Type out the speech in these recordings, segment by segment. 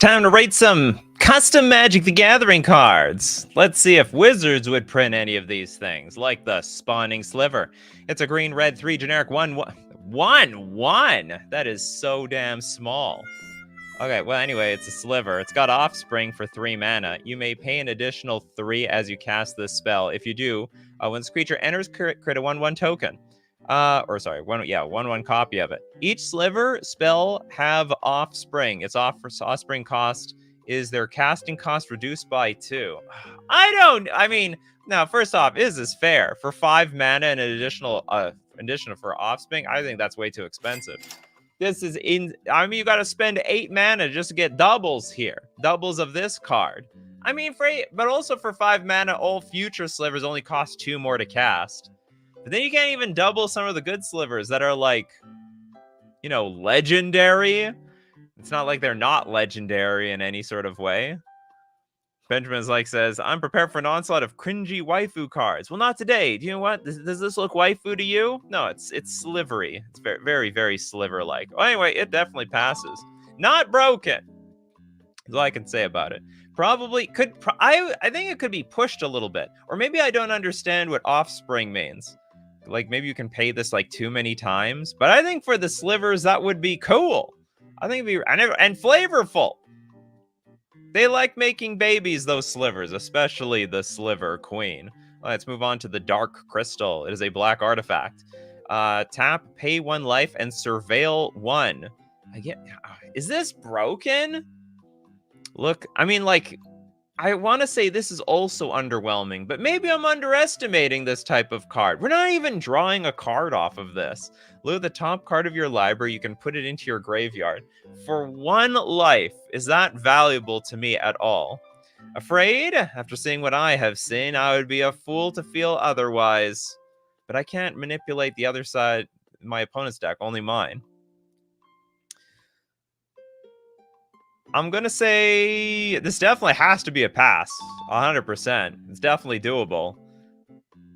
time to rate some custom Magic the Gathering cards. Let's see if Wizards would print any of these things, like the Spawning Sliver. It's a green, red, 3 generic 1/1. That is so damn small. Okay, well, anyway, it's a sliver. It's got Offspring for 3 mana. You may pay an additional 3 as you cast this spell. If you do, when this creature enters, create a 1/1 token. 1/1 copy of it. Each sliver spell have Offspring. Its Offspring cost is their casting cost reduced by 2. Now, first off, is this fair? For 5 mana and an additional for Offspring, I think that's way too expensive. This is you got to spend 8 mana just to get doubles here. Doubles of this card. But also for 5 mana, all future slivers only cost 2 more to cast. But then you can't even double some of the good slivers that are like, legendary. It's not like they're not legendary in any sort of way. Benjamin's says, I'm prepared for an onslaught of cringy waifu cards. Well, not today. Do you know what? Does this look waifu to you? No, it's slivery. It's very, very, very sliver-like. Well, anyway, it definitely passes. Not broken. That's all I can say about it. Probably could. I think it could be pushed a little bit. Or maybe I don't understand what Offspring means. Maybe you can pay this too many times. But I think for the slivers, that would be cool. I think it'd be and flavorful. They like making babies, those slivers, especially the Sliver Queen. Let's move on to the Dark Crystal. It is a black artifact. Tap, pay 1 life, and surveil 1. Is this broken? Look, I want to say this is also underwhelming, but maybe I'm underestimating this type of card. We're not even drawing a card off of this. Look at the top card of your library. You can put it into your graveyard. For 1 life, is that valuable to me at all? Afraid? After seeing what I have seen, I would be a fool to feel otherwise. But I can't manipulate the other side, my opponent's deck, only mine. I'm going to say this definitely has to be a pass. 100%. It's definitely doable.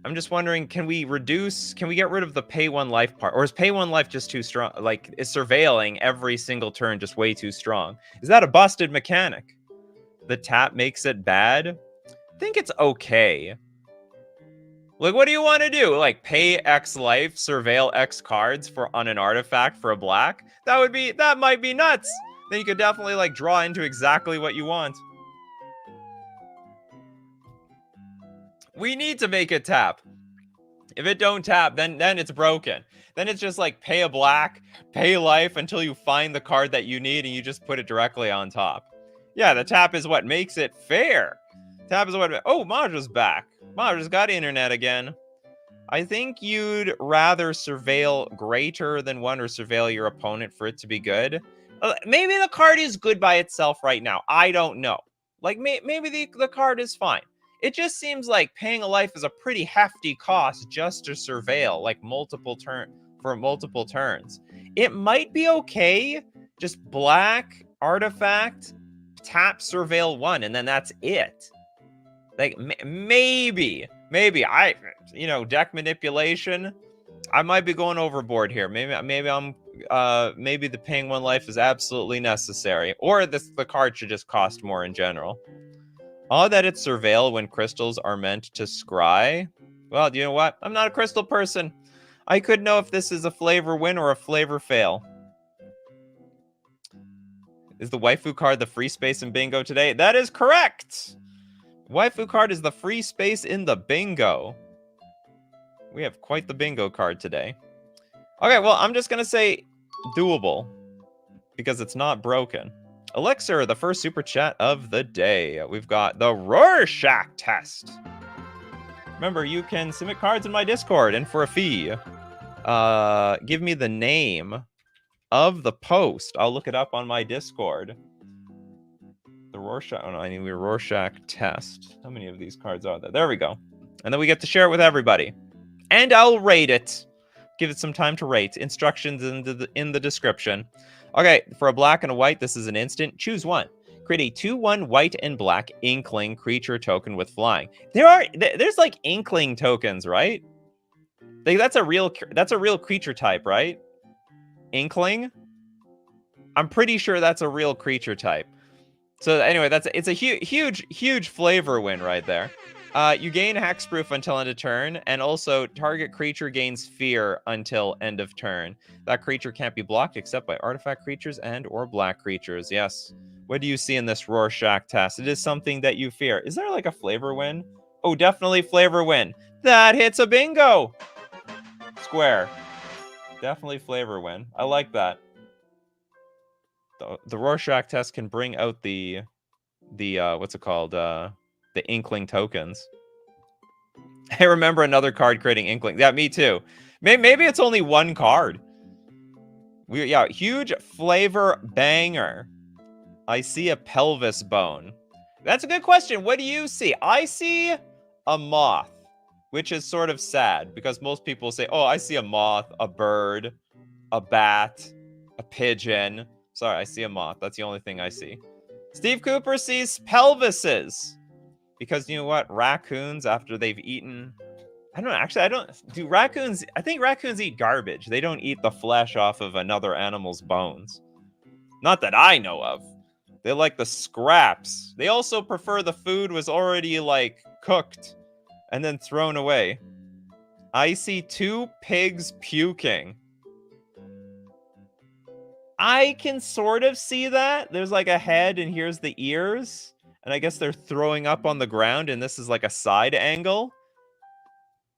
I'm just wondering, can we get rid of the pay 1 life part? Or is pay 1 life just too strong? Is surveilling every single turn just way too strong? Is that a busted mechanic? The tap makes it bad? I think it's okay. What do you want to do? Pay X life, surveil X cards on an artifact for a black? That might be nuts. Then you could definitely draw into exactly what you want. We need to make it tap. If it don't tap, then it's broken. Then it's just pay a black, pay life until you find the card that you need and you just put it directly on top. Yeah, the tap is what makes it fair. Tap is what... Oh, Maja's back. Maja's got internet again. I think you'd rather surveil greater than 1 or surveil your opponent for it to be good. Maybe the card is good by itself right now. I don't know. Maybe the card is fine. It just seems like paying a life is a pretty hefty cost just to surveil, multiple turns. It might be okay. Just black, artifact, tap, surveil 1, and then that's it. Maybe deck manipulation. I might be going overboard here. Maybe the paying 1 life is absolutely necessary, or the card should just cost more in general. Odd that it's surveil when crystals are meant to scry. Well, you know what? I'm not a crystal person. I could know if this is a flavor win or a flavor fail. Is the waifu card the free space in bingo today? That is correct. Waifu card is the free space in the bingo. We have quite the bingo card today. Okay, well, I'm just going to say doable because it's not broken. Elixir, the first super chat of the day. We've got the Rorschach test. Remember, you can submit cards in my Discord, and for a fee, give me the name of the post. I'll look it up on my Discord. The Rorschach, I need a Rorschach test. How many of these cards are there? There we go. And then we get to share it with everybody. And I'll rate it. Give it some time to rate. Instructions in the description. Okay, for a black and a white, this is an instant. Choose 1. Create a 2/1 white and black Inkling creature token with flying. There's Inkling tokens, right? That's a real creature type, right? Inkling? I'm pretty sure that's a real creature type. So anyway, it's a huge flavor win right there. You gain hexproof until end of turn, and also target creature gains fear until end of turn. That creature can't be blocked except by artifact creatures and or black creatures. Yes. What do you see in this Rorschach test? It is something that you fear. Is there like a flavor win? Oh, definitely flavor win. That hits a bingo. Square. Definitely flavor win. I like that. The Rorschach test can bring out the what's it called? The Inkling tokens. I remember another card creating Inkling. Yeah, me too. Maybe it's only one card. Yeah, huge flavor banger. I see a pelvis bone. That's a good question. What do you see? I see a moth, which is sort of sad because most people say, oh, I see a moth, a bird, a bat, a pigeon. Sorry, I see a moth. That's the only thing I see. Steve Cooper sees pelvises. Because you know what? Raccoons, after they've eaten... I don't know. Actually, I don't... Do raccoons... I think raccoons eat garbage. They don't eat the flesh off of another animal's bones. Not that I know of. They like the scraps. They also prefer the food was already, like, cooked and then thrown away. I see 2 pigs puking. I can sort of see that. There's, like, a head, and here's the ears. And I guess they're throwing up on the ground, and this is like a side angle.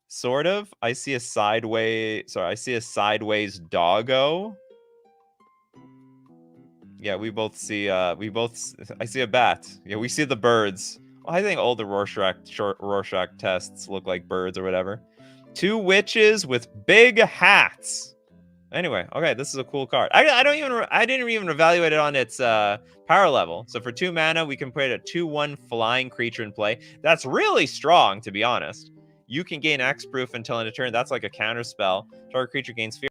Sort of. I see a sideways... Sorry, I see a sideways doggo. Yeah, we both see... I see a bat. Yeah, we see the birds. Well, I think all the Rorschach tests look like birds or whatever. 2 witches with big hats. Anyway, okay, this is a cool card. I didn't even evaluate it on its power level. So for 2 mana, we can put a 2/1 flying creature in play. That's really strong, to be honest. You can gain X-proof until end of turn. That's like a counter spell. Target creature gains fear.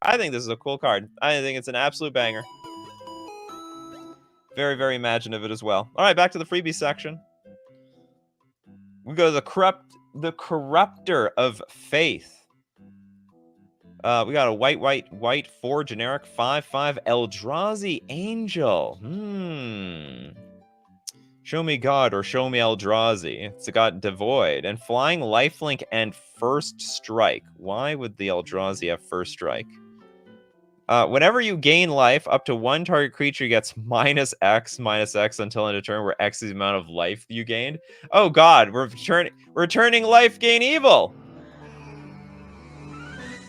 I think this is a cool card. I think it's an absolute banger. Very, very imaginative as well. All right, back to the freebie section. We go to the Corruptor of Faith. We got a white 4 generic 5/5 Eldrazi Angel. Show me God or show me Eldrazi. It's got Devoid and flying lifelink and first strike. Why would the Eldrazi have first strike? Whenever you gain life, up to 1 target creature gets -X until end of turn, where X is the amount of life you gained. Oh God, we're returning life gain evil.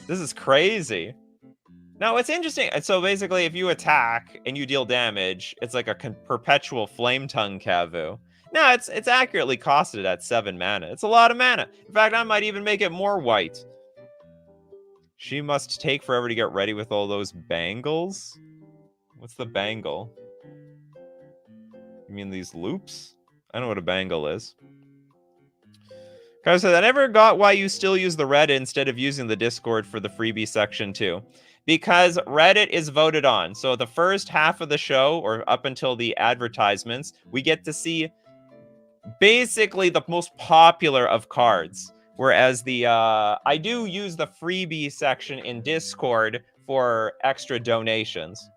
This is crazy. Now, it's interesting. So basically, if you attack and you deal damage, it's like a perpetual flame tongue Kavu. Now, it's accurately costed at 7 mana. It's a lot of mana. In fact, I might even make it more white. She must take forever to get ready with all those bangles. What's the bangle? You mean these loops? I don't know what a bangle is. Kyle said, I never got why you still use the Reddit instead of using the Discord for the freebie section too. Because Reddit is voted on. So the first half of the show, or up until the advertisements, we get to see basically the most popular of cards. Whereas the I do use the freebie section in Discord for extra donations.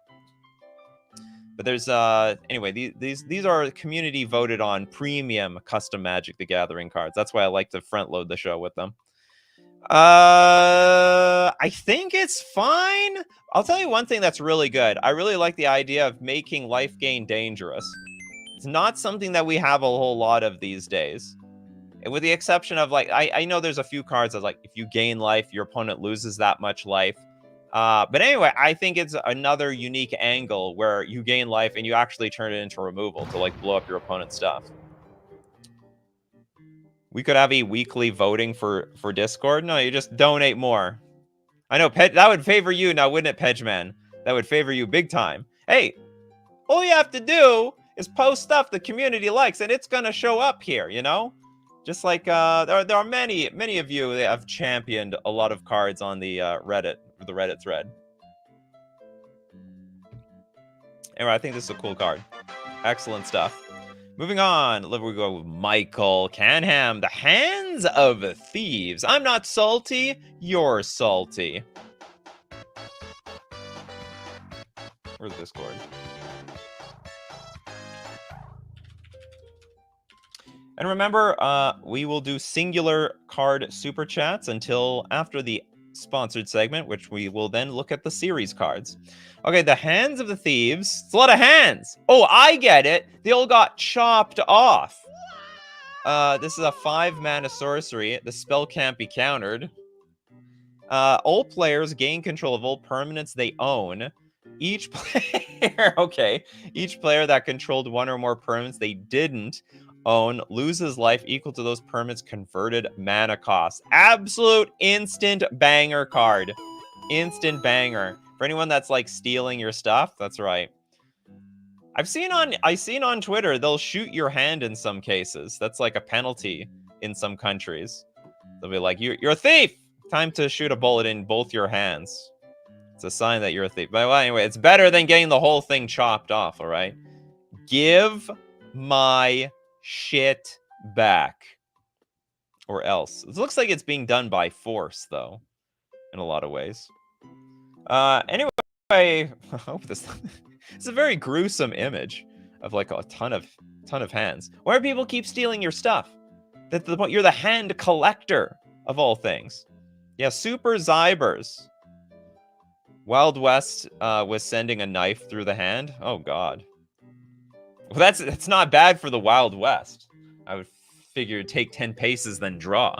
But there's anyway, these are community voted on premium custom Magic the Gathering cards. That's why I like to front load the show with them. I think it's fine. I'll tell you one thing that's really good. I really like the idea of making life gain dangerous. It's not something that we have a whole lot of these days. With the exception of, like, I know there's a few cards that, like, if you gain life, your opponent loses that much life. But anyway, I think it's another unique angle where you gain life and you actually turn it into removal to, like, blow up your opponent's stuff. We could have a weekly voting for Discord. No, you just donate more. I know, that would favor you now, wouldn't it, Pedgeman? That would favor you big time. Hey, all you have to do is post stuff the community likes, and it's gonna show up here, you know? Just like, there are many of you that have championed a lot of cards on the Reddit thread. Anyway, I think this is a cool card. Excellent stuff. Moving on, we go with Michael Canham, the Hands of Thieves. I'm not salty, you're salty. Where's Discord? And remember, we will do singular card super chats until after the sponsored segment, which we will then look at the series cards. Okay, the Hands of the Thieves. It's a lot of hands. Oh, I get it. They all got chopped off. This is a 5-mana sorcery. The spell can't be countered. All players gain control of all permanents they own. Each player, okay, each player that controlled one or more permanents they didn't own loses life equal to those permanents' converted mana cost. Absolute instant banger card. Instant banger. For anyone that's like stealing your stuff, that's right. I've seen on Twitter they'll shoot your hand in some cases. That's like a penalty in some countries. They'll be like, "You're a thief. Time to shoot a bullet in both your hands." It's a sign that you're a thief. But well, anyway, it's better than getting the whole thing chopped off, all right? Give my shit back. Or else. It looks like it's being done by force, though, in a lot of ways. Anyway, I hope this... It's a very gruesome image of, like, a ton of hands. Why do people keep stealing your stuff? That's the point. You're the hand collector, of all things. Yeah, Super Zybers. Wild West was sending a knife through the hand. Oh, God. Well, that's not bad for the Wild West. I would figure it'd take 10 paces, then draw.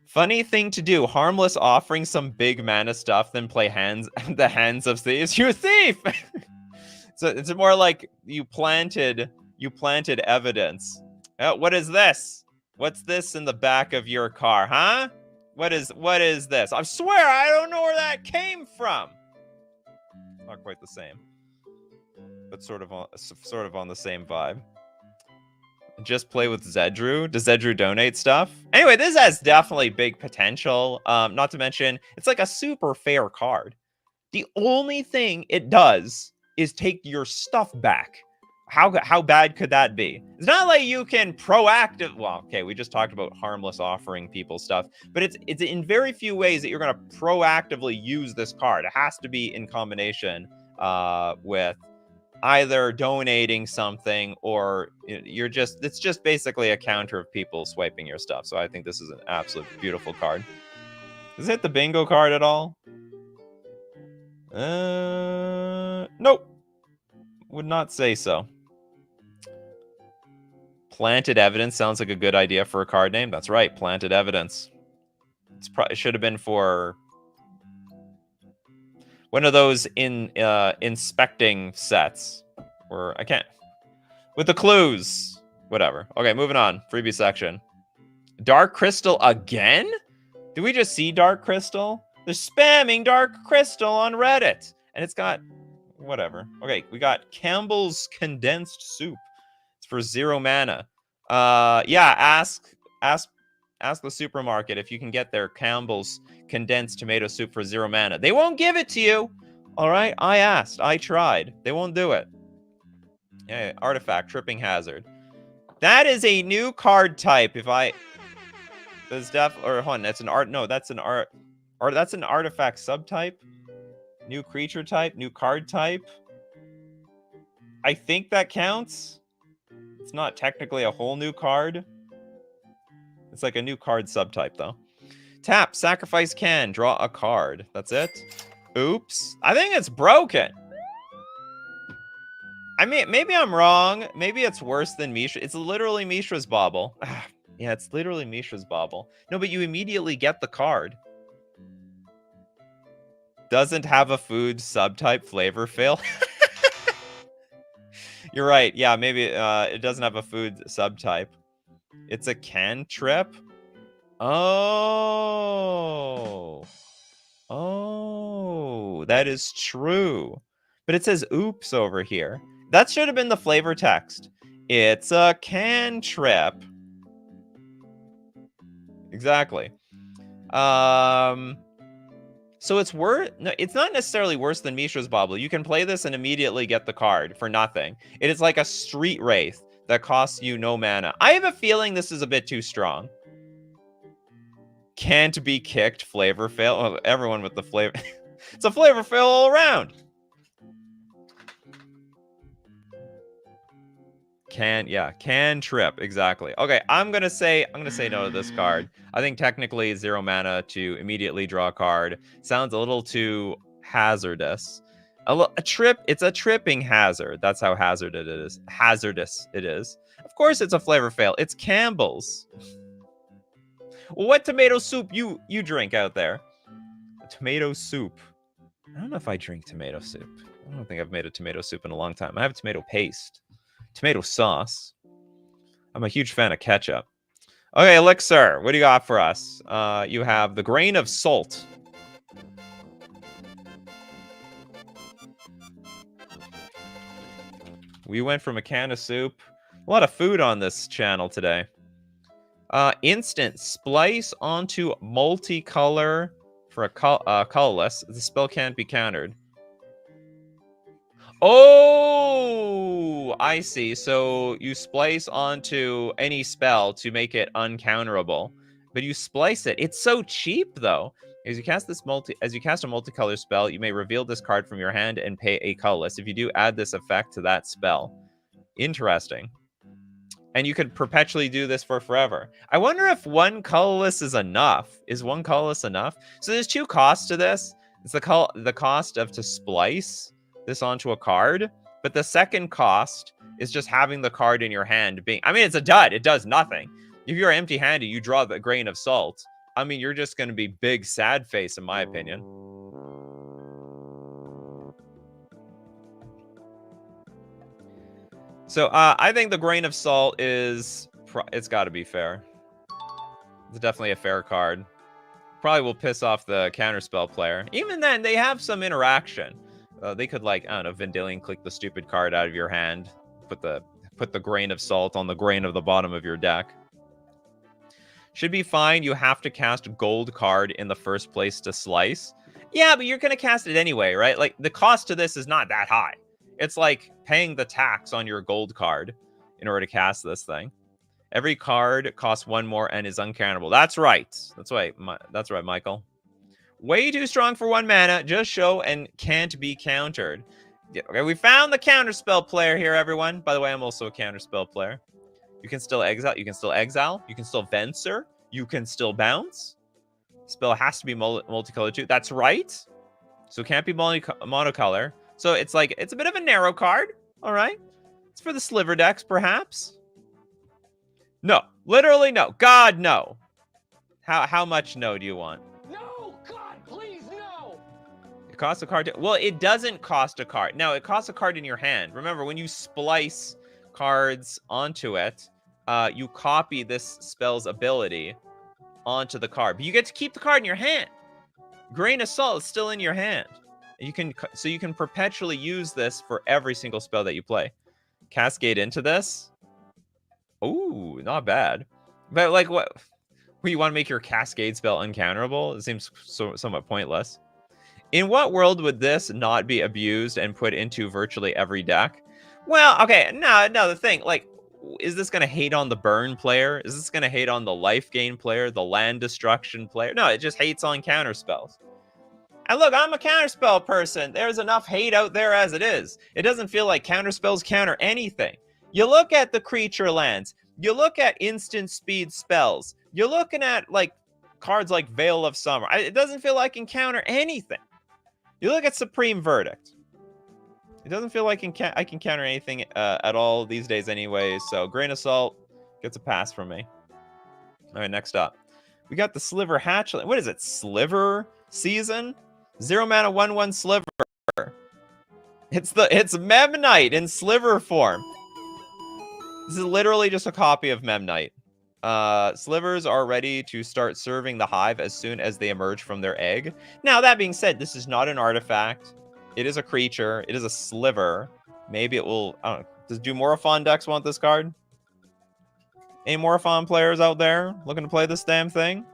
Funny thing to do. Harmless offering some big mana stuff, then play the Hands of Thieves. You thief! So it's more like you planted evidence. What is this? What's this in the back of your car, huh? What is this? I swear I don't know where that came from. Not quite the same, but sort of on the same vibe. Just play with Zedru. Does Zedru donate stuff? Anyway, this has definitely big potential. Not to mention, it's like a super fair card. The only thing it does is take your stuff back. How bad could that be? It's not like you can proactive. Well, okay, we just talked about harmless offering people stuff, but it's in very few ways that you're going to proactively use this card. It has to be in combination with either donating something or it's just basically a counter of people swiping your stuff. So I think this is an absolute beautiful card. Does it hit the bingo card at all? Nope. Would not say so. Planted Evidence sounds like a good idea for a card name. That's right, Planted Evidence. It should have been for one of those inspecting sets. Or I can't. With the clues. Whatever. Okay, moving on. Freebie section. Dark Crystal again? Did we just see Dark Crystal? They're spamming Dark Crystal on Reddit. And it's got... whatever. Okay, we got Campbell's Condensed Soup. It's for 0 mana. Yeah, ask the supermarket if you can get their Campbell's Condensed Tomato Soup for 0 mana. They won't give it to you. All right, I asked. I tried. They won't do it. Yeah, Artifact, Tripping Hazard. That is a new card type. That's an art. No, that's an art. Or that's an artifact subtype. New creature type, new card type. I think that counts. It's not technically a whole new card. It's like a new card subtype, though. Tap, sacrifice can, draw a card. That's it. Oops. I think it's broken. I mean, maybe I'm wrong. Maybe it's worse than Mishra. It's literally Mishra's Bauble. Yeah, it's literally Mishra's Bauble. No, but you immediately get the card. Doesn't have a food subtype flavor fail. You're right. Yeah, maybe it doesn't have a food subtype. It's a cantrip. Oh, that is true. But it says oops over here. That should have been the flavor text. It's a cantrip. Exactly. So it's not necessarily worse than Mishra's Bauble. You can play this and immediately get the card for nothing. It is like a Street Wraith that costs you no mana. I have a feeling this is a bit too strong. Can't be kicked, flavor fail. Oh, everyone with the flavor. It's a flavor fail all around. Can trip, exactly. Okay, I'm gonna say no to this card. I think technically 0 mana to immediately draw a card sounds a little too hazardous. A trip, it's a tripping hazard. That's how hazardous it is. Of course it's a flavor fail. It's Campbell's. What tomato soup you drink out there? Tomato soup. I don't know if I drink tomato soup. I don't think I've made a tomato soup in a long time. I have tomato paste. Tomato sauce. I'm a huge fan of ketchup. Okay, Elixir, what do you got for us? You have the grain of salt. We went from a can of soup. A lot of food on this channel today. Instant. Splice onto multicolor for a colorless. The spell can't be countered. Oh, I see. So you splice onto any spell to make it uncounterable, but you splice it. It's so cheap though. As you cast a multicolor spell, you may reveal this card from your hand and pay a colorless. If you do, add this effect to that spell. Interesting. And you could perpetually do this for forever. I wonder if one colorless is enough. Is one colorless enough? So there's two costs to this. It's the cost of to splice this onto a card, but the second cost is just having the card in your hand being, I mean, it's a dud. It does nothing. If you're empty-handed, you draw the grain of salt. I mean, you're just going to be big sad face, in my opinion. So I think the grain of salt is, it's got to be fair. It's definitely a fair card. Probably will piss off the counterspell player. Even then, they have some interaction. They could, like, I don't know, Vendilion click the stupid card out of your hand, put the grain of salt on the grain of the bottom of your deck. Should be fine. You have to cast gold card in the first place to slice. Yeah, but you're going to cast it anyway, right? Like, the cost to this is not that high. It's like paying the tax on your gold card in order to cast this thing. Every card costs one more and is uncountable. That's right. That's right, Michael. Way too strong for 1 mana. Just show and can't be countered. Yeah, okay, we found the counterspell player here, everyone. By the way, I'm also a counterspell player. You can still exile. You can still exile. You can still Venser. You can still bounce. Spell has to be multicolor too. That's right. So it can't be monocolor. So it's like, it's a bit of a narrow card. All right. It's for the sliver decks, perhaps. No. Literally no. God, no. How much no do you want? No! God, please, no! It costs a card. Well, it doesn't cost a card. No, it costs a card in your hand. Remember, when you splice cards onto it, you copy this spell's ability onto the card. But you get to keep the card in your hand. Grain of Salt is still in your hand. You can perpetually use this for every single spell that you play. Cascade into this. Ooh, not bad. But like, what? You want to make your Cascade spell uncounterable? It seems somewhat pointless. In what world would this not be abused and put into virtually every deck? Well, okay, no, the thing, like, is this going to hate on the burn player? Is this going to hate on the life gain player, the land destruction player? No, it just hates on counter spells. And look, I'm a counterspell person. There's enough hate out there as it is. It doesn't feel like counterspells counter anything. You look at the creature lands. You look at instant speed spells. You're looking at, like, cards like Veil of Summer. It doesn't feel like I can counter anything. You look at Supreme Verdict. It doesn't feel like I can counter anything at all these days anyway. So Grain of Salt gets a pass from me. All right, next up. We got the Sliver Hatchling. What is it? Sliver Season? 0 mana 1/1 Sliver. It's Memnite in Sliver form. This is literally just a copy of Memnite. Slivers are ready to start serving the hive as soon as they emerge from their egg. Now, that being said, this is not an artifact. It is a creature. It is a sliver. Maybe it will... I don't know. Do Morophon decks want this card? Any Morophon players out there looking to play this damn thing?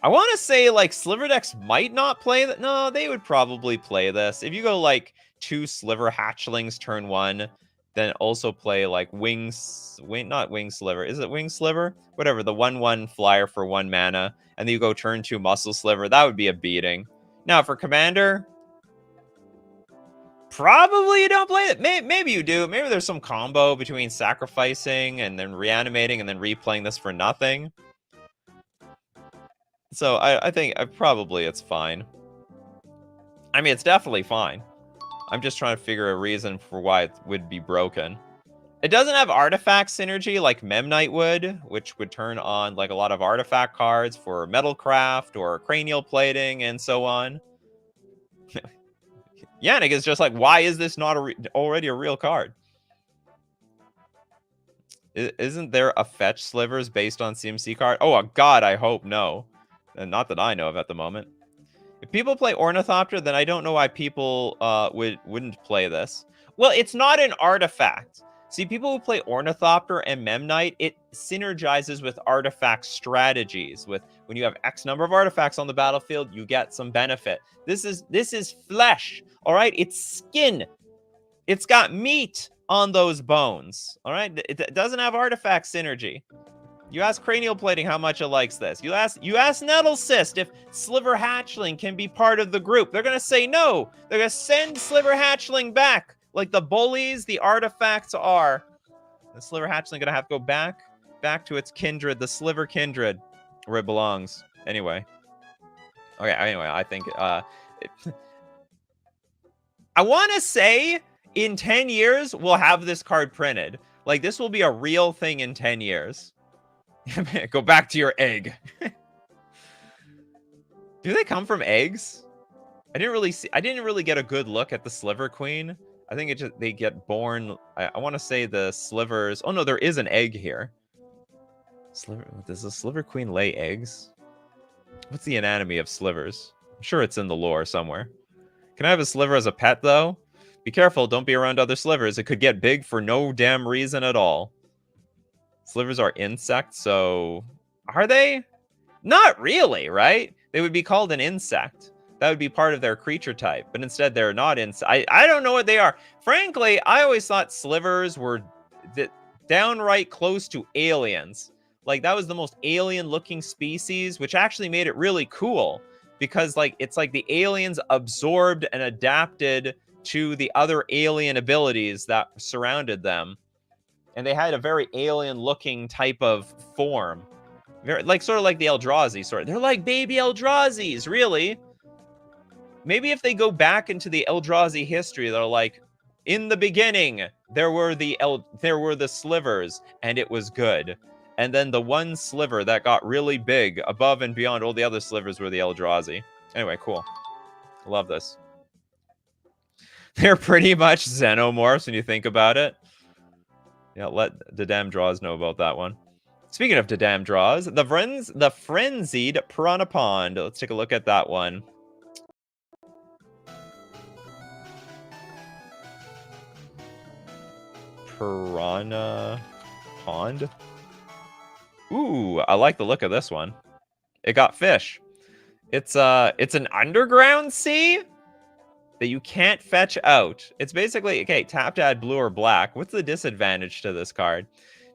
I want to say, like, Sliver decks might not play that. No, they would probably play this. If you go, like, 2 Sliver Hatchlings turn 1, then also play, like, not Wing Sliver. Is it Wing Sliver? Whatever, the 1/1 flyer for 1 mana. And then you go turn 2 Muscle Sliver. That would be a beating. Now, for Commander, Probably you don't play it. Maybe you do. Maybe there's some combo between sacrificing and then reanimating and then replaying this for nothing. So I think probably it's fine. I mean, it's definitely fine. I'm just trying to figure a reason for why it would be broken. It doesn't have artifact synergy like Memnite would, which would turn on like a lot of artifact cards for metalcraft or cranial plating and so on. Yannick is just like, why is this not already a real card? Isn't there a fetch slivers based on CMC card? Oh, God, I hope no. And not that I know of at the moment. If people play Ornithopter, then I don't know why people wouldn't play this. Well, it's not an artifact. See, people who play Ornithopter and Memnite, it synergizes with artifact strategies. With when you have X number of artifacts on the battlefield, you get some benefit. This is flesh, all right? It's skin. It's got meat on those bones, all right? It doesn't have artifact synergy. You ask Cranial Plating how much it likes this. You ask Nettlecyst if Sliver Hatchling can be part of the group. They're gonna say no. They're gonna send Sliver Hatchling back. Like the bullies, the artifacts are. The Sliver Hatchling gonna have to go back to its kindred, the Sliver kindred, where it belongs. Anyway. Okay, anyway, I think I want to say in 10 years we'll have this card printed. Like this will be a real thing in 10 years. Go back to your egg. Do they come from eggs? I didn't really get a good look at the Sliver Queen. I think they get born. I want to say the slivers. Oh no, there is an egg here. Does the Sliver Queen lay eggs? What's the anatomy of slivers? I'm sure it's in the lore somewhere. Can I have a sliver as a pet though? Be careful, don't be around other slivers. It could get big for no damn reason at all. Slivers are insects, so are they? Not really, right? They would be called an insect. That would be part of their creature type, but instead they're not insects. I don't know what they are. Frankly, I always thought slivers were downright close to aliens. Like that was the most alien-looking species, which actually made it really cool because like it's like the aliens absorbed and adapted to the other alien abilities that surrounded them. And they had a very alien-looking type of form. Very, like, sort of like the Eldrazi, sort of. They're like baby Eldrazi's, really. Maybe if they go back into the Eldrazi history, they're like, in the beginning, there were the slivers, and it was good. And then the one sliver that got really big, above and beyond all the other slivers, were the Eldrazi. Anyway, cool. Love this. They're pretty much xenomorphs when you think about it. Yeah, let the damn draws know about that one. Speaking of the damn draws, the Frenzied Piranha Pond. Let's take a look at that one. Piranha Pond. Ooh, I like the look of this one. It got fish. It's an underground sea that you can't fetch out. It's basically, okay, tap to add blue or black. What's the disadvantage to this card?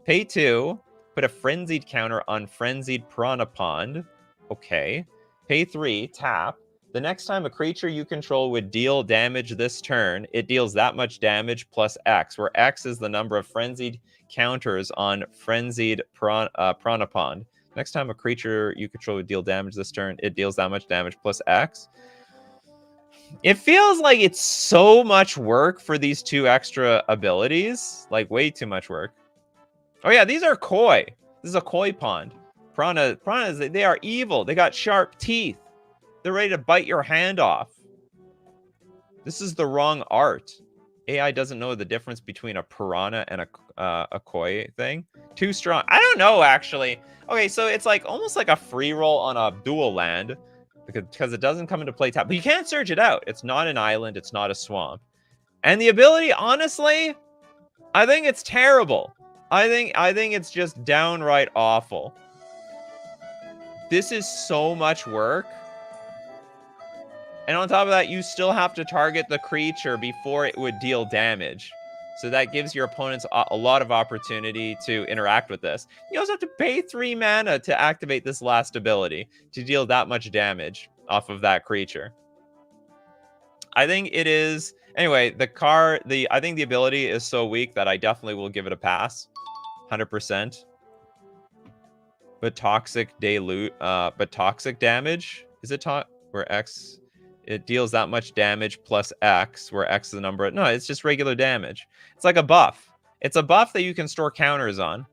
Pay 2, put a frenzied counter on Frenzied Piranha Pond. Okay. Pay 3, tap. The next time a creature you control would deal damage this turn, it deals that much damage plus X, where X is the number of frenzied counters on Frenzied Piranha Pond. Next time a creature you control would deal damage this turn, it deals that much damage plus X. It feels like it's so much work for these 2 extra abilities. Like, way too much work. Oh yeah, these are koi. This is a koi pond. Piranhas, they are evil. They got sharp teeth. They're ready to bite your hand off. This is the wrong art. AI doesn't know the difference between a piranha and a koi thing. Too strong. I don't know, actually. Okay, so it's like almost like a free roll on a dual land. Because it doesn't come into play tap. But you can't search it out. It's not an island. It's not a swamp. And the ability, honestly, I think it's terrible. I think it's just downright awful. This is so much work. And on top of that, you still have to target the creature before it would deal damage. So that gives your opponents a lot of opportunity to interact with this. You also have to pay 3 mana to activate this last ability to deal that much damage off of that creature. I think it is. Anyway, I think the ability is so weak that I definitely will give it a pass. 100%. But toxic but toxic damage? Is it where X it deals that much damage plus X, where X is the number. No, it's just regular damage. It's like a buff. It's a buff that you can store counters on.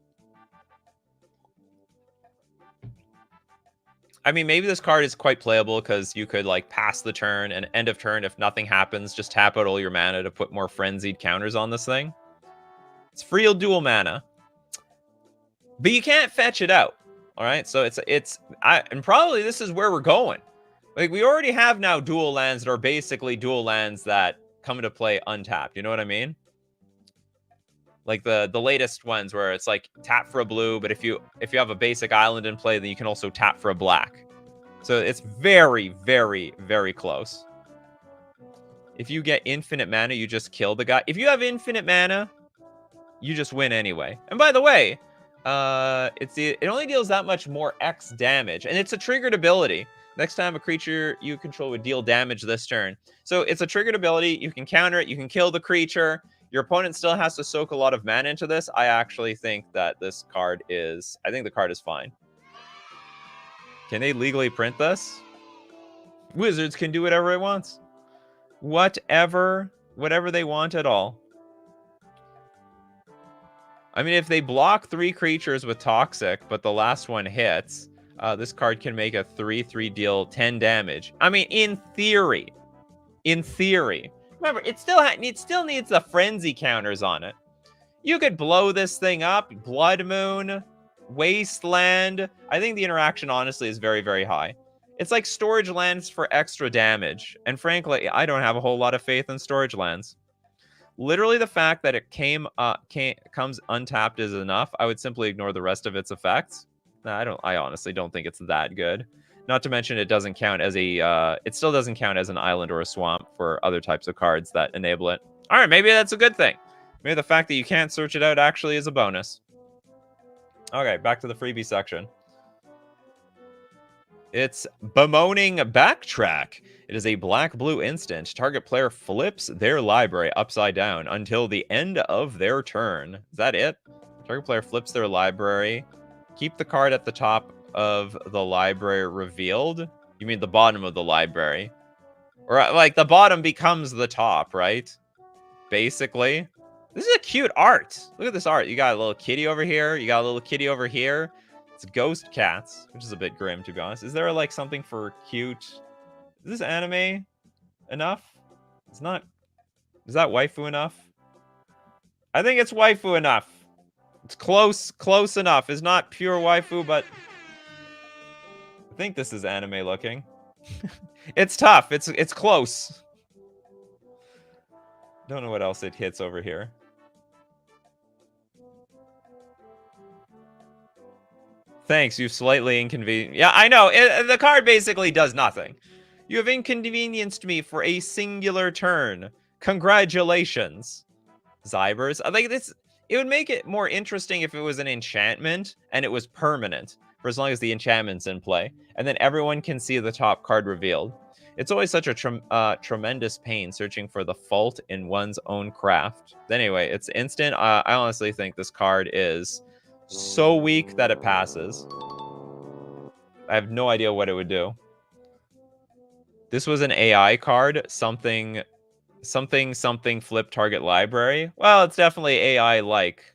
I mean, maybe this card is quite playable because you could like pass the turn and end of turn, if nothing happens, just tap out all your mana to put more frenzied counters on this thing. It's free dual mana. But you can't fetch it out. All right, so and probably this is where we're going. Like, we already have now dual lands that are basically dual lands that come into play untapped. You know what I mean? Like the latest ones where it's like tap for a blue, but if you have a basic island in play, then you can also tap for a black. So it's very, very, very close. If you get infinite mana, you just kill the guy. If you have infinite mana, you just win anyway. And by the way, it only deals that much more X damage, and it's a triggered ability. Next time a creature you control would deal damage this turn. So it's a triggered ability. You can counter it. You can kill the creature. Your opponent still has to soak a lot of mana into this. I actually think that this card is... I think the card is fine. Can they legally print this? Wizards can do whatever it wants. Whatever they want at all. I mean, if they block 3 creatures with Toxic, but the last one hits, this card can make a 3/3 deal 10 damage. I mean, in theory. In theory. Remember, it still needs the frenzy counters on it. You could blow this thing up. Blood Moon, Wasteland. I think the interaction, honestly, is very, very high. It's like storage lands for extra damage. And frankly, I don't have a whole lot of faith in storage lands. Literally, the fact that it comes untapped is enough. I would simply ignore the rest of its effects. I honestly don't think it's that good. Not to mention, it doesn't count as it still doesn't count as an island or a swamp for other types of cards that enable it. All right, maybe that's a good thing. Maybe the fact that you can't search it out actually is a bonus. Okay, back to the freebie section. It's Bemoaning Backtrack. It is a black-blue instant. Target player flips their library upside down until the end of their turn. Is that it? Target player flips their library. Keep the card at the top of the library revealed. You mean the bottom of the library? Or like the bottom becomes the top, right? Basically. This is a cute art. Look at this art. You got a little kitty over here. You got a little kitty over here. It's ghost cats, which is a bit grim, to be honest. Is there like something for cute? Is this anime enough? It's not. Is that waifu enough? I think it's waifu enough. It's close enough. It's not pure waifu, but I think this is anime looking. It's tough. It's close. Don't know what else it hits over here. Thanks, you've slightly inconvenienced... Yeah, I know. The card basically does nothing. You have inconvenienced me for a singular turn. Congratulations. Zybers. I think this... It would make it more interesting if it was an enchantment and it was permanent, for as long as the enchantment's in play, and then everyone can see the top card revealed. It's always such a tremendous pain searching for the fault in one's own craft. Anyway, it's instant. I honestly think this card is so weak that it passes. I have no idea what it would do. This was an AI card. Something flip target library. Well, it's definitely AI-like.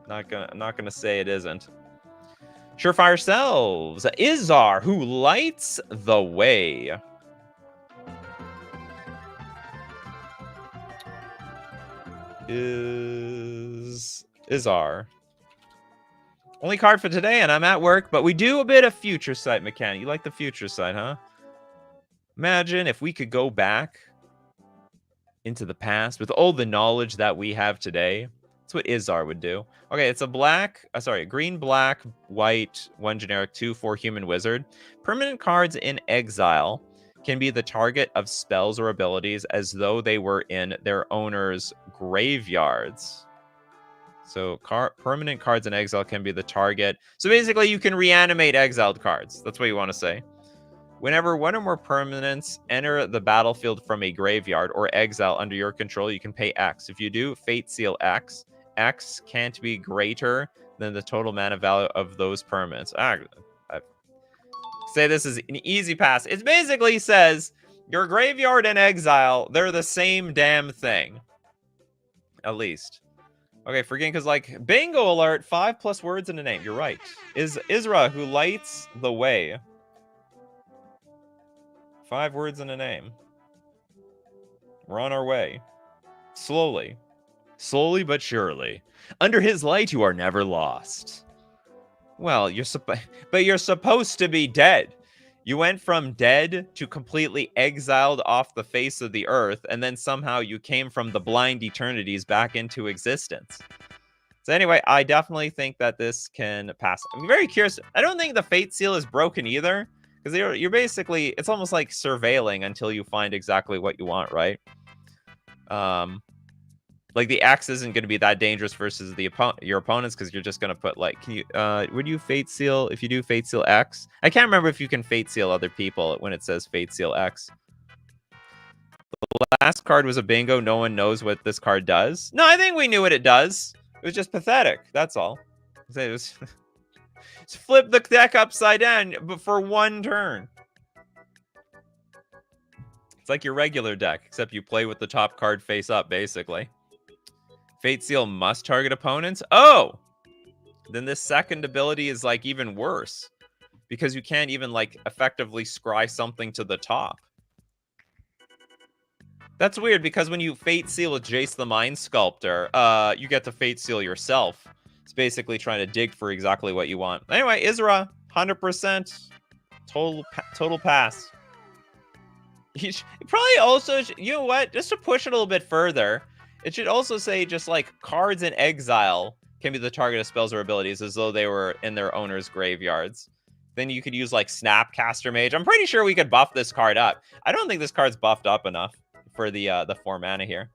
I'm not gonna say it isn't. Surefire Selves. Izar, who lights the way. Izar. Only card for today, and I'm at work, but we do a bit of future sight mechanic. You like the future sight, huh? Imagine if we could go back into the past with all the knowledge that we have today. That's what Izar would do. Okay, it's a green, black, white, 1 generic, 2/4 human wizard. Permanent cards in exile can be the target of spells or abilities as though they were in their owner's graveyards. So permanent cards in exile can be the target. So basically, you can reanimate exiled cards. That's what you want to say. Whenever one or more permanents enter the battlefield from a graveyard or exile under your control, you can pay X. If you do, Fate Seal X. X can't be greater than the total mana value of those permanents. I say this is an easy pass. It basically says your graveyard and exile, they're the same damn thing. At least. Okay, forgetting because like bingo alert, 5+ words in a name. You're right. Is Isra who lights the way. 5 words in a name. We're on our way. Slowly. Slowly but surely. Under his light, you are never lost. Well, you're supposed to be dead. You went from dead to completely exiled off the face of the earth, and then somehow you came from the blind eternities back into existence. So anyway, I definitely think that this can pass. I'm very curious. I don't think the Fate Seal is broken either. Because you're basically, it's almost like surveilling until you find exactly what you want, right? Like the X isn't going to be that dangerous versus your opponents because you're just going to put like, can you, would you Fate Seal, if you do Fate Seal X? I can't remember if you can Fate Seal other people when it says Fate Seal X. The last card was a bingo. No one knows what this card does. No, I think we knew what it does. It was just pathetic. That's all. It was... Just flip the deck upside down, but for one turn. It's like your regular deck, except you play with the top card face up, basically. Fate Seal must target opponents. Oh! Then this second ability is, like, even worse. Because you can't even, like, effectively scry something to the top. That's weird, because when you Fate Seal with Jace the Mind Sculptor, you get to Fate Seal yourself. It's basically trying to dig for exactly what you want. Anyway, Isra, 100%. Total pass. You probably also, you know what? Just to push it a little bit further, it should also say just like cards in exile can be the target of spells or abilities as though they were in their owner's graveyards. Then you could use like Snapcaster Mage. I'm pretty sure we could buff this card up. I don't think this card's buffed up enough for the 4 mana here.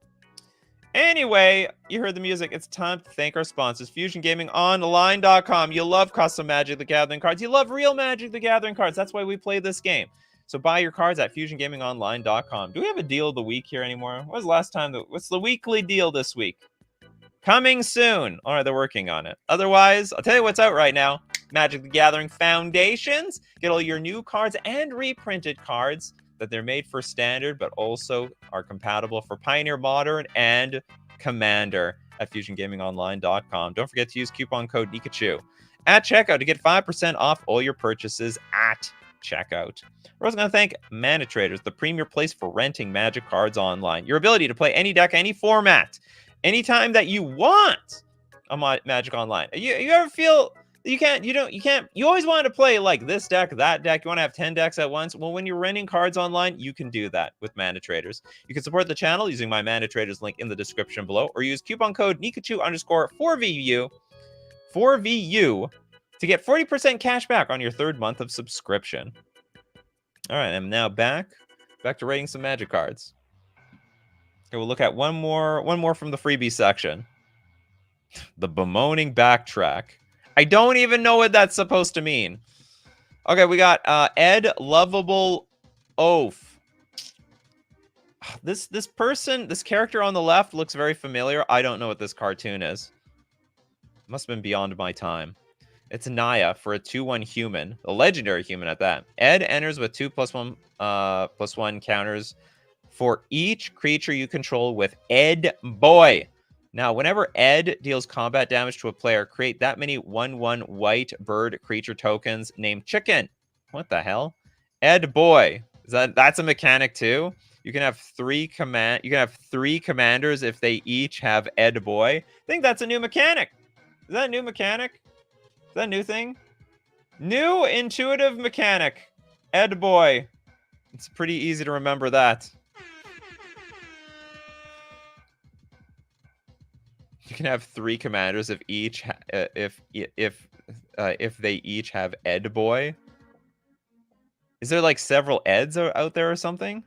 Anyway, you heard the music. It's time to thank our sponsors, FusionGamingOnline.com. You love custom Magic the Gathering cards. You love real Magic the Gathering cards. That's why we play this game. So buy your cards at FusionGamingOnline.com. Do we have a deal of the week here anymore? When was the last time? What's the weekly deal this week? Coming soon. All right, they're working on it. Otherwise, I'll tell you what's out right now. Magic the Gathering Foundations. Get all your new cards and reprinted cards that they're made for Standard, but also are compatible for Pioneer Modern and Commander at FusionGamingOnline.com. Don't forget to use coupon code Nikachu at checkout to get 5% off all your purchases at checkout. We're also going to thank Mana Traders, the premier place for renting Magic cards online. Your ability to play any deck, any format, anytime that you want on Magic Online. You ever feel you always want to play like this deck, that deck. You want to have 10 decks at once. Well, when you're renting cards online, you can do that with Mana Traders. You can support the channel using my Mana Traders link in the description below, or use coupon code Nikachu_4VU to get 40% cash back on your 3rd month of subscription. All right, I'm now back to rating some Magic cards. Okay, we'll look at one more from the freebie section. The bemoaning backtrack. I don't even know what that's supposed to mean. Okay, we got Ed Lovable Oaf. This character on the left looks very familiar. I don't know what this cartoon is. Must have been beyond my time. It's Naya for a 2/1 human, a legendary human at that. Ed enters with 2+1/+1 counters for each creature you control with Ed Boy. Now, whenever Ed deals combat damage to a player, create that many 1/1 white bird creature tokens named Chicken. What the hell? Ed Boy. That's a mechanic too? You can have 3 commanders if they each have Ed Boy. I think that's a new mechanic. Is that a new mechanic? Is that a new thing? New intuitive mechanic. Ed Boy. It's pretty easy to remember that. You can have 3 commanders if each if they each have Ed Boy. Is there like several Eds out there or something?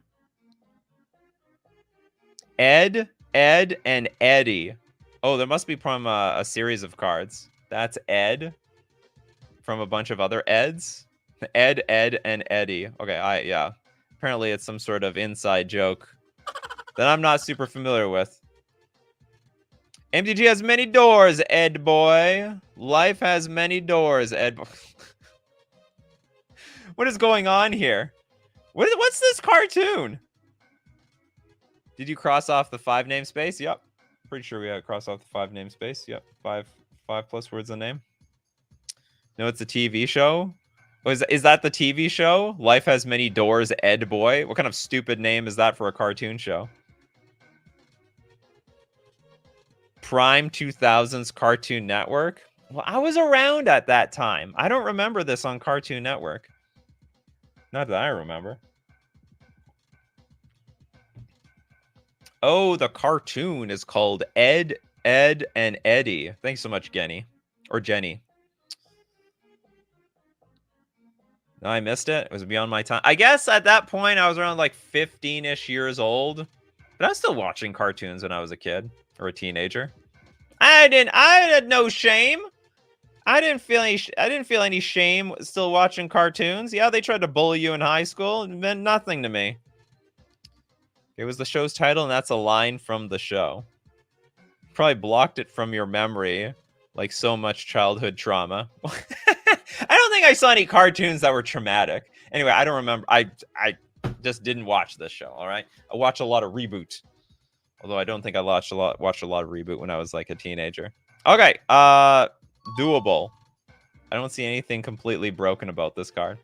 Ed, and Eddie. Oh, there must be from a series of cards. That's Ed from a bunch of other Eds. Ed, and Eddie. Okay, yeah. Apparently it's some sort of inside joke that I'm not super familiar with. MTG has many doors, Ed boy. Life has many doors, Ed boy. What is going on here? What's this cartoon? Did you cross off the 5 namespace? Yep. Pretty sure we had to cross off the 5 namespace. Yep. 5 plus words a name. No, it's a TV show. Is that the TV show? Life has many doors, Ed boy. What kind of stupid name is that for a cartoon show? Prime 2000s Cartoon Network. Well, I was around at that time. I don't remember this on Cartoon Network. Not that I remember. Oh, the cartoon is called Ed, and Eddie. Thanks so much, Jenny. Or Jenny. No, I missed it. It was beyond my time. I guess at that point, I was around like 15-ish years old. But I was still watching cartoons when I was a kid. Or a teenager. I had no shame. I didn't feel any shame still watching cartoons. Yeah, they tried to bully you in high school. It meant nothing to me. It was the show's title, and that's a line from the show. Probably blocked it from your memory, like so much childhood trauma. I don't think I saw any cartoons that were traumatic. Anyway, I don't remember. I just didn't watch this show. All right, I watched a lot of Reboot, although I don't think I watched a lot of Reboot when I was like a teenager. Okay, doable. I don't see anything completely broken about this card.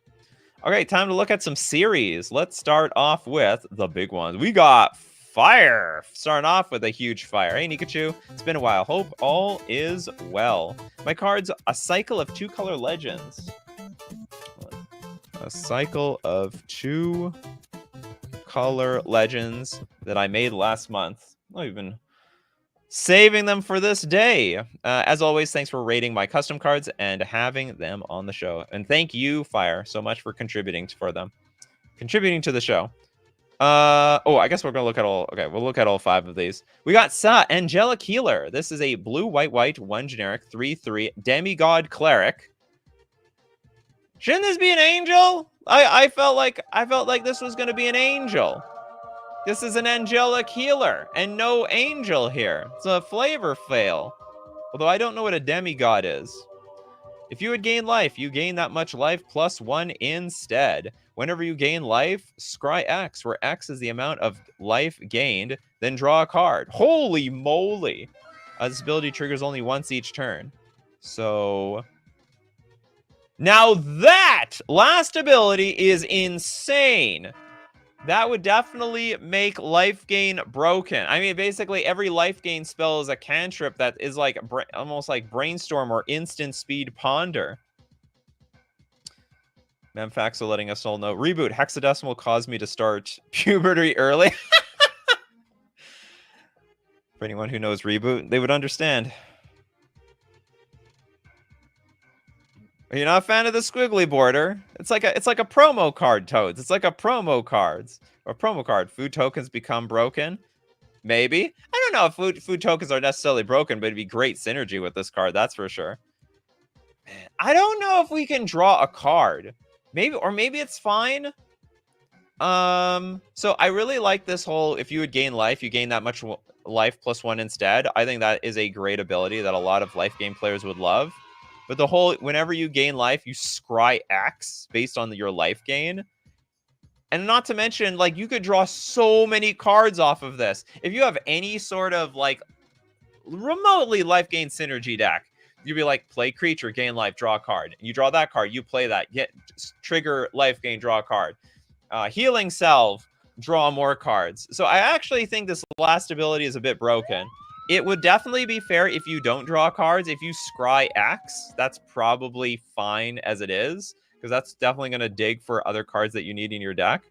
Okay, time to look at some series. Let's start off with the big ones. We got Fire. Starting off with a huge Fire. Hey, Nikachu. It's been a while. Hope all is well. My card's a cycle of 2-color legends. A cycle of 2-color legends that I made last month. I've been saving them for this day. As always, thanks for rating my custom cards and having them on the show. And thank you, Fire, so much for contributing to the show. Oh, I guess we're gonna look at all. Okay, we'll look at all 5 of these. We got Angelic Healer. This is a blue, white, 1 generic, 3/3 demigod cleric. Shouldn't this be an angel? I felt like this was gonna be an angel. This is an angelic healer, and no angel here. It's a flavor fail. Although I don't know what a demigod is. If you would gain life, you gain that much life plus 1 instead. Whenever you gain life, scry X, where X is the amount of life gained, then draw a card. Holy moly! This ability triggers only once each turn. So... now that last ability is insane! That would definitely make life gain broken. I mean, basically, every life gain spell is a cantrip that is like almost like Brainstorm or Instant Speed Ponder. Memfaxo letting us all know. Reboot. Hexadecimal caused me to start puberty early. For anyone who knows Reboot, they would understand. Are you not a fan of the squiggly border? It's like a promo card, Toads. It's like a promo cards. Or promo card. Food tokens become broken. Maybe. I don't know if food tokens are necessarily broken, but it'd be great synergy with this card, that's for sure. I don't know if we can draw a card. Maybe it's fine. So I really like this whole, if you would gain life, you gain that much life plus 1 instead. I think that is a great ability that a lot of life game players would love. But the whole, whenever you gain life, you scry X based on your life gain. And not to mention, like, you could draw so many cards off of this. If you have any sort of, like, remotely life gain synergy deck, you'd be like, play creature, gain life, draw a card. You draw that card, you play that, get trigger life gain, draw a card. Healing Salve, draw more cards. So I actually think this last ability is a bit broken. It would definitely be fair if you don't draw cards. If you scry X, that's probably fine as it is, because that's definitely going to dig for other cards that you need in your deck.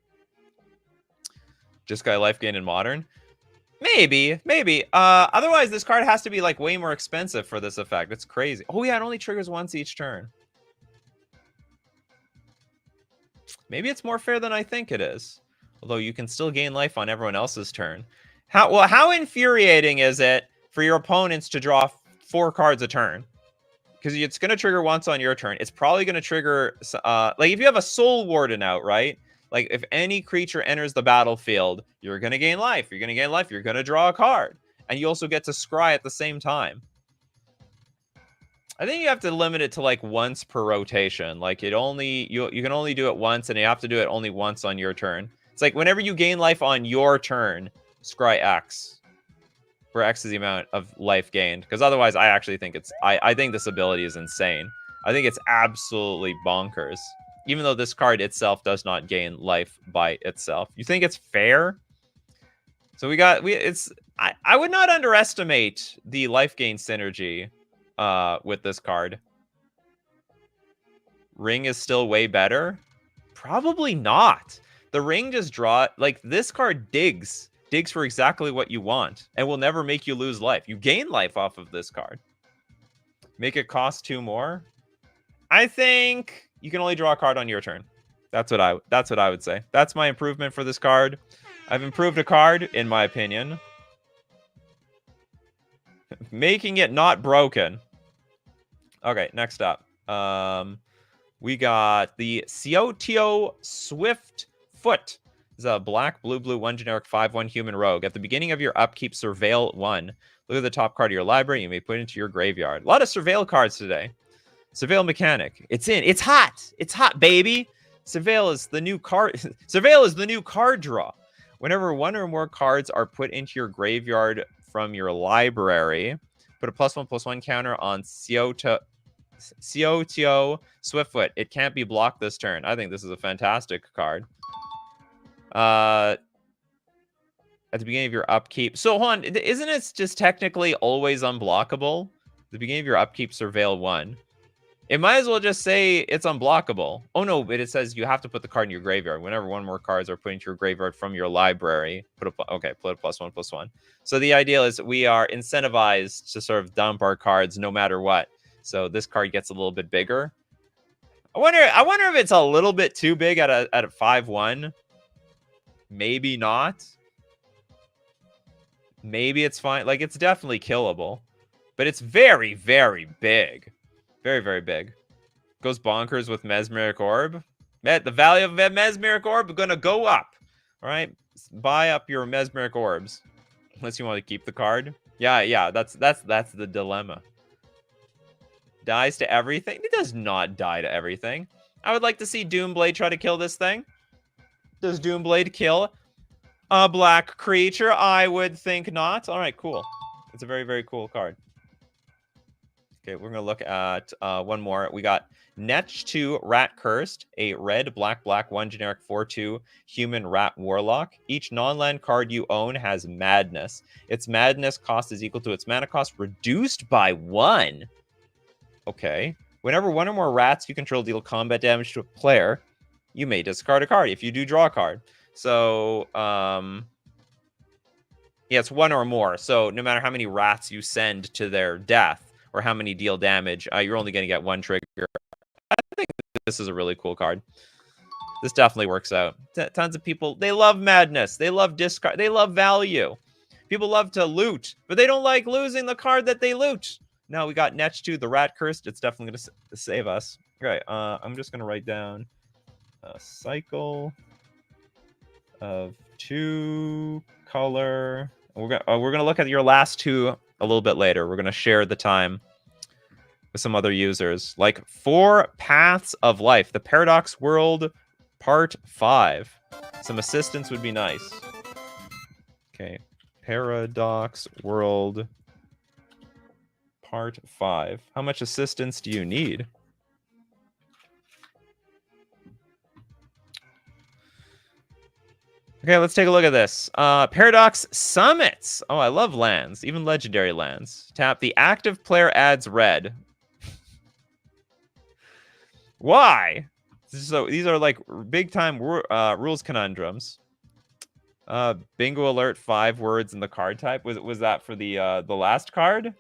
Just got life gain in Modern. Maybe. Otherwise, this card has to be like way more expensive for this effect. It's crazy. Oh yeah, it only triggers once each turn. Maybe it's more fair than I think it is. Although you can still gain life on everyone else's turn. How infuriating is it for your opponents to draw 4 cards a turn? because it's going to trigger once on your turn. It's probably going to trigger, like if you have a Soul Warden out, right? Like if any creature enters the battlefield, you're going to gain life. You're going to gain life. You're going to draw a card. And you also get to scry at the same time. I think you have to limit it to like once per rotation. Like you can only do it once, and you have to do it only once on your turn. It's like whenever you gain life on your turn, scry X. Where X is the amount of life gained. Because otherwise, I actually think I think this ability is insane. I think it's absolutely bonkers. Even though this card itself does not gain life by itself. You think it's fair? So I would not underestimate the life gain synergy with this card. Ring is still way better? Probably not. The ring just like this card digs for exactly what you want and will never make you lose life. You gain life off of this card. Make it cost 2 more. I think you can only draw a card on your turn. That's what I would say. That's my improvement for this card. I've improved a card, in my opinion. Making it not broken. Okay, next up. We got the Ciotio Swift Foot. It's a black, blue, 1 generic 5/1 human rogue. At the beginning of your upkeep, surveil 1. Look at the top card of your library. You may put it into your graveyard. A lot of surveil cards today. Surveil mechanic. It's in. It's hot. It's hot, baby. Surveil is the new card. Surveil is the new card draw. Whenever 1 or more cards are put into your graveyard from your library, put a +1/+1 counter on Ciotio Swiftfoot. It can't be blocked this turn. I think this is a fantastic card. At the beginning of your upkeep. So, hold on. Isn't it just technically always unblockable? At the beginning of your upkeep, surveil 1. It might as well just say it's unblockable. Oh, no, but it says you have to put the card in your graveyard. Whenever 1 more cards are put into your graveyard from your library, put a +1/+1. So the idea is we are incentivized to sort of dump our cards no matter what. So this card gets a little bit bigger. I wonder if it's a little bit too big at a 5/1. Maybe not. Maybe it's fine. Like, it's definitely killable. But it's very, very big. Very, very big. Goes bonkers with Mesmeric Orb. The value of Mesmeric Orb gonna go up. All right? Buy up your Mesmeric Orbs. Unless you want to keep the card. Yeah, that's the dilemma. Dies to everything? It does not die to everything. I would like to see Doomblade try to kill this thing. Does Doomblade kill a black creature? I would think not. All right, cool. It's a very, very cool card. Okay, we're going to look at one more. We got Nikachu Rat Cursed, a red, black, 1 generic 4/2 human rat warlock. Each non-land card you own has madness. Its madness cost is equal to its mana cost reduced by 1. Okay. Whenever 1 or more rats you control deal combat damage to a player, you may discard a card. If you do, draw a card. So, yeah, it's 1 or more. So no matter how many rats you send to their death or how many deal damage, you're only going to get 1 trigger. I think this is a really cool card. This definitely works out. Tons of people, they love madness. They love discard. They love value. People love to loot, but they don't like losing the card that they loot. Now we got Nikachu, the Rat Cursed. It's definitely going to save us. Okay, I'm just going to write down a cycle of 2 color. We're gonna look at your last 2 a little bit later. We're gonna share the time with some other users, like 4 Paths of Life, the Paradox World, Part 5. Some assistance would be nice. Okay, Paradox World, Part 5. How much assistance do you need? Okay, let's take a look at this. Paradox Summits. Oh, I love lands, even legendary lands. Tap the active player adds red. Why? So these are like big time rules conundrums. Bingo alert, 5 words in the card type. Was that for the last card?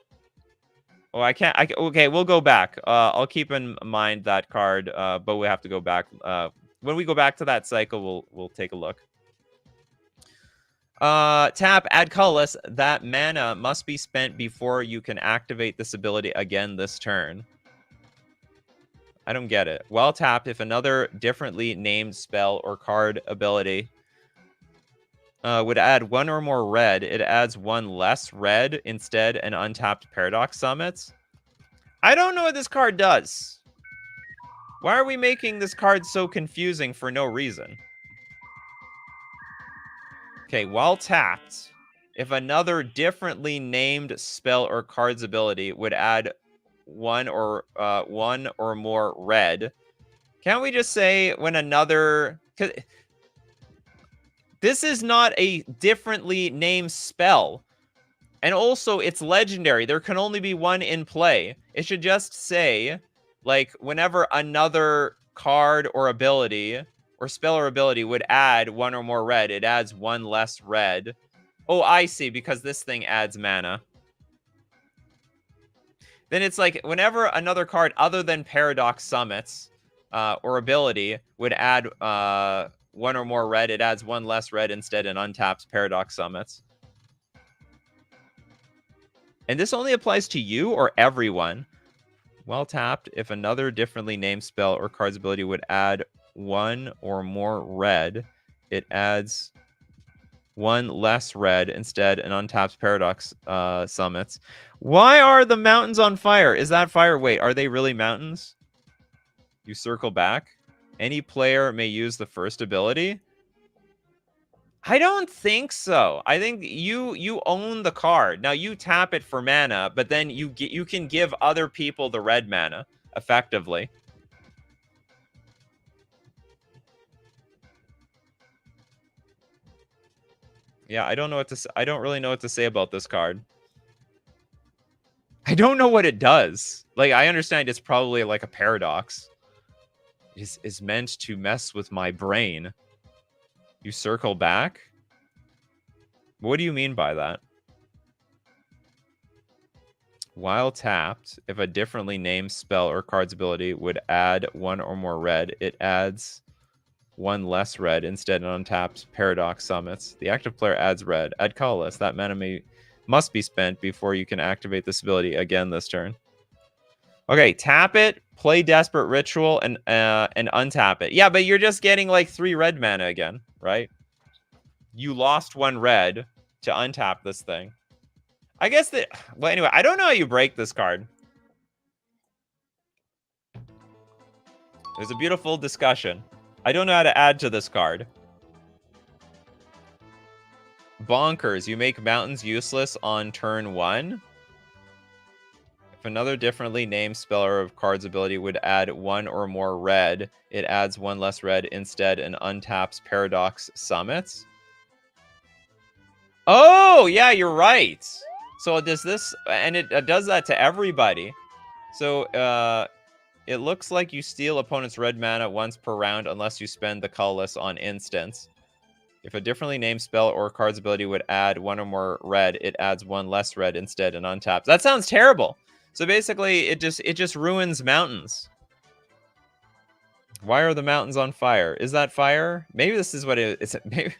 Oh, I can't. Okay, we'll go back. I'll keep in mind that card, but we have to go back. When we go back to that cycle, we'll take a look. Tap, add colorless. That mana must be spent before you can activate this ability again this turn. I don't get it. While tapped, if another differently named spell or card ability would add 1 or more red, it adds 1 less red instead and untapped Paradox Summits. I don't know what this card does. Why are we making this card so confusing for no reason? Okay, while tapped, if another differently named spell or card's ability would add 1 or more red, can't we just say when another... 'cause this is not a differently named spell. And also, it's legendary. There can only be one in play. It should just say, like, whenever another card or ability or spell or ability would add 1 or more red, it adds 1 less red. Oh, I see, because this thing adds mana. Then it's like, whenever another card other than Paradox Summits or ability would add 1 or more red, it adds 1 less red instead and untaps Paradox Summits. And this only applies to you or everyone. While tapped, if another differently named spell or card's ability would add 1 or more red, it adds 1 less red instead and untaps Paradox Summits. Why are the mountains on fire? Is that fire? Wait, are they really mountains? You circle back. Any player may use the first ability. I don't think so. I think you own the card. Now you tap it for mana, but then you can give other people the red mana effectively. Yeah, I don't know what to I don't really know what to say about this card. I don't know what it does. Like, I understand it's probably like a paradox. Is meant to mess with my brain. You circle back? What do you mean by that? While tapped, if a differently named spell or card's ability would add 1 or more red, it adds 1 less red instead and untaps Paradox Summits. The active player adds red. Add colorless. That mana must be spent before you can activate this ability again this turn. Okay, tap it, play Desperate Ritual, and untap it. Yeah, but you're just getting like 3 red mana again, right? You lost 1 red to untap this thing. I guess that... Well, anyway, I don't know how you break this card. There's a beautiful discussion. I don't know how to add to this card. Bonkers. You make mountains useless on turn 1. If another differently named spell or card's ability would add 1 or more red, it adds 1 less red instead and untaps Paradox Summits. Oh, yeah, you're right. So does this... And it does that to everybody. So, it looks like you steal opponent's red mana once per round unless you spend the colorless on instance. If a differently named spell or card's ability would add 1 or more red, it adds 1 less red instead and untaps. That sounds terrible. So basically, it just ruins mountains. Why are the mountains on fire? Is that fire? Maybe this is what it is. Maybe...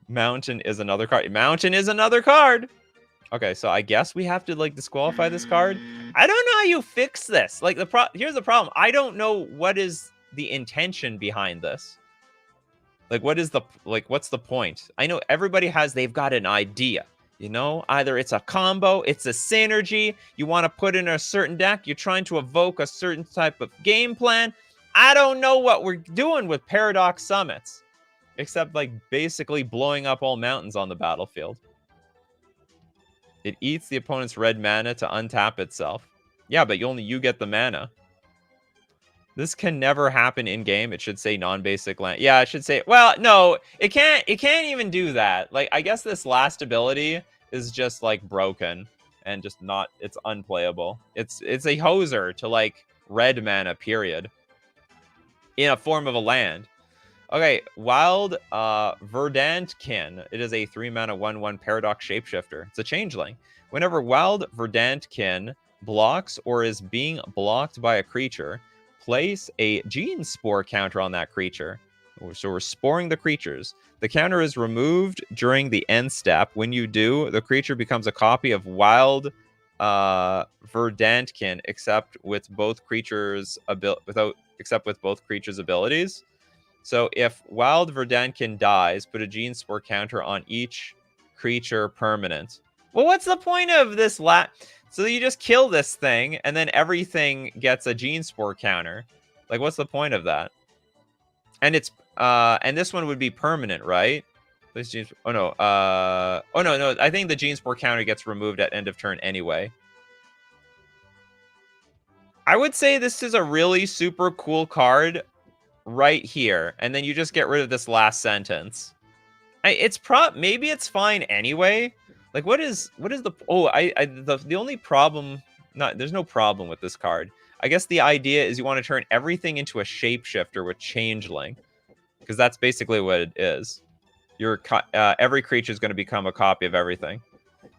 Mountain is another card. Mountain is another card. Okay, so I guess we have to like disqualify this card. I don't know how you fix this. Like here's the problem. I don't know what is the intention behind this. Like what's the point? I know everybody they've got an idea. You know, either it's a combo, it's a synergy, you want to put in a certain deck, you're trying to evoke a certain type of game plan. I don't know what we're doing with Paradox Summits, except like basically blowing up all mountains on the battlefield. It eats the opponent's red mana to untap itself. Yeah, but you get the mana. This can never happen in game. It should say non-basic land. Yeah, it should say... Well, no, it can't even do that. Like, I guess this last ability is just, like, broken. And just not... It's unplayable. It's a hoser to, like, red mana, period. In a form of a land. Okay, Wild Verdantkin. It is a 3-mana 1/1 Paradox Shapeshifter. It's a changeling. Whenever Wild Verdantkin blocks or is being blocked by a creature... Place a Gene Spore counter on that creature. So we're sporing the creatures. The counter is removed during the end step. When you do, the creature becomes a copy of Wild Verdant except with both creatures' abilities. So if Wild Verdantkin dies, put a Gene Spore counter on each creature permanent. Well, what's the point of this So you just kill this thing, and then everything gets a Gene Spore counter. Like, what's the point of that? And it's and this one would be permanent, right? This oh no, no. I think the Gene Spore counter gets removed at end of turn anyway. I would say this is a really super cool card right here, and then you just get rid of this last sentence. Maybe it's fine anyway. Like, what is the the only problem? There's no problem with this card. I guess the idea is you want to turn everything into a shapeshifter with Changeling, because that's basically what it is. Every creature is going to become a copy of everything.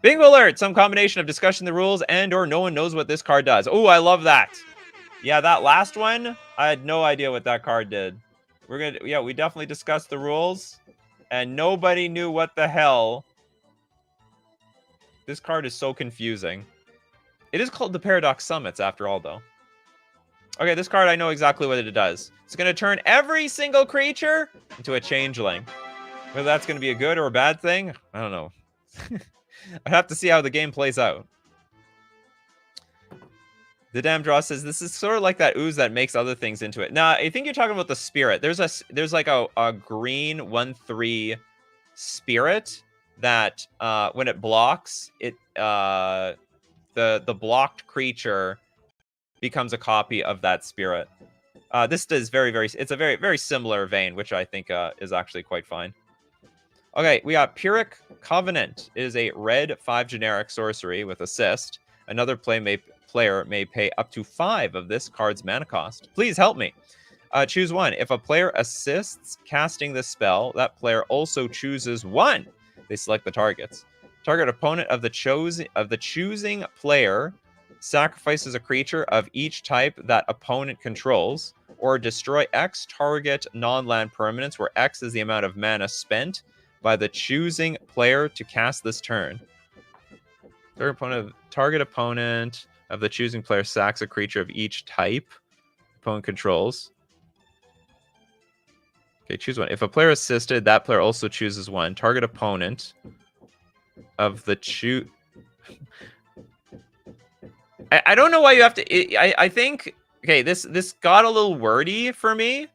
Bingo alert! Some combination of discussion the rules and/or no one knows what this card does. Oh, I love that. Yeah, that last one, I had no idea what that card did. We definitely discussed the rules, and nobody knew what the hell. This card is so confusing. It is called the Paradox Summits, after all, though. Okay, this card, I know exactly what it does. It's going to turn every single creature into a Changeling. Whether that's going to be a good or a bad thing, I don't know. I'd have to see how the game plays out. The Damn Draw says this is sort of like that ooze that makes other things into it. Nah, I think you're talking about the spirit. There's like a green 1/3 spirit that when it blocks, the blocked creature becomes a copy of that spirit. This is it's a very similar vein, which I think is actually quite fine. Okay, we got Pyrrhic Covenant. It is a red 5 generic sorcery with assist. Another player may pay up to 5 of this card's mana cost. Please help me. Choose 1. If a player assists casting this spell, that player also chooses 1. They select the targets. Target opponent of the choosing player sacrifices a creature of each type that opponent controls, or destroy X target non-land permanents, where X is the amount of mana spent by the choosing player to cast this turn. Target opponent of the choosing player sacks a creature of each type opponent controls. Okay, choose 1. If a player assisted, that player also chooses 1. Target opponent of the I don't know why you have to. I think. Okay, this got a little wordy for me.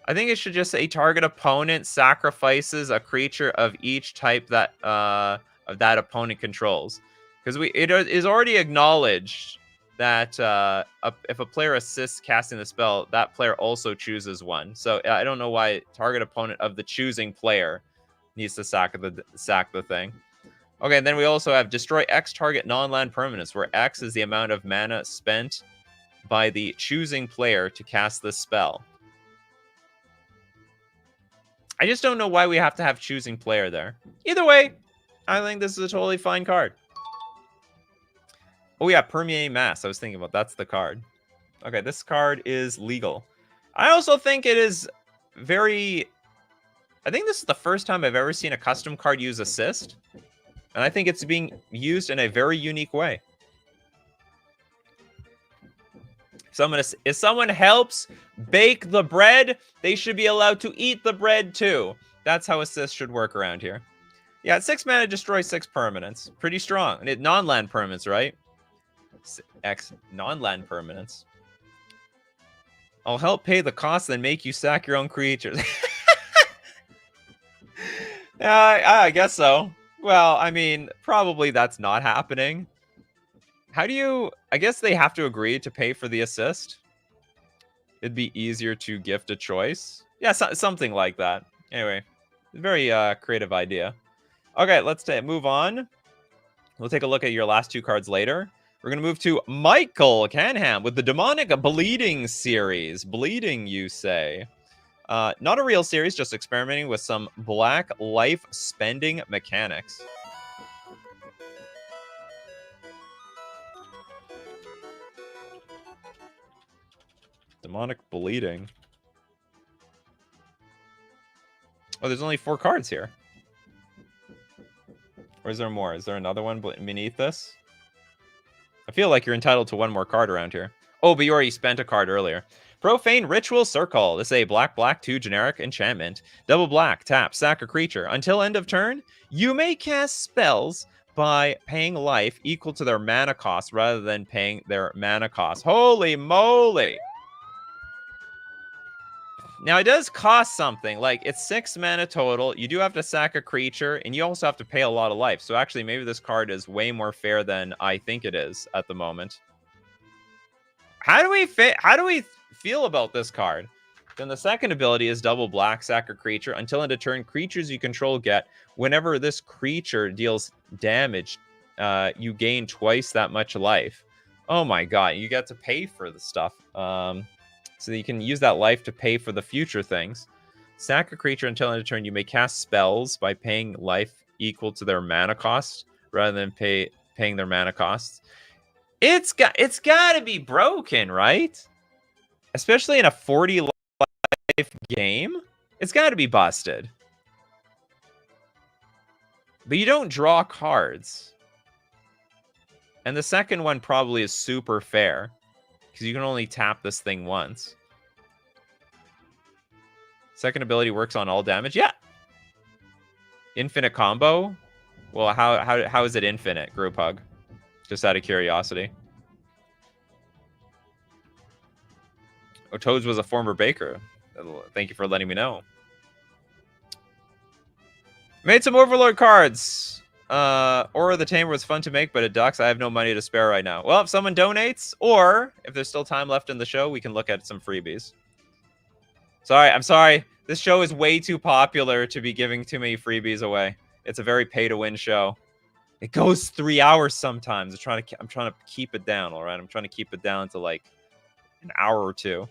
I think it should just say target opponent sacrifices a creature of each type that opponent controls, because it is already acknowledged that if a player assists casting the spell, that player also chooses 1. So I don't know why target opponent of the choosing player needs to sack the thing. Okay, and then we also have destroy X target non-land permanents, where X is the amount of mana spent by the choosing player to cast this spell. I just don't know why we have to have choosing player there. Either way, I think this is a totally fine card. Oh yeah, Permeate Mass. I was thinking about that's the card. Okay, this card is legal. I also think it is very... I think this is the first time I've ever seen a custom card use assist. And I think it's being used in a very unique way. If someone helps bake the bread, they should be allowed to eat the bread too. That's how assist should work around here. Yeah, 6 mana, destroy 6 permanents. Pretty strong. And non-land permanents, right? X non-land permanents. I'll help pay the cost, then make you sack your own creatures. I guess so. Well, I mean, probably that's not happening. How do you... I guess they have to agree to pay for the assist. It'd be easier to gift a choice. Yeah, something like that. Anyway, very creative idea. Okay, let's move on. We'll take a look at your last 2 cards later. We're going to move to Michael Canham with the Demonic Bleeding series. Bleeding, you say? Not a real series, just experimenting with some black life spending mechanics. Demonic Bleeding. Oh, there's only 4 cards here. Or is there more? Is there another one beneath this? I feel like you're entitled to one more card around here. Oh, but you already spent a card earlier. Profane Ritual Circle. This is a black 2 generic enchantment. Double black, tap, sack a creature. Until end of turn, you may cast spells by paying life equal to their mana cost rather than paying their mana cost. Holy moly! Now, it does cost something. Like, it's 6 mana total. You do have to sack a creature, and you also have to pay a lot of life. So, actually, maybe this card is way more fair than I think it is at the moment. How do we feel about this card? Then the second ability is double black, sack a creature. Until end of turn, creatures you control get, whenever this creature deals damage, you gain twice that much life. Oh my god, you get to pay for the stuff. So you can use that life to pay for the future things. Sack a creature until end of turn. You may cast spells by paying life equal to their mana cost rather than paying their mana costs. It's got to be broken, right? Especially in a 40 life game, it's got to be busted. But you don't draw cards. And the second one probably is super fair because you can only tap this thing once. Second ability works on all damage. Yeah. Infinite combo. Well, how is it infinite, Group Hug? Just out of curiosity. Oh, Toads was a former baker. Thank you for letting me know. Made some Overlord cards. Aura the Tamer was fun to make, but it ducks. I have no money to spare right now. Well, if someone donates, or if there's still time left in the show, we can look at some freebies. Sorry, I'm sorry. This show is way too popular to be giving too many freebies away. It's a very pay-to-win show. It goes 3 hours sometimes. I'm trying to keep it down, all right? I'm trying to keep it down to like an hour or two.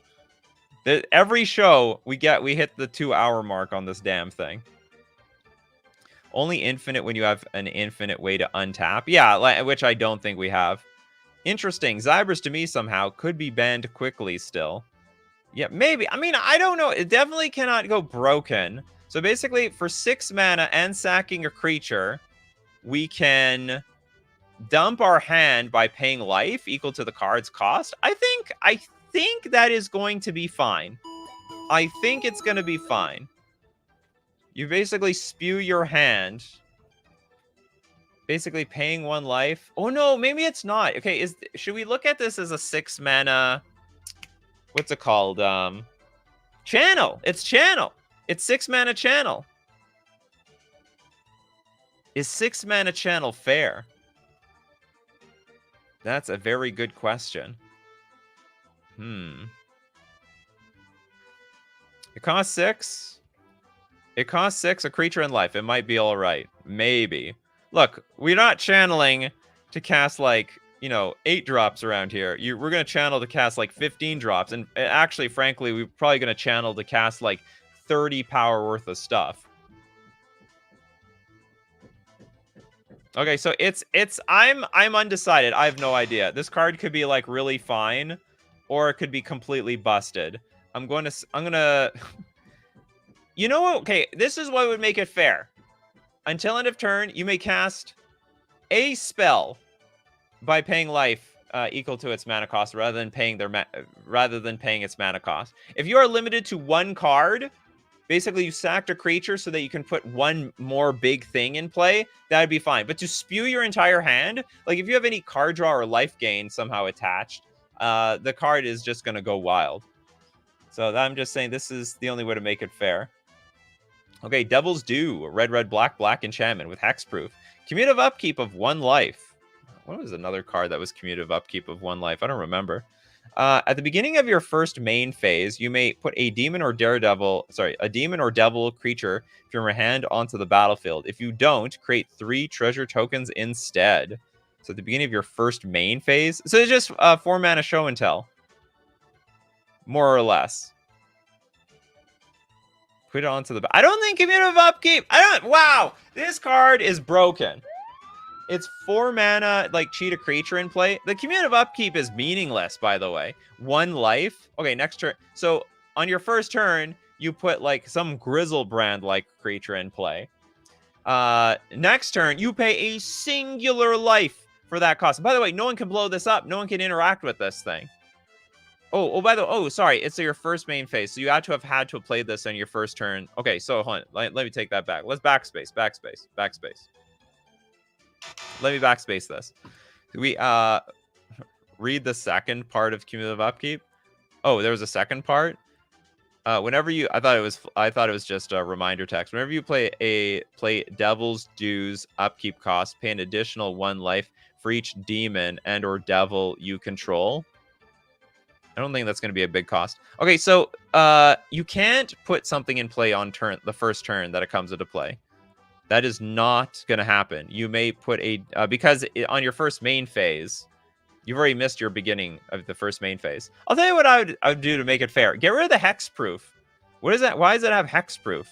Every show we hit the 2-hour mark on this damn thing. Only infinite when you have an infinite way to untap. Yeah, which I don't think we have. Interesting. Zybers to me somehow could be banned quickly still. Yeah, maybe. I mean, I don't know. It definitely cannot go broken. So basically, for 6 mana and sacking a creature, we can dump our hand by paying life equal to the card's cost. I think that is going to be fine. I think it's going to be fine. You basically spew your hand, basically paying 1 life. Oh no, maybe it's not. Okay, should we look at this as a 6 mana? What's it called? Channel. It's channel. It's 6 mana channel. Is 6 mana channel fair? That's a very good question. It costs 6. It costs 6, a creature in life. It might be all right. Maybe. Look, we're not channeling to cast, like, 8 drops around here. We're going to channel to cast, like, 15 drops. And actually, frankly, we're probably going to channel to cast, like, 30 power worth of stuff. Okay, so I'm undecided. I have no idea. This card could be, like, really fine, or it could be completely busted. I'm gonna... You know what? Okay, this is what would make it fair. Until end of turn, you may cast a spell by paying life equal to its mana cost rather than paying its mana cost. If you are limited to 1 card, basically you sacked a creature so that you can put 1 more big thing in play, that'd be fine. But to spew your entire hand, like if you have any card draw or life gain somehow attached, the card is just going to go wild. So I'm just saying this is the only way to make it fair. Okay, Devil's Due, red, black enchantment with hexproof. Commutative upkeep of 1 life. What was another card that was commutative upkeep of 1 life? I don't remember. At the beginning of your first main phase, you may put a demon or devil creature from your hand onto the battlefield. If you don't, create 3 treasure tokens instead. So at the beginning of your first main phase. So it's just 4 mana show and tell. More or less. Put it onto the... I don't think commutative upkeep... Wow! This card is broken. It's 4 mana, like, cheat a creature in play. The commutative upkeep is meaningless, by the way. 1 life. Okay, next turn. So, on your first turn, you put, like, some Grizzlebrand-like creature in play. Next turn, you pay a singular life for that cost. By the way, no one can blow this up. No one can interact with this thing. By the way, sorry. It's your first main phase. So you had to have had to have played this on your first turn. Okay, so hold on. Let me take that back. Let's backspace. Let me backspace this. We read the second part of cumulative upkeep. Oh, there was a second part. Whenever you, I thought it was just a reminder text. Whenever you play Devil's Dues upkeep cost, pay an additional 1 life for each demon and or devil you control. I don't think that's going to be a big cost. Okay, so you can't put something in play on the first turn that it comes into play. That is not going to happen. You may put because on your first main phase, you've already missed your beginning of the first main phase. I'll tell you what I would do to make it fair. Get rid of the hexproof. What is that? Why does it have hexproof?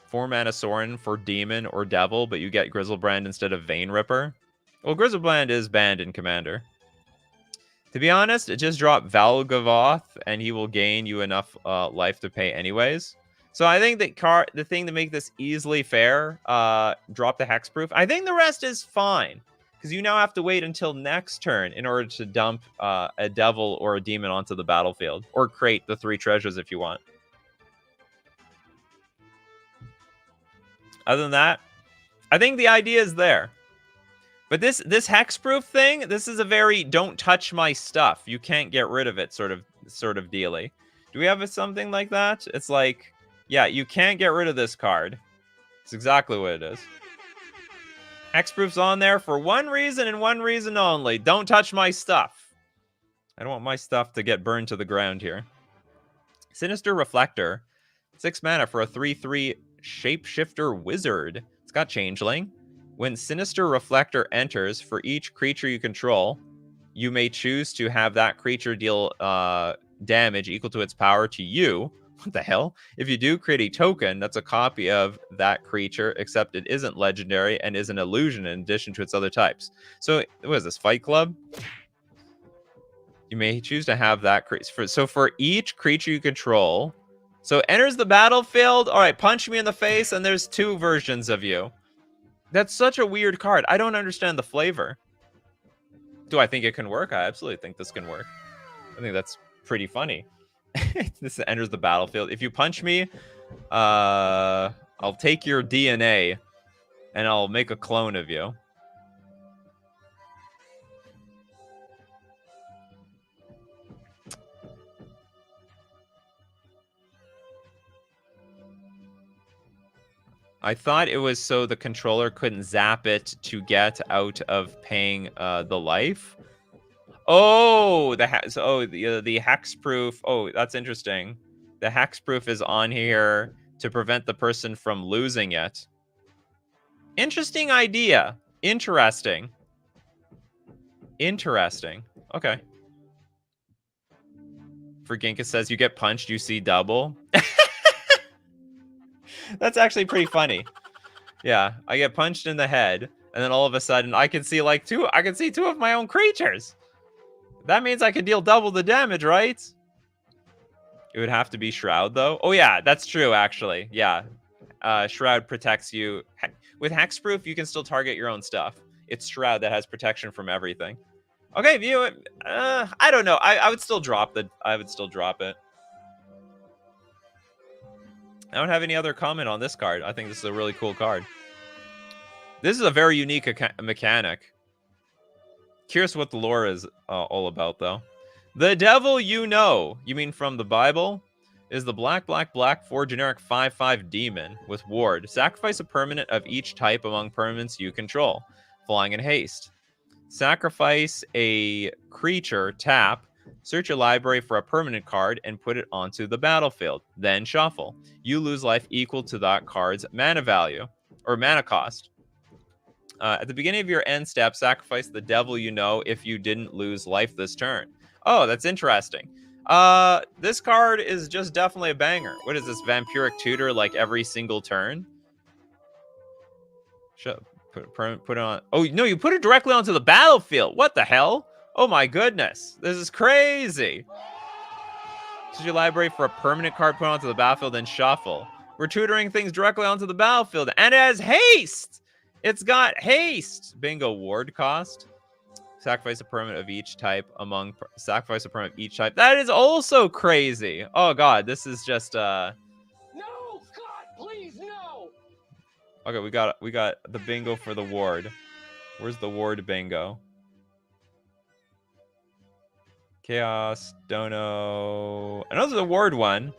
4 mana Sorin for demon or devil, but you get Grizzlebrand instead of Vein Ripper. Well, Grizzlebrand is banned in Commander. To be honest, just drop Valgavoth, and he will gain you enough life to pay anyways. So I think that the thing to make this easily fair, drop the hexproof. I think the rest is fine, because you now have to wait until next turn in order to dump a devil or a demon onto the battlefield, or create the 3 treasures if you want. Other than that, I think the idea is there. But this hexproof thing, this is a very don't touch my stuff. You can't get rid of it sort of dealy. Do we have something like that? It's like, yeah, you can't get rid of this card. It's exactly what it is. Hexproof's on there for one reason and one reason only. Don't touch my stuff. I don't want my stuff to get burned to the ground here. Sinister Reflector. 6 mana for a 3/3 Shapeshifter Wizard. It's got Changeling. When Sinister Reflector enters, for each creature you control, you may choose to have that creature deal damage equal to its power to you. What the hell? If you do, create a token that's a copy of that creature, except it isn't legendary and is an illusion in addition to its other types. So, what is this, Fight Club? You may choose to have that creature. So for each creature you control, so enters the battlefield. All right, punch me in the face, and there's 2 versions of you. That's such a weird card. I don't understand the flavor. Do I think it can work? I absolutely think this can work. I think that's pretty funny. This enters the battlefield. If you punch me, I'll take your DNA and I'll make a clone of you. I thought it was so the controller couldn't zap it to get out of paying the life. Oh, the hexproof. Oh, that's interesting. The hexproof is on here to prevent the person from losing it. Interesting idea. Interesting. Okay. For Ginka says you get punched, you see double. That's actually pretty funny. Yeah, I get punched in the head, and then all of a sudden I can see like 2 of my own creatures. That means I could deal double the damage, right? It would have to be Shroud, though. Oh, yeah, that's true, actually. Yeah. Shroud protects you. With Hexproof, you can still target your own stuff. It's Shroud that has protection from everything. Okay, view it. I don't know. I would still drop it. I don't have any other comment on this card. I think this is a really cool card. This is a very unique mechanic. Curious what the lore is all about, though. The devil you know, you mean from the Bible, is the black 4 generic 5/5 demon with ward. Sacrifice a permanent of each type among permanents you control. Flying and haste. Sacrifice a creature, tap, search your library for a permanent card, and put it onto the battlefield. Then shuffle. You lose life equal to that card's mana value, or mana cost. At the beginning of your end step, sacrifice the devil you know if you didn't lose life this turn. Oh, that's interesting. This card is just definitely a banger. What is this, Vampiric Tutor, like every single turn? Put it on. Oh, no, you put it directly onto the battlefield. What the hell? Oh my goodness. This is crazy. Choose your library for a permanent card, put it onto the battlefield, then shuffle. We're tutoring things directly onto the battlefield. And it has haste! It's got haste. Bingo. Ward cost. Sacrifice a permanent of each type sacrifice a permanent of each type. That is also crazy. Oh god, this is just No, God, please, no. Okay, we got the bingo for the ward. Where's the ward bingo? Chaos, Dono. Another the ward one.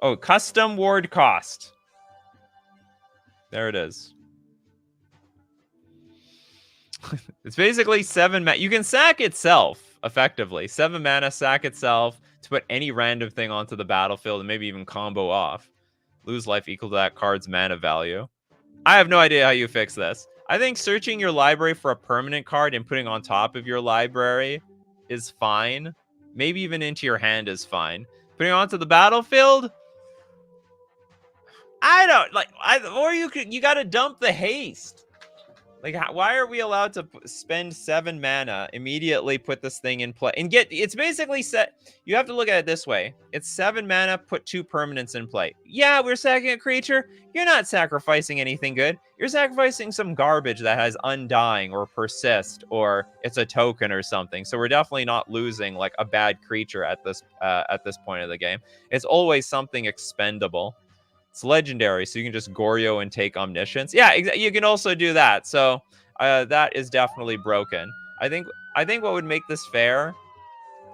Oh, custom ward cost. There it is. It's basically 7 mana. You can sack itself, effectively. 7 mana, sack itself to put any random thing onto the battlefield and maybe even combo off. Lose life equal to that card's mana value. I have no idea how you fix this. I think searching your library for a permanent card and putting on top of your library is fine. Maybe even into your hand is fine. Putting it onto the battlefield? I don't like. Or you got to dump the haste. Like, why are we allowed to spend 7 mana, immediately put this thing in play, and it's basically set. You have to look at it this way. It's 7 mana, put 2 permanents in play. Yeah, we're sacking a creature. You're not sacrificing anything good. You're sacrificing some garbage that has Undying or Persist, or it's a token or something. So we're definitely not losing, like, a bad creature at this point of the game. It's always something expendable. It's legendary, so you can just Goryo and take Omniscience. Yeah, you can also do that. So that is definitely broken. I think what would make this fair,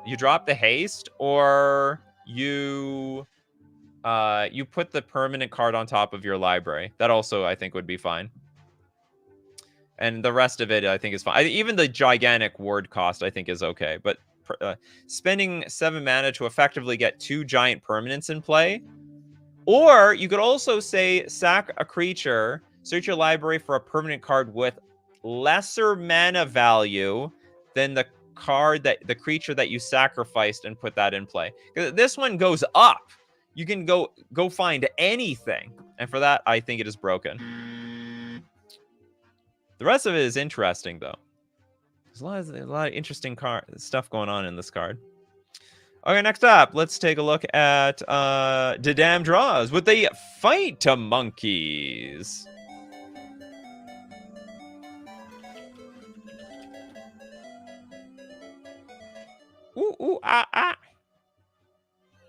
you drop the haste, or you put the permanent card on top of your library. That also, I think, would be fine. And the rest of it, I think, is fine. Even the gigantic ward cost, I think, is okay. But spending 7 mana to effectively get 2 giant permanents in play. Or you could also say, sack a creature, search your library for a permanent card with lesser mana value than the creature that you sacrificed, and put that in play. This one goes up. You can go find anything. And for that, I think it is broken. The rest of it is interesting, though. There's a lot of interesting stuff going on in this card. Okay, next up, let's take a look at the damn draws with the Fight to Monkeys. Ooh, ah.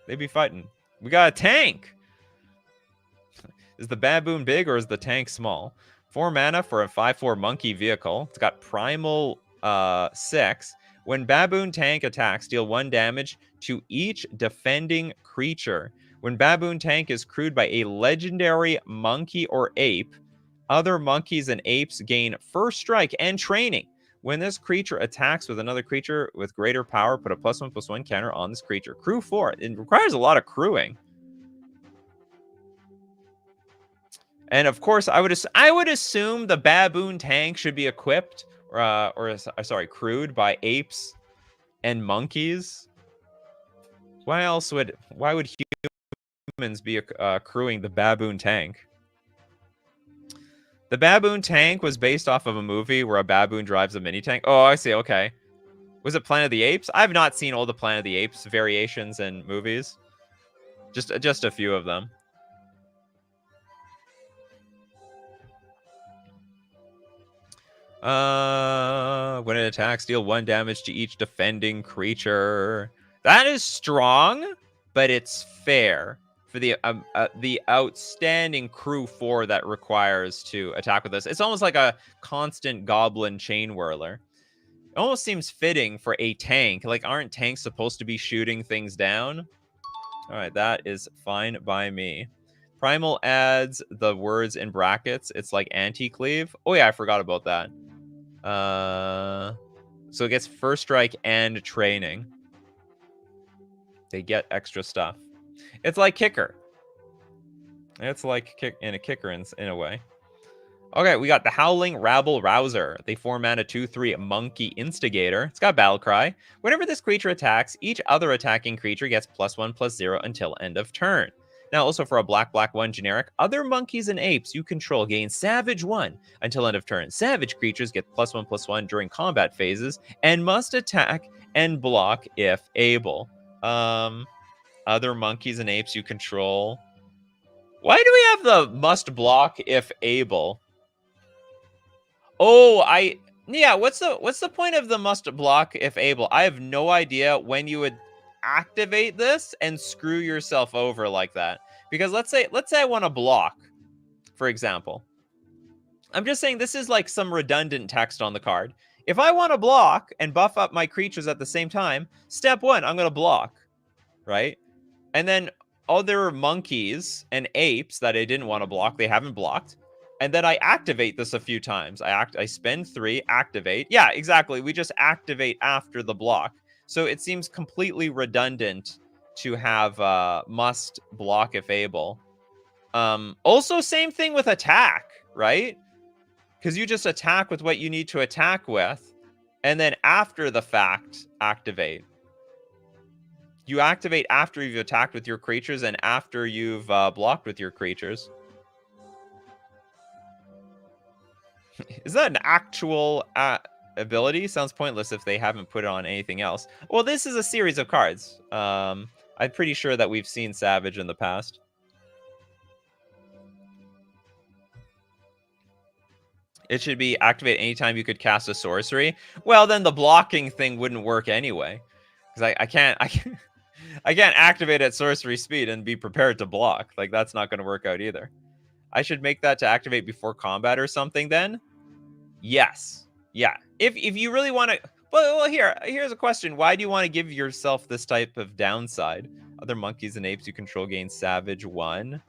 They be fighting. We got a tank. Is the baboon big or is the tank small? 4 mana for a 5/4 monkey vehicle. It's got primal 6. When baboon tank attacks, deal 1 damage to each defending creature. When baboon tank is crewed by a legendary monkey or ape, other monkeys and apes gain first strike and training. When this creature attacks with another creature with greater power, put a +1/+1 counter on this creature. Crew 4. It requires a lot of crewing. And of course, I would assume the baboon tank should be equipped crewed by apes and monkeys. Why would humans be crewing the baboon tank? The baboon tank was based off of a movie where a baboon drives a mini tank. Oh, I see. Okay. Was it Planet of the Apes? I've not seen all the Planet of the Apes variations and movies. Just a few of them. When it attacks, deal 1 damage to each defending creature. That is strong, but it's fair for the outstanding crew 4 that requires to attack with this. It's almost like a constant goblin chain whirler. It almost seems fitting for a tank. Like, aren't tanks supposed to be shooting things down? All right, that is fine by me. Primal adds the words in brackets. It's like anti-cleave. Oh yeah, I forgot about that. So it gets first strike and training. They get extra stuff. It's like kicker. It's like kicker in a way. Okay, we got the Howling Rabble Rouser. They 4 mana 2/3 Monkey Instigator. It's got Battle Cry. Whenever this creature attacks, each other attacking creature gets +1/+0 until end of turn. Now, also for a black 1 generic, other monkeys and apes you control gain Savage 1 until end of turn. Savage creatures get +1/+1 during combat phases and must attack and block if able. Other monkeys and apes you control. Why do we have the must block if able? Oh, yeah, what's the point of the must block if able? I have no idea when you would activate this and screw yourself over like that. Because let's say I want to block, for example. I'm just saying this is like some redundant text on the card. If I want to block and buff up my creatures at the same time, step 1, I'm going to block, right? And then other monkeys and apes that I didn't want to block, they haven't blocked. And then I activate this a few times. I spend 3, activate. Yeah, exactly. We just activate after the block. So it seems completely redundant to have must block if able. Also, same thing with attack, right? Because you just attack with what you need to attack with, and then after the fact, activate. You activate after you've attacked with your creatures and after you've blocked with your creatures. Is that an actual ability? Sounds pointless if they haven't put it on anything else. Well, this is a series of cards. I'm pretty sure that we've seen Savage in the past. It should be activate anytime you could cast a sorcery. Well, then the blocking thing wouldn't work anyway. Because I can't activate at sorcery speed and be prepared to block. Like, that's not going to work out either. I should make that to activate before combat or something then? Yes. Yeah. If you really want to... Well, here's a question. Why do you want to give yourself this type of downside? Other monkeys and apes you control gain Savage 1.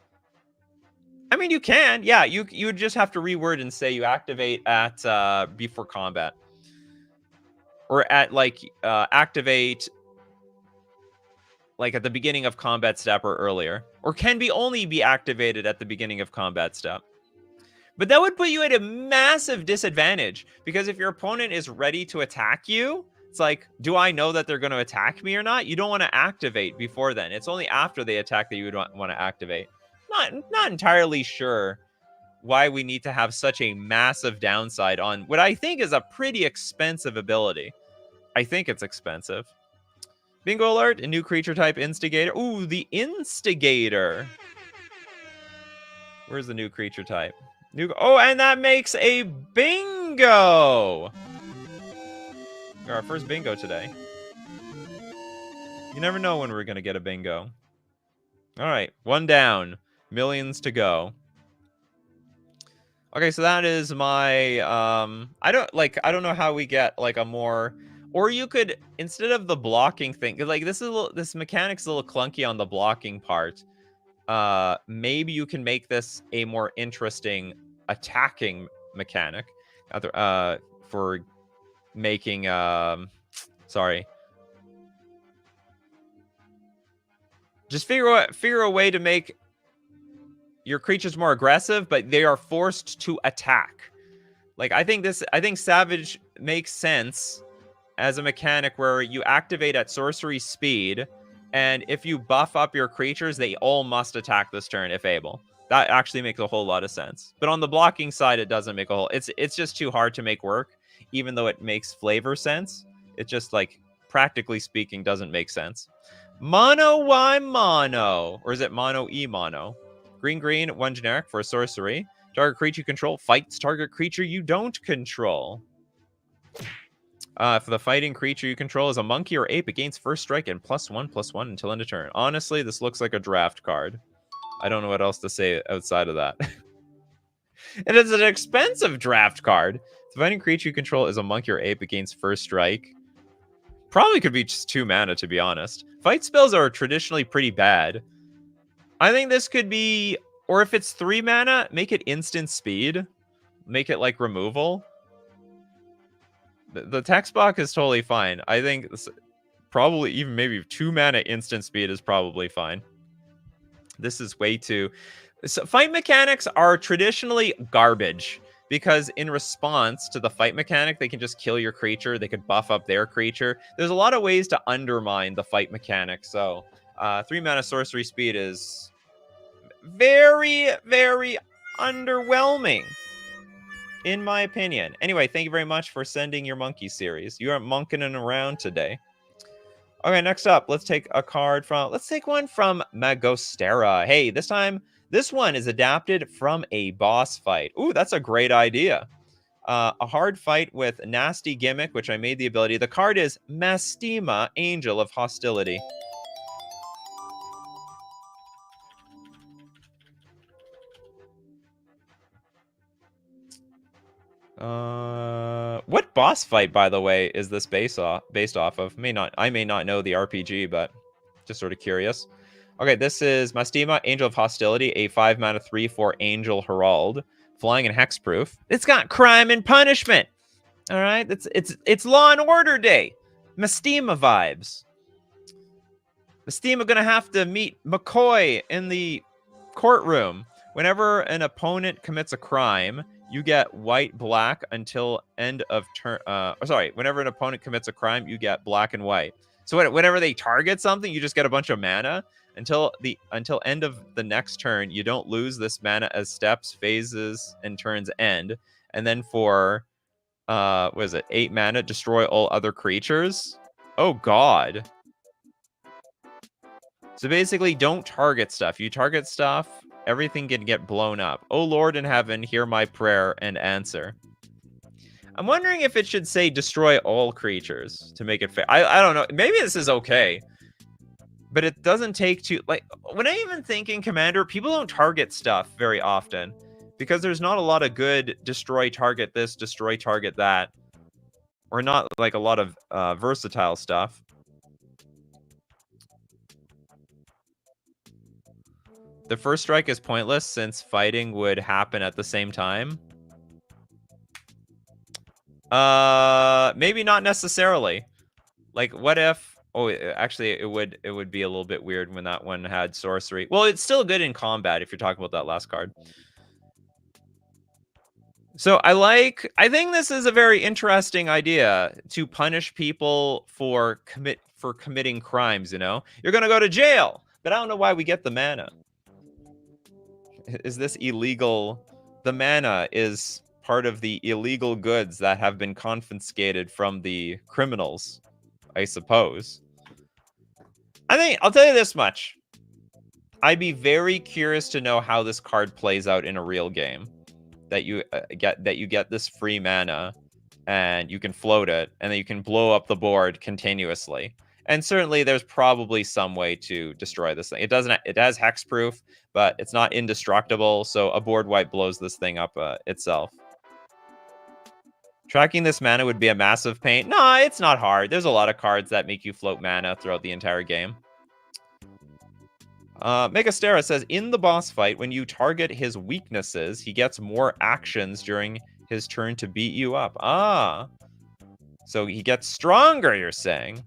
I mean, you can. Yeah, you would just have to reword and say you activate at before combat. Or at, like, activate... like at the beginning of combat step or earlier, or can only be activated at the beginning of combat step. But that would put you at a massive disadvantage, because if your opponent is ready to attack you, it's like, do I know that they're going to attack me or not? You don't want to activate before then. It's only after they attack that you would want to activate. Not entirely sure why we need to have such a massive downside on what I think is a pretty expensive ability. I think it's expensive. Bingo alert, a new creature type, Instigator. Ooh, the Instigator. Where's the new creature type? Oh, and that makes a bingo! Our first bingo today. You never know when we're going to get a bingo. All right, 1 down. Millions to go. Okay, so that is my... I don't know how we get, like, a more... Or you could, instead of the blocking thing, like this mechanic's a little clunky on the blocking part. Maybe you can make this a more interesting attacking mechanic. For making sorry. Just figure a way to make your creatures more aggressive, but they are forced to attack. Like I think Savage makes sense as a mechanic where you activate at sorcery speed, and if you buff up your creatures, they all must attack this turn if able. That actually makes a whole lot of sense. But on the blocking side, it doesn't make a whole... It's just too hard to make work, even though it makes flavor sense. It just, like, practically speaking, doesn't make sense. Mono Y mono. Or is it mono E mono? Green, 1 generic for a sorcery. Target creature you control fights target creature you don't control. For the fighting creature you control is a monkey or ape, it gains first strike and +1/+1 until end of turn. Honestly, this looks like a draft card. I don't know what else to say outside of that. It is an expensive draft card. The fighting creature you control is a monkey or ape, it gains first strike. Probably could be just 2 mana, to be honest. Fight spells are traditionally pretty bad. I think this could be... Or if it's 3 mana, make it instant speed. Make it like removal. The text box is totally fine. I think probably even maybe 2 mana instant speed is probably fine. This is way too... So fight mechanics are traditionally garbage, because in response to the fight mechanic, they can just kill your creature. They could buff up their creature. There's a lot of ways to undermine the fight mechanic. So 3 mana sorcery speed is very, very underwhelming, in my opinion. Anyway, thank you very much for sending your monkey series. You aren't monkeying around today. Okay, next up, let's take a card from... Let's take one from Magostera. Hey, this one is adapted from a boss fight. Ooh, that's a great idea. A hard fight with nasty gimmick, which I made the ability. The card is Mastima, Angel of Hostility. What boss fight, by the way, is this based off of? I may not know the RPG, but just sort of curious. Okay, this is Mastima, Angel of Hostility, a 5-mana 3/4 Angel Herald, flying and hexproof. It's got crime and punishment. All right, it's Law and Order Day. Mastima vibes. Mastima gonna have to meet McCoy in the courtroom. Whenever an opponent commits a crime, you get white-black until end of turn. Whenever an opponent commits a crime, you get black and white. So whenever they target something, you just get a bunch of mana until end of the next turn. You don't lose this mana as steps, phases, and turns end. And then for 8 mana, destroy all other creatures. Oh God. So basically, don't target stuff. You target stuff, everything can get blown up. Oh Lord in heaven, hear my prayer and answer. I'm wondering if it should say destroy all creatures to make it fair. I don't know. Maybe this is okay. But it doesn't take too... Like, when I even think in Commander, people don't target stuff very often. Because there's not a lot of good destroy target this, destroy target that. Or not, like, a lot of versatile stuff. The first strike is pointless since fighting would happen at the same time. Maybe not necessarily. Like, what if... Oh, actually, it would be a little bit weird when that one had sorcery. Well, it's still good in combat if you're talking about that last card. So I think this is a very interesting idea to punish people for committing crimes, you know? You're gonna go to jail, but I don't know why we get the mana. Is this illegal? The mana is part of the illegal goods that have been confiscated from the criminals, I suppose. I'll tell you this much. I'd be very curious to know how this card plays out in a real game. That you get this free mana, and you can float it, and then you can blow up the board continuously. And certainly, there's probably some way to destroy this thing. It has hexproof, but it's not indestructible. So a board wipe blows this thing up itself. Tracking this mana would be a massive pain. No, it's not hard. There's a lot of cards that make you float mana throughout the entire game. Megastera says, in the boss fight, when you target his weaknesses, he gets more actions during his turn to beat you up. Ah. So he gets stronger, you're saying.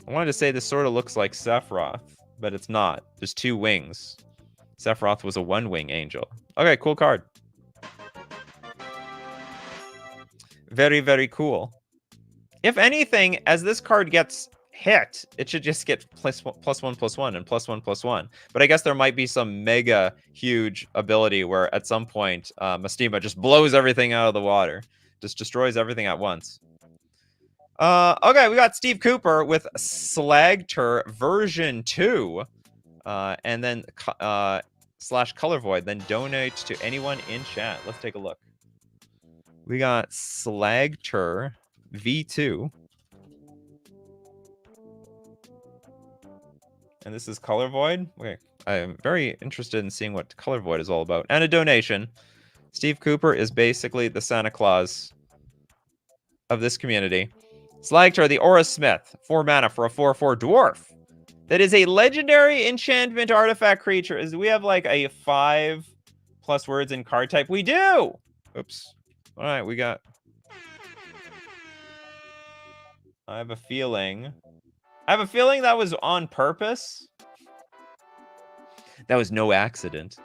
I wanted to say this sort of looks like Sephiroth, but it's not. There's 2 wings. Sephiroth was a 1-wing angel. Okay, cool card. Very, very cool. If anything, as this card gets hit, it should just get +1/+1 and +1/+1. But I guess there might be some mega huge ability where at some point Mastima just blows everything out of the water. Just destroys everything at once. Okay, we got Steve Cooper with Slagter version 2. And then /Color Void. Then donate to anyone in chat. Let's take a look. We got Slagter V2. And this is Color Void. Okay, I am very interested in seeing what Color Void is all about. And a donation. Steve Cooper is basically the Santa Claus of this community. Slagter, the Aura Smith. 4 mana for a 4/4 dwarf. That is a legendary enchantment artifact creature. Do we have like a 5+ words in card type? We do! Oops. All right, we got... I have a feeling that was on purpose. That was no accident.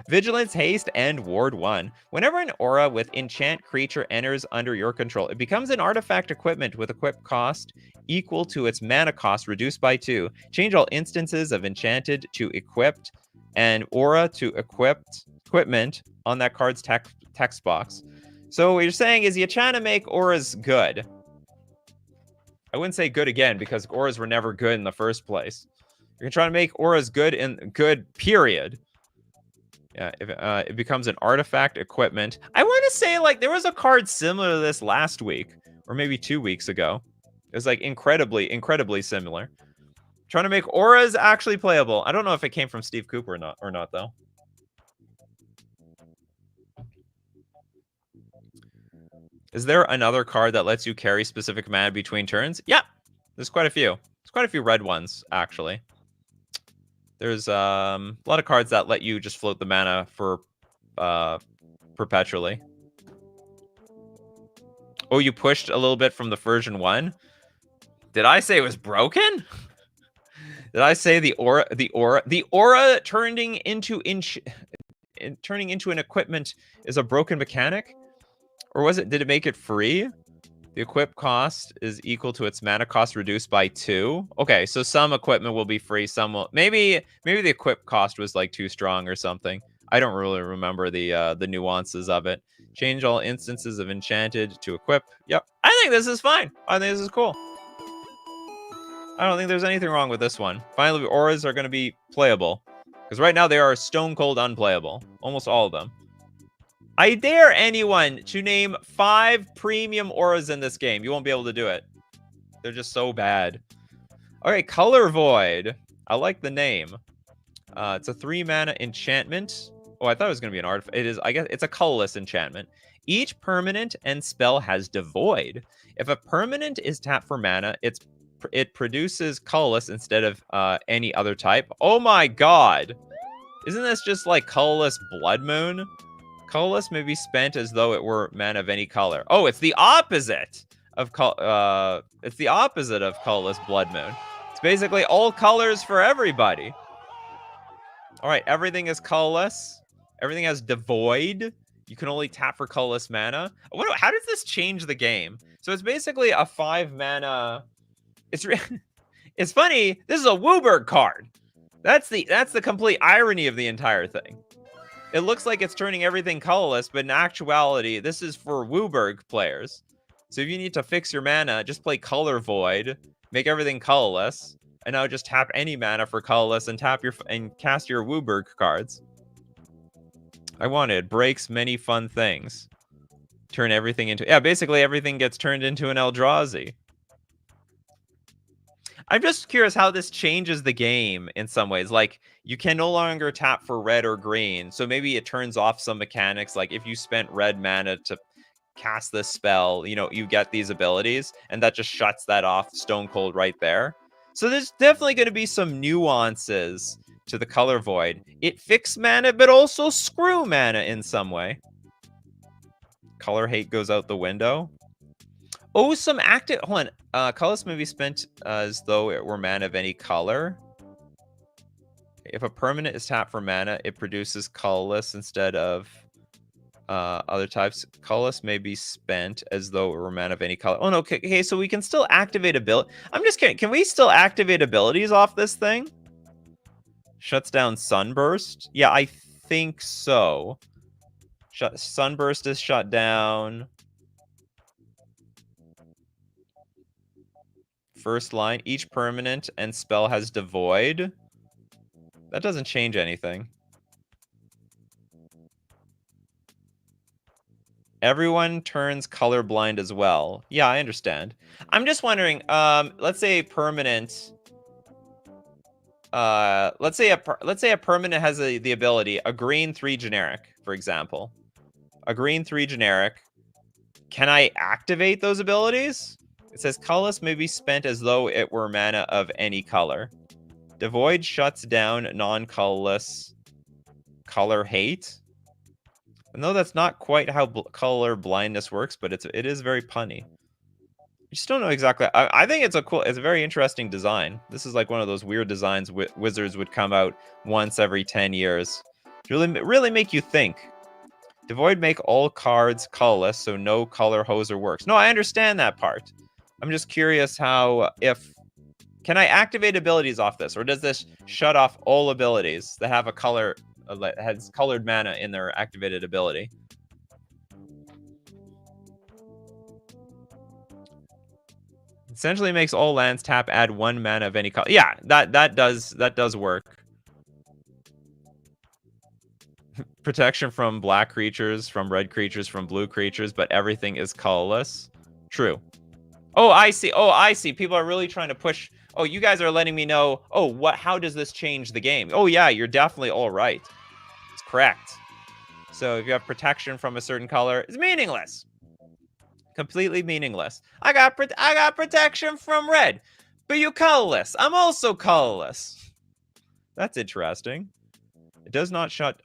Vigilance, Haste, and Ward 1. Whenever an aura with enchant creature enters under your control, it becomes an artifact equipment with equip cost equal to its mana cost reduced by 2. Change all instances of enchanted to equipped and aura to equipment on that card's text box. So what you're saying is you're trying to make auras good. I wouldn't say good again because auras were never good in the first place. You're trying to make auras good period. Yeah, if, it becomes an artifact equipment. I want to say, like, there was a card similar to this last week, or maybe 2 weeks ago. It was, like, incredibly similar. Trying to make auras actually playable. I don't know if it came from Steve Cooper or not, though. Is there another card that lets you carry specific mana between turns? Yeah, there's quite a few. There's quite a few red ones, actually. There's a lot of cards that let you just float the mana for perpetually. Oh, you pushed a little bit from the version 1? Did I say it was broken? Did I say the aura turning into an equipment is a broken mechanic? Or did it make it free? The equip cost is equal to its mana cost reduced by 2. Okay, so some equipment will be free, some will... Maybe the equip cost was, like, too strong or something. I don't really remember the nuances of it. Change all instances of enchanted to equip. Yep. I think this is fine. I think this is cool. I don't think there's anything wrong with this one. Finally, auras are going to be playable. Because right now they are stone cold unplayable. Almost all of them. I dare anyone to name 5 premium auras in this game. You won't be able to do it. They're just so bad. Okay, Color Void. I like the name. It's a 3 mana enchantment. Oh, I thought it was going to be an artifact. It is, I guess, it's a colorless enchantment. Each permanent and spell has Devoid. If a permanent is tapped for mana, it produces colorless instead of any other type. Oh my god! Isn't this just like colorless Blood Moon? Colorless may be spent as though it were mana of any color. Oh, it's the opposite of colorless Blood Moon. It's basically all colors for everybody. All right, everything is colorless. Everything has Devoid. You can only tap for colorless mana. How does this change the game? So it's basically a 5 mana. It's funny. This is a Wooburg card. That's the complete irony of the entire thing. It looks like it's turning everything colorless, but in actuality, this is for Wooburg players. So if you need to fix your mana, just play Color Void, make everything colorless, and now just tap any mana for colorless and cast your Wooburg cards. I wanted breaks many fun things. Turn everything into... Yeah, basically everything gets turned into an Eldrazi. I'm just curious how this changes the game in some ways. Like, you can no longer tap for red or green, so maybe it turns off some mechanics. Like, if you spent red mana to cast this spell, you know, you get these abilities, and that just shuts that off stone cold right there. So there's definitely going to be some nuances to the Color Void. It fixed mana, but also screw mana in some way. Color hate goes out the window. Oh, some active... Hold on. Colorless may be spent as though it were mana of any color. If a permanent is tapped for mana, it produces colorless instead of other types. Colorless may be spent as though it were mana of any color. Oh, no. Okay, so we can still activate ability. I'm just kidding. Can we still activate abilities off this thing? Shuts down Sunburst? Yeah, I think so. Sunburst is shut down. First line, each permanent and spell has Devoid. That doesn't change anything. Everyone turns colorblind as well. Yeah, I understand. I'm just wondering, let's say permanent... let's say a permanent has the ability, a green 3 generic, for example. A green 3 generic. Can I activate those abilities? It says colorless may be spent as though it were mana of any color. Devoid shuts down non-colorless color hate. I know that's not quite how color blindness works, but it is very punny. I just don't know exactly. I think it's a very interesting design. This is like one of those weird designs Wizards would come out once every 10 years. Really make you think. Devoid make all cards colorless, so no color hoser works. No, I understand that part. I'm just curious how, can I activate abilities off this, or does this shut off all abilities that have a color, has colored mana in their activated ability? Essentially makes all lands tap, add 1 mana of any color. Yeah, that does work. protection from black creatures, from red creatures, from blue creatures, but everything is colorless. True. Oh, I see. Oh, I see. People are really trying to push. Oh, you guys are letting me know. Oh, how does this change the game? Oh, yeah, you're definitely all right. It's correct. So if you have protection from a certain color, it's meaningless. Completely meaningless. I got protection from red, but you colorless. I'm also colorless. That's interesting. It does not shut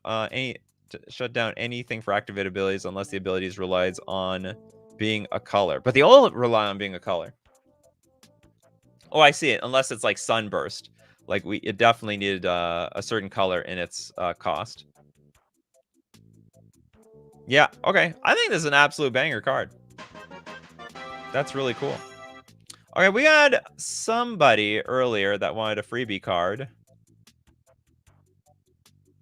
down anything for activated abilities unless the abilities relies on being a color. But they all rely on being a color. Oh, I see it. Unless it's like Sunburst. Like it definitely needed a certain color in its cost. Yeah, okay. I think this is an absolute banger card. That's really cool. Okay, we had somebody earlier that wanted a freebie card,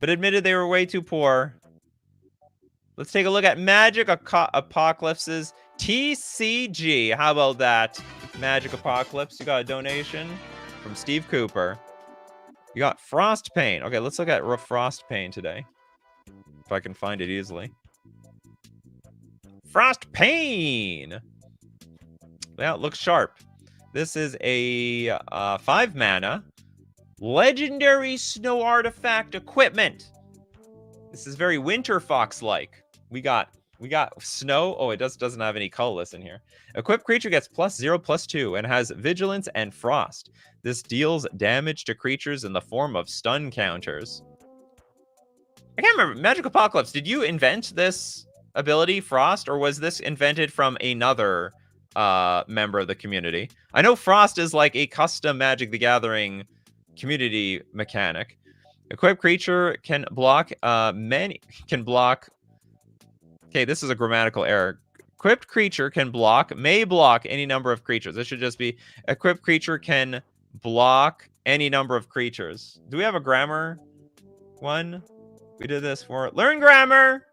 but admitted they were way too poor. Let's take a look at Magic Apocalypse's TCG. How about that? Magic Apocalypse, you got a donation from Steve Cooper. You got Frost Pain. Okay, let's look at Frost Pain today. If I can find it easily. Frost Pain! Yeah, it looks sharp. This is a 5 mana legendary snow artifact equipment. This is very Winter Fox-like. We got snow. Oh, it doesn't have any colorless in here. Equipped creature gets +0/+2 and has vigilance and frost. This deals damage to creatures in the form of stun counters. I can't remember. Magic Apocalypse, did you invent this ability, Frost, or was this invented from another member of the community? I know Frost is like a custom Magic the Gathering community mechanic. Equipped creature can block Okay, this is a grammatical error. Equipped creature may block any number of creatures. This should just be equipped creature can block any number of creatures. Do we have a grammar one? We did this for learn grammar.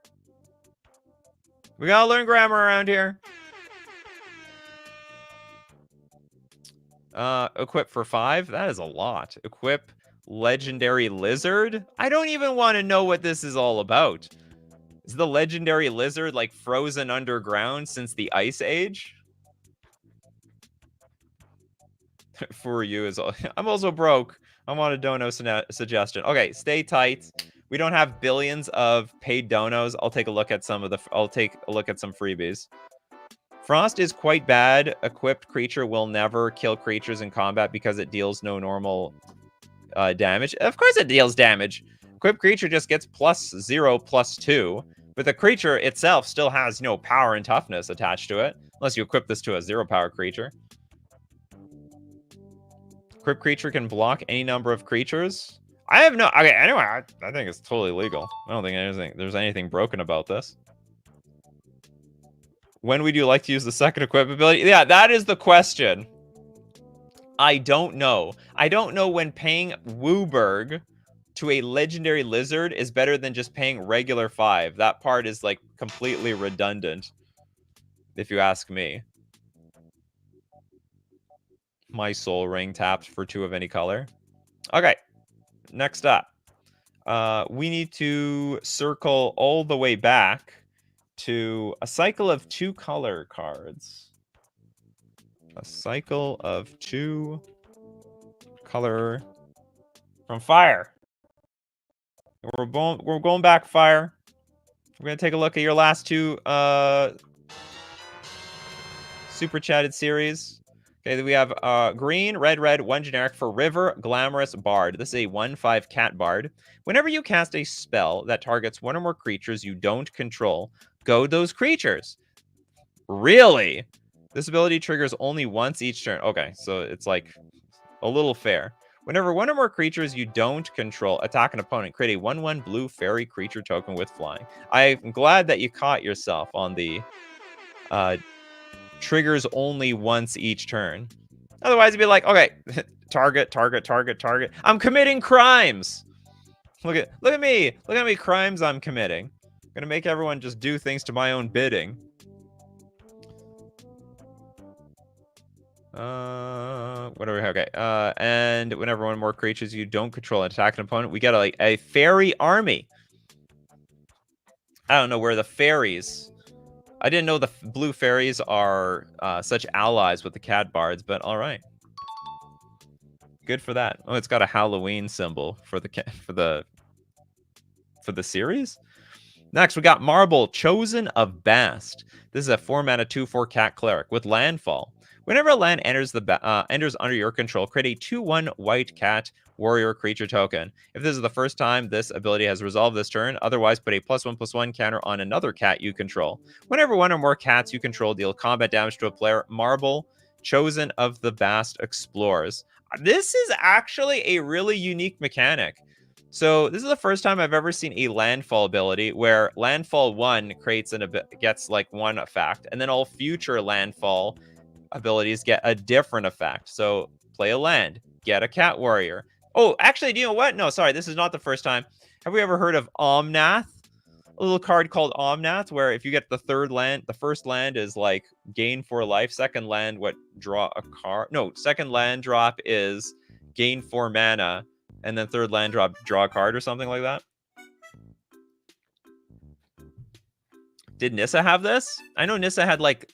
We gotta learn grammar around here. Equip for 5. That is a lot. Equip legendary lizard. I don't even want to know what this is all about. Is the legendary lizard like frozen underground since the Ice Age? For you is I'm also broke. I want a dono suggestion. Okay, stay tight. We don't have billions of paid donos. I'll take a look at some freebies. Frost is quite bad. Equipped creature will never kill creatures in combat because it deals no normal damage. Of course it deals damage. Equipped creature just gets +0/+2. But the creature itself still has, power and toughness attached to it. Unless you equip this to a 0-power creature. Equipped creature can block any number of creatures. I have no... Okay, anyway, I think it's totally legal. I don't think there's anything broken about this. When would you like to use the second equip ability? Yeah, that is the question. I don't know. I don't know when paying Wooburg to a legendary lizard is better than just paying regular 5. That part is like completely redundant, if you ask me. My soul ring tapped for 2 of any color. Okay, next up. We need to circle all the way back to a cycle of 2 color cards. A cycle of 2 color from Fire. We're going back, Fire. We're going to take a look at your last 2 super chatted series. Okay, we have green, red, 1 generic for River Glamorous Bard. This is a 1/5 cat bard. Whenever you cast a spell that targets 1 or more creatures you don't control, goad those creatures. Really? This ability triggers only once each turn. Okay, so it's like a little fair. Whenever 1 or more creatures you don't control attack an opponent, create a 1/1 blue fairy creature token with flying. I'm glad that you caught yourself on the triggers only once each turn. Otherwise, it'd be like, okay, target. I'm committing crimes. Look at me. Look at how many crimes I'm committing. I'm gonna make everyone just do things to my own bidding. Whatever. Okay. And whenever 1 or more creatures you don't control attack an opponent, we get a fairy army. I don't know where the fairies. I didn't know the blue fairies are such allies with the cat bards, but all right. Good for that. Oh, it's got a Halloween symbol for the series. Next, we got Marble, Chosen of Bast. This is a 4-mana 2/4 cat cleric with landfall. Whenever a land enters enters under your control, create a 2/1 white cat warrior creature token. If this is the first time this ability has resolved this turn, otherwise put a +1/+1 counter on another cat you control. Whenever one or more cats you control deal combat damage to a player, Marble, Chosen of the Bast explores. This is actually a really unique mechanic. So this is the first time I've ever seen a landfall ability where landfall 1 gets like one effect, and then all future landfall abilities get a different effect. So play a land, get a cat warrior. Oh, actually, do you know what? No, sorry, this is not the first time. Have we ever heard of Omnath? A little card called Omnath, where if you get the third land, the first land is like gain 4 life. Second land, draw a card. No, second land drop is gain 4 mana. And then third land drop, draw a card or something like that. Did Nissa have this? I know Nissa had like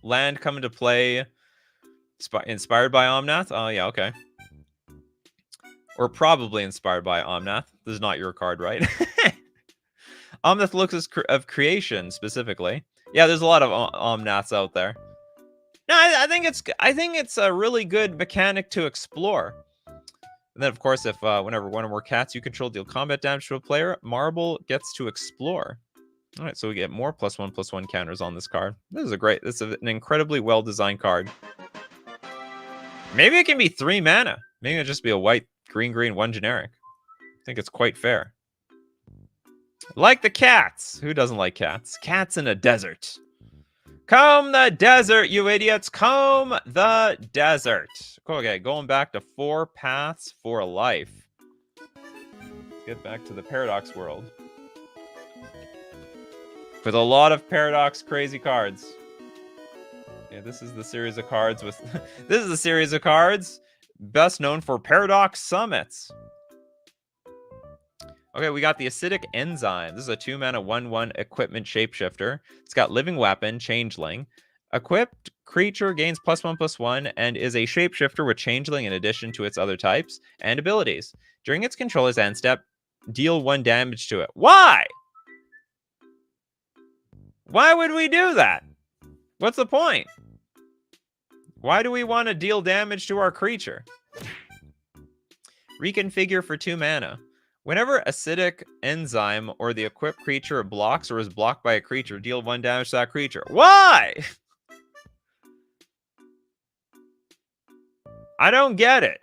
land come into play inspired by Omnath. Oh, yeah, okay. Or probably inspired by Omnath. This is not your card, right? Omnath looks of creation specifically. Yeah, there's a lot of Omnaths out there. No, I think it's a really good mechanic to explore. And then, of course, if whenever one or more cats you control deal combat damage to a player, Marble gets to explore. All right, so we get more +1/+1 counters on this card. This is an incredibly well-designed card. Maybe it can be 3 mana. Maybe it'll just be a white, green, 1 generic. I think it's quite fair. Like the cats. Who doesn't like cats? Cats in a desert. Comb the desert, you idiots. Comb the desert. Okay, going back to 4 paths for life. Let's get back to the Paradox world. With a lot of Paradox crazy cards. Yeah, this is the series of cards with... this is the series of cards best known for Paradox Summits. Okay, we got the Acidic Enzyme. This is a 2-mana 1/1 equipment shapeshifter. It's got Living Weapon, Changeling. Equipped creature gains +1/+1 and is a shapeshifter with Changeling in addition to its other types and abilities. During its controller's end step, deal 1 damage to it. Why? Why would we do that? What's the point? Why do we want to deal damage to our creature? Reconfigure for 2 mana. Whenever Acidic Enzyme or the equipped creature blocks or is blocked by a creature, deal 1 damage to that creature. Why? I don't get it.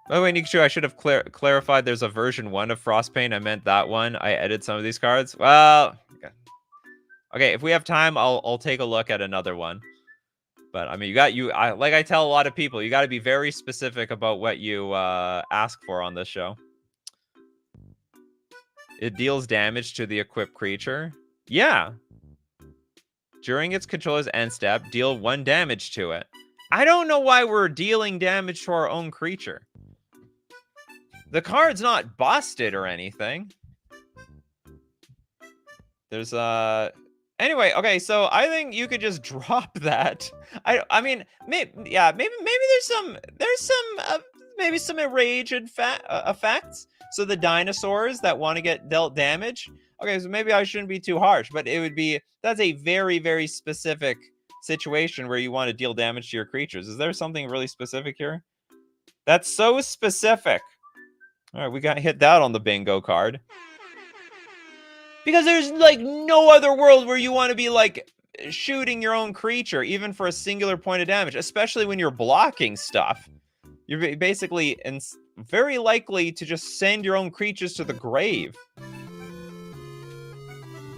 By the way, Nikachu, I should have clarified there's a version 1 of Frostpain. I meant that one. I edited some of these cards. Well, okay, if we have time, I'll take a look at another one. But I mean, like I tell a lot of people, you got to be very specific about what you ask for on this show. It deals damage to the equipped creature. Yeah. During its controller's end step, deal 1 damage to it. I don't know why we're dealing damage to our own creature. The card's not busted or anything. There's Anyway, okay, so I think you could just drop that. I mean, maybe there's some enrage effects. So the dinosaurs that want to get dealt damage. Okay, so maybe I shouldn't be too harsh, but that's a very, very specific situation where you want to deal damage to your creatures. Is there something really specific here? That's so specific. All right, we got hit that on the bingo card. Because there's, like, no other world where you want to be, like, shooting your own creature, even for a singular point of damage, especially when you're blocking stuff. You're basically very likely to just send your own creatures to the grave.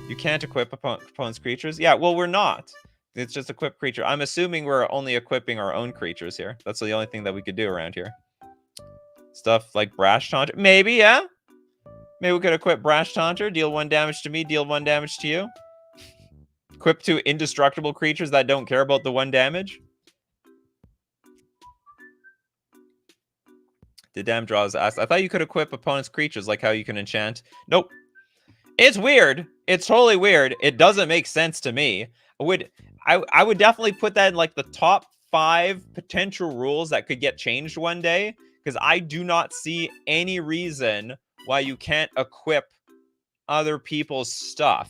You can't equip opponent's creatures? Yeah, well, we're not. It's just equipped creature. I'm assuming we're only equipping our own creatures here. That's the only thing that we could do around here. Stuff like Brash Taunter. Maybe, yeah? Maybe we could equip Brash Taunter, deal 1 damage to me, deal 1 damage to you. Equip 2 indestructible creatures that don't care about the 1 damage. The damn draws asked, I thought you could equip opponent's creatures like how you can enchant. Nope. It's weird. It's totally weird. It doesn't make sense to me. I would definitely put that in like the top 5 potential rules that could get changed one day, because I do not see any reason why you can't equip other people's stuff.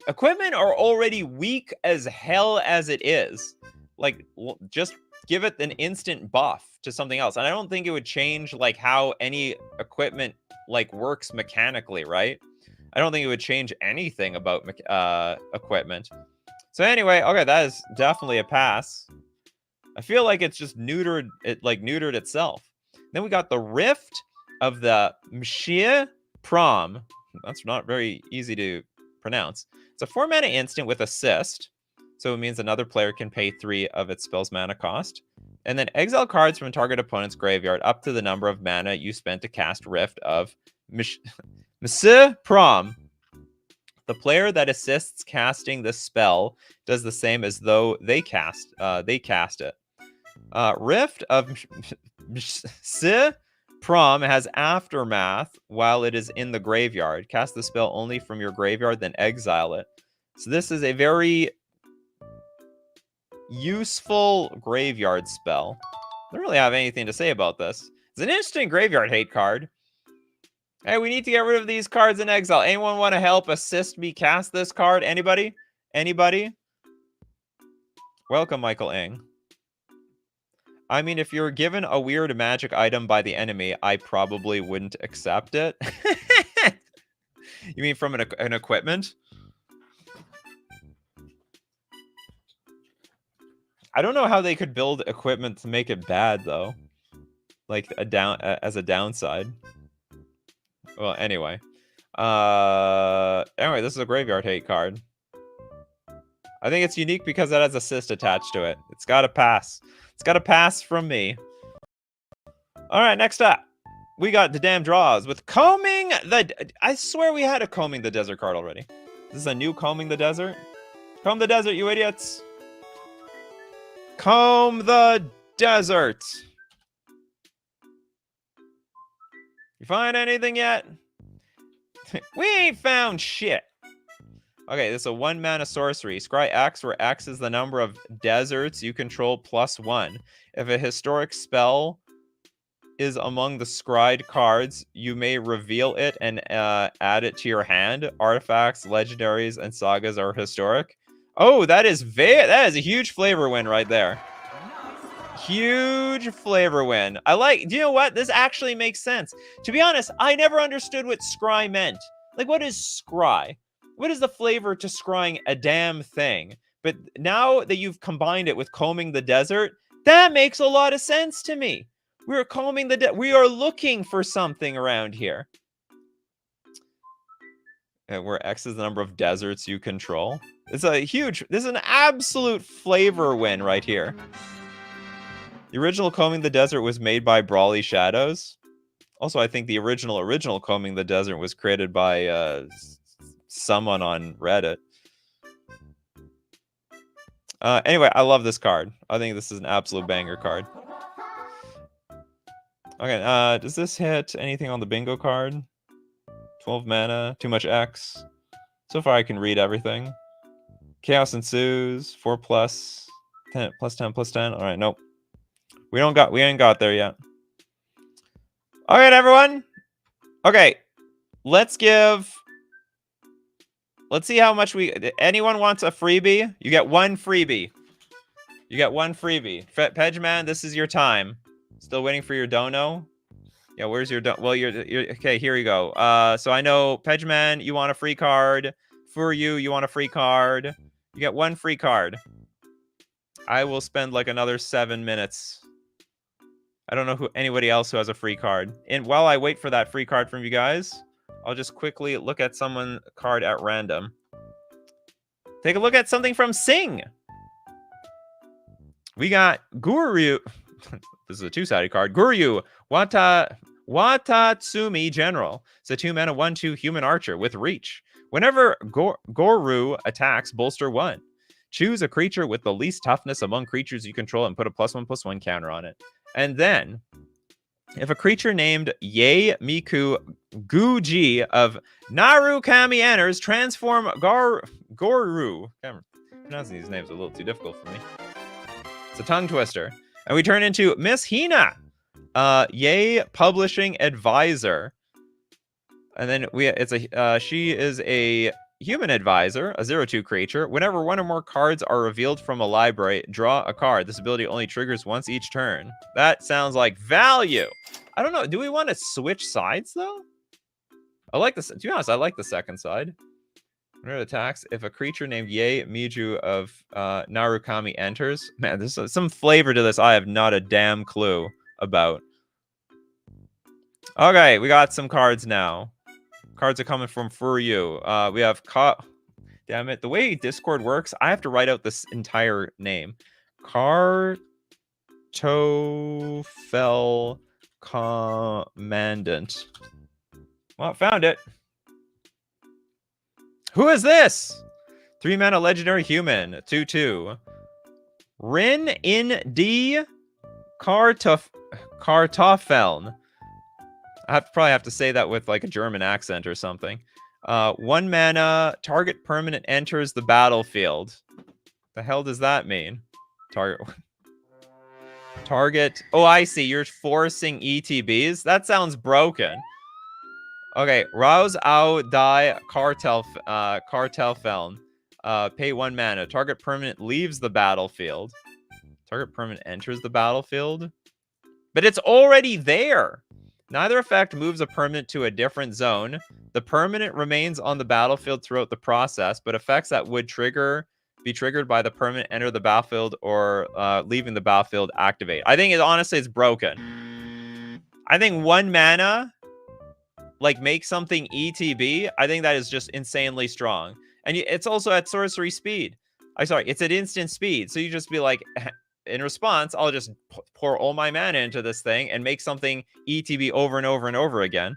Equipment are already weak as hell as it is. Like, just give it an instant buff to something else. And I don't think it would change like how any equipment like works mechanically, right? I don't think it would change anything about equipment. So anyway, okay, that is definitely a pass. I feel like it's just neutered itself. Then we got the Rift of the Mshia Prom. That's not very easy to pronounce. It's a 4-mana instant with assist. So it means another player can pay 3 of its spell's mana cost. And then exile cards from a target opponent's graveyard up to the number of mana you spent to cast Rift of Mshia Prom. The player that assists casting this spell does the same as though they cast it. Rift of Mshia Prom has Aftermath while it is in the graveyard. Cast the spell only from your graveyard, then exile it. So this is a very useful graveyard spell. I don't really have anything to say about this. It's an interesting graveyard hate card. Hey, we need to get rid of these cards in exile. Anyone want to help assist me cast this card? Anybody? Anybody? Welcome, Michael Ing. I mean, if you're given a weird magic item by the enemy, I probably wouldn't accept it. You mean from an equipment? I don't know how they could build equipment to make it bad, though. Like, as a downside. Well, anyway. Anyway, this is a graveyard hate card. I think it's unique because it has assist attached to it. It's got to pass. It's got to pass from me. All right, next up. We got the damn draws with Combing the... I swear we had a Combing the Desert card already. This is a new Combing the Desert. Comb the Desert, you idiots. Comb the Desert. You find anything yet? We ain't found shit. Okay, this is a 1-mana sorcery. Scry X, where X is the number of deserts you control +1. If a historic spell is among the scryed cards, you may reveal it and add it to your hand. Artifacts, legendaries, and sagas are historic. Oh, that is a huge flavor win right there. Huge flavor win. Do you know what? This actually makes sense. To be honest, I never understood what scry meant. Like, what is scry? What is the flavor to scrying a damn thing? But now that you've combined it with combing the desert, that makes a lot of sense to me. We are looking for something around here. Where X is the number of deserts you control. This is an absolute flavor win right here. The original Combing the Desert was made by Brawly Shadows. Also, I think the original Combing the Desert was created by someone on Reddit. Anyway, I love this card. I think this is an absolute banger card. Okay, does this hit anything on the bingo card? 12 mana, too much X. So far, I can read everything. Chaos ensues, 4+, 10, +10, +10. All right, nope. We ain't got there yet. All right, everyone. Okay, let's see how much anyone wants a freebie? You get one freebie. You get one freebie. Pedgeman, this is your time. Still waiting for your dono? Yeah, where's your well, you're okay, here you go. So I know Pedgeman, you want a free card. For you want a free card. You get one free card. I will spend like another 7 minutes. I don't know anybody else who has a free card. And while I wait for that free card from you guys, I'll just quickly look at someone's card at random. Take a look at something from Sing. We got Guru. This is a 2-sided card. Guru Watatsumi General. It's a 2-mana 1/2 human archer with reach. Whenever Guru attacks, bolster 1. Choose a creature with the least toughness among creatures you control and put a +1/+1 counter on it. And then If a creature named Ye Miku Guji of Narukami enters, transform Goru. Pronouncing these names are a little too difficult for me. It's a tongue twister. And we turn into Miss Hina, Ye Publishing Advisor. And then she is a human advisor, a 0/2 creature. Whenever one or more cards are revealed from a library, draw a card. This ability only triggers once each turn. That sounds like value. I don't know. Do we want to switch sides though? I like this. To be honest, I like the second side. When it attacks, if a creature named Ye Miju of Narukami enters, man, there's some flavor to this I have not a damn clue about. Okay, we got some cards now. Cards are coming from Furyu. We have damn it, the way Discord works, I have to write out this entire name. Kartofel Commandant. Well, found it. Who is this? 3-mana legendary human. 2/2. Rin in D Kartoffeln. I probably have to say that with like a German accent or something. 1 mana, target permanent enters the battlefield. The hell does that mean? Target. Oh, I see. You're forcing ETBs. That sounds broken. Okay, Rouse Au Die Cartelfeln. Pay 1 mana. Target permanent leaves the battlefield. Target permanent enters the battlefield. But it's already there. Neither effect moves a permanent to a different zone. The permanent remains on the battlefield throughout the process, but effects that would be triggered by the permanent enter the battlefield or leaving the battlefield activate. I think honestly it's broken. I think 1 mana like make something ETB. I think that is just insanely strong. And it's also at sorcery speed. It's at instant speed. So you just be like, in response, I'll just pour all my mana into this thing and make something ETB over and over and over again.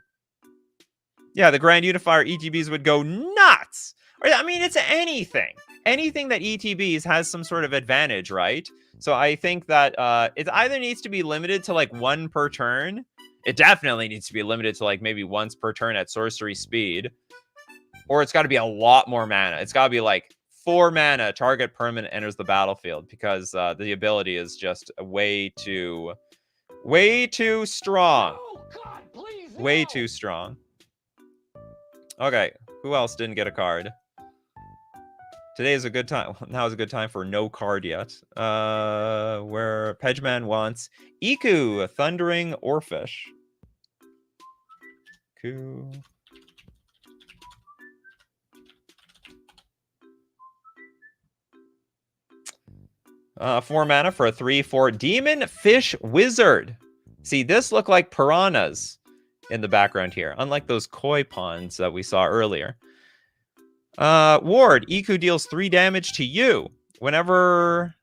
Yeah, the Grand Unifier ETBs would go nuts. I mean, it's anything. Anything that ETBs has some sort of advantage, right? So I think that it either needs to be limited to like 1 per turn. It definitely needs to be limited to like maybe once per turn at sorcery speed. Or it's got to be a lot more mana. It's got to be like 4 mana, target permanent enters the battlefield, because the ability is just way too strong. No, God, please, no. Way too strong. Okay, who else didn't get a card? Today is a good time. Now is a good time for no card yet. Where Pejman wants Iku, Thundering Orfish. Cool. 4 mana for a 3/4 Demon Fish Wizard. See, this look like piranhas in the background here, unlike those koi ponds that we saw earlier. Ward, Iku deals 3 damage to you. Whenever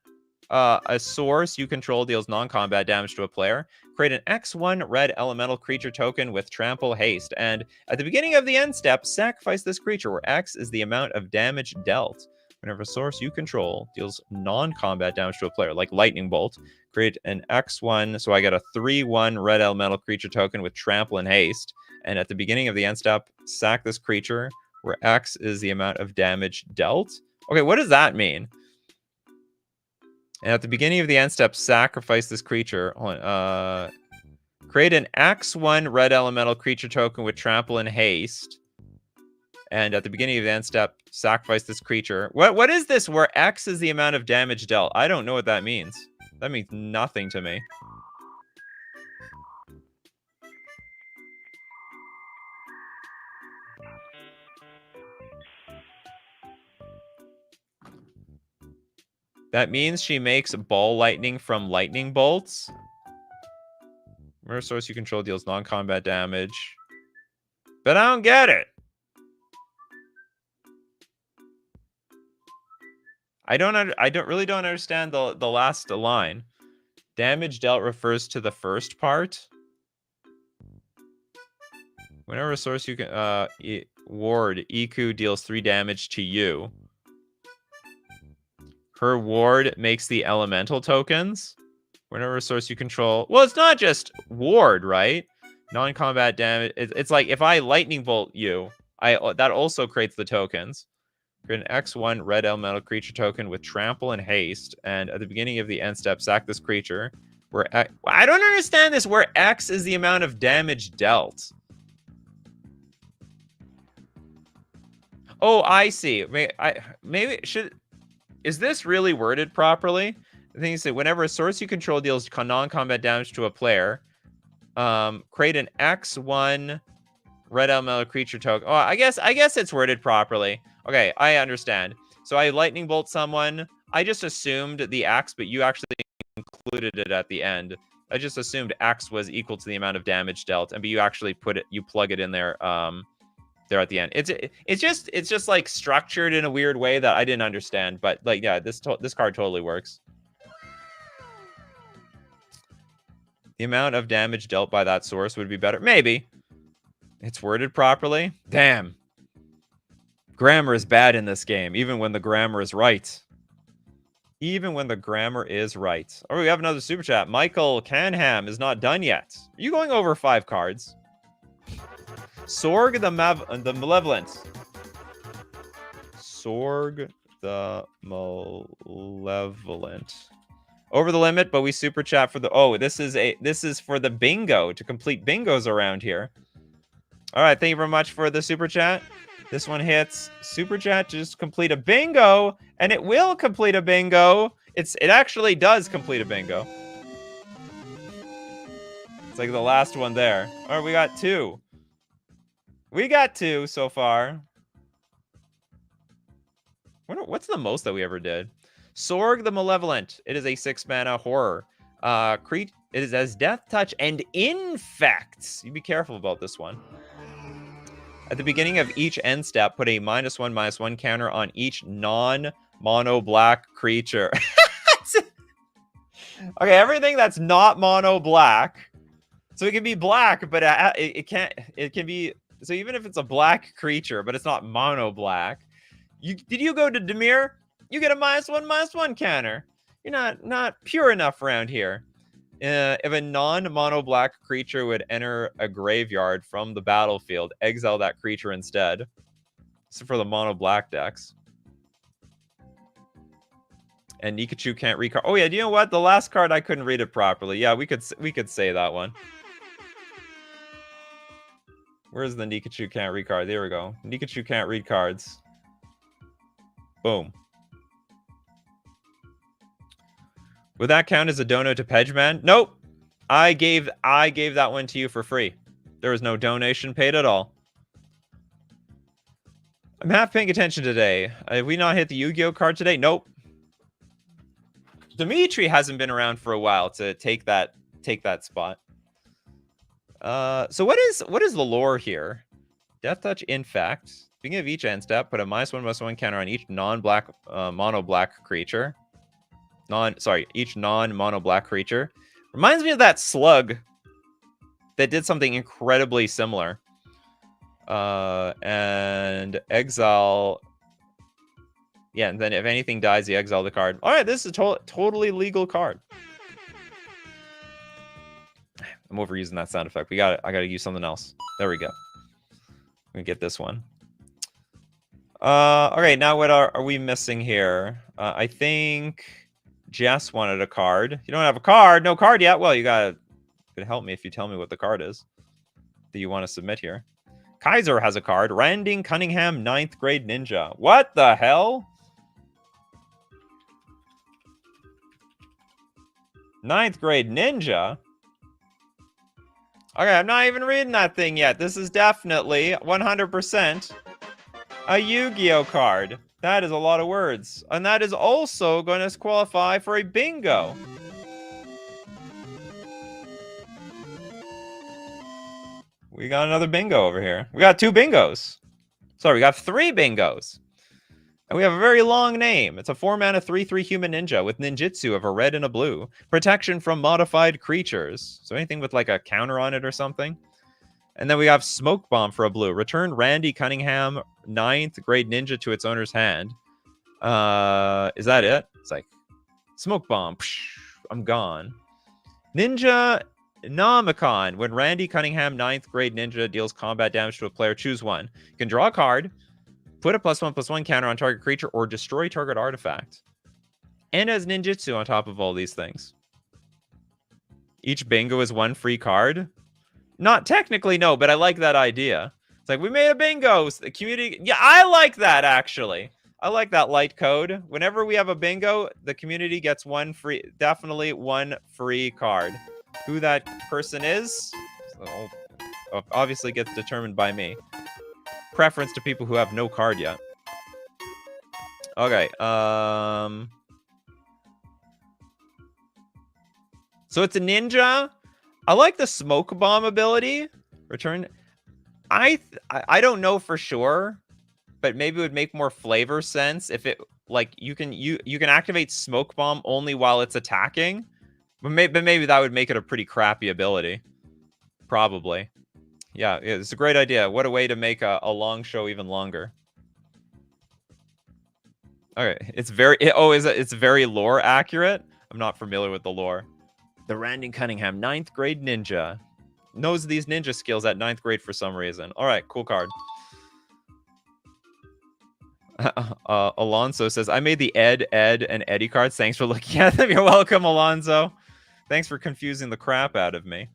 a source you control deals non-combat damage to a player, create an X1 red elemental creature token with trample haste. And at the beginning of the end step, sacrifice this creature, where X is the amount of damage dealt. Whenever a source you control deals non-combat damage to a player, like Lightning Bolt, create an X1, so I get a 3/1 red elemental creature token with trample and haste. And at the beginning of the end step, sack this creature, where X is the amount of damage dealt. Okay, what does that mean? And at the beginning of the end step, sacrifice this creature. Create an X1 red elemental creature token with trample and haste. And at the beginning of the end step, sacrifice this creature. What is this where X is the amount of damage dealt? I don't know what that means. That means nothing to me. That means she makes ball lightning from lightning bolts. Where source you control deals non-combat damage. But I don't get it. I really don't understand the last line. Damage dealt refers to the first part. Whenever a source you can ward, Iku deals 3 damage to you. Her ward makes the elemental tokens. Whenever a source you control... Well, it's not just ward, right? Non-combat damage. It's like if I lightning bolt you, that also creates the tokens. Create an X1 red elemental creature token with trample and haste. And at the beginning of the end step, sack this creature. Where I don't understand this. Where X is the amount of damage dealt. Oh, I see. Maybe should... Is this really worded properly? The thing is that whenever a source you control deals non-combat damage to a player, create an X1 red elemental creature token. Oh, I guess it's worded properly. Okay, I understand. So I lightning bolt someone. I just assumed the X, but you actually included it at the end. I just assumed X was equal to the amount of damage dealt, and but you actually plug it in there. There at the end. It's just like structured in a weird way that I didn't understand. But like, yeah, this card totally works. The amount of damage dealt by that source would be better. Maybe. It's worded properly. Damn. Grammar is bad in this game, even when the grammar is right. Even when the grammar is right. Oh, we have another super chat. Michael Canham is not done yet. Are you going over 5 cards? Sorg the Malevolent. Sorg the Malevolent. Over the limit, but we super chat for the... Oh, this is for the bingo, to complete bingos around here. All right, thank you very much for the super chat. This one hits super chat to just complete a bingo, and it will complete a bingo. It actually does complete a bingo. It's like the last one there. All right, we got 2. We got 2 so far. What's the most that we ever did? Sorg the Malevolent. It is a 6-mana horror. It is as Death Touch and Infects. You be careful about this one. At the beginning of each end step, put a -1/-1 counter on each non-mono black creature. Okay, everything that's not mono black. So it can be black, but it can be... So even if it's a black creature, but it's not mono black, did you go to Dimir? You get a -1/-1 counter. You're not pure enough around here. If a non-mono black creature would enter a graveyard from the battlefield, exile that creature instead. This is for the mono black decks. And Nikachu can't read card. Oh yeah, do you know what? The last card I couldn't read it properly. Yeah, we could say that one. Where's the Nikachu can't read card? There we go. Nikachu can't read cards. Boom. Would that count as a dono to Pedgeman? Nope. I gave that one to you for free. There was no donation paid at all. I'm half paying attention today. Have we not hit the Yu-Gi-Oh card today? Nope. Dimitri hasn't been around for a while to take that spot. So what is the lore here? Death Touch Infect. Beginning of each end step, put a -1/-1 counter on each non-black mono black creature. Each non-mono black creature. Reminds me of that slug that did something incredibly similar. And exile. Yeah, and then if anything dies, you exile the card. All right, this is a totally legal card. I'm overusing that sound effect. I gotta use something else. There we go. We get this one. Okay, now what are we missing here? I think Jess wanted a card. You don't have a card? No card yet? Well, you could help me if you tell me what the card is that you want to submit here. Kaiser has a card. Randing Cunningham 9th grade ninja. What the hell? 9th grade ninja? Okay, I'm not even reading that thing yet. This is definitely 100% a Yu-Gi-Oh card. That is a lot of words. And that is also going to qualify for a bingo. We got another bingo over here. We got 2 bingos. Sorry, we got 3 bingos. And we have a very long name. It's a 4-mana 3/3 human ninja with ninjutsu of a red and a blue. Protection from modified creatures. So anything with like a counter on it or something. And then we have Smoke Bomb for a blue. Return Randy Cunningham 9th grade ninja to its owner's hand. Is that it? It's like Smoke Bomb. Psh, I'm gone. Ninja Nomicon. When Randy Cunningham, 9th grade ninja, deals combat damage to a player, choose one. You can draw a card, put a +1/+1 counter on target creature, or destroy target artifact. And has ninjutsu on top of all these things. Each bingo is one free card. Not technically, no, but I like that idea. It's like, we made a bingo. The community... Yeah, I like that, actually. I like that light code. Whenever we have a bingo, the community gets one free... Definitely one free card. Who that person is, obviously gets determined by me. Preference to people who have no card yet. Okay, so it's a ninja. I like the smoke bomb ability. Return. I don't know for sure, but maybe it would make more flavor sense if it like you can activate smoke bomb only while it's attacking. But maybe that would make it a pretty crappy ability. Probably. Yeah, it's a great idea. What a way to make a long show even longer. Okay, it's very it's very lore accurate. I'm not familiar with the lore. The Randy Cunningham, 9th grade ninja. Knows these ninja skills at 9th grade for some reason. All right, cool card. Alonso says, I made the Ed, and Eddie cards. Thanks for looking at them. You're welcome, Alonso. Thanks for confusing the crap out of me.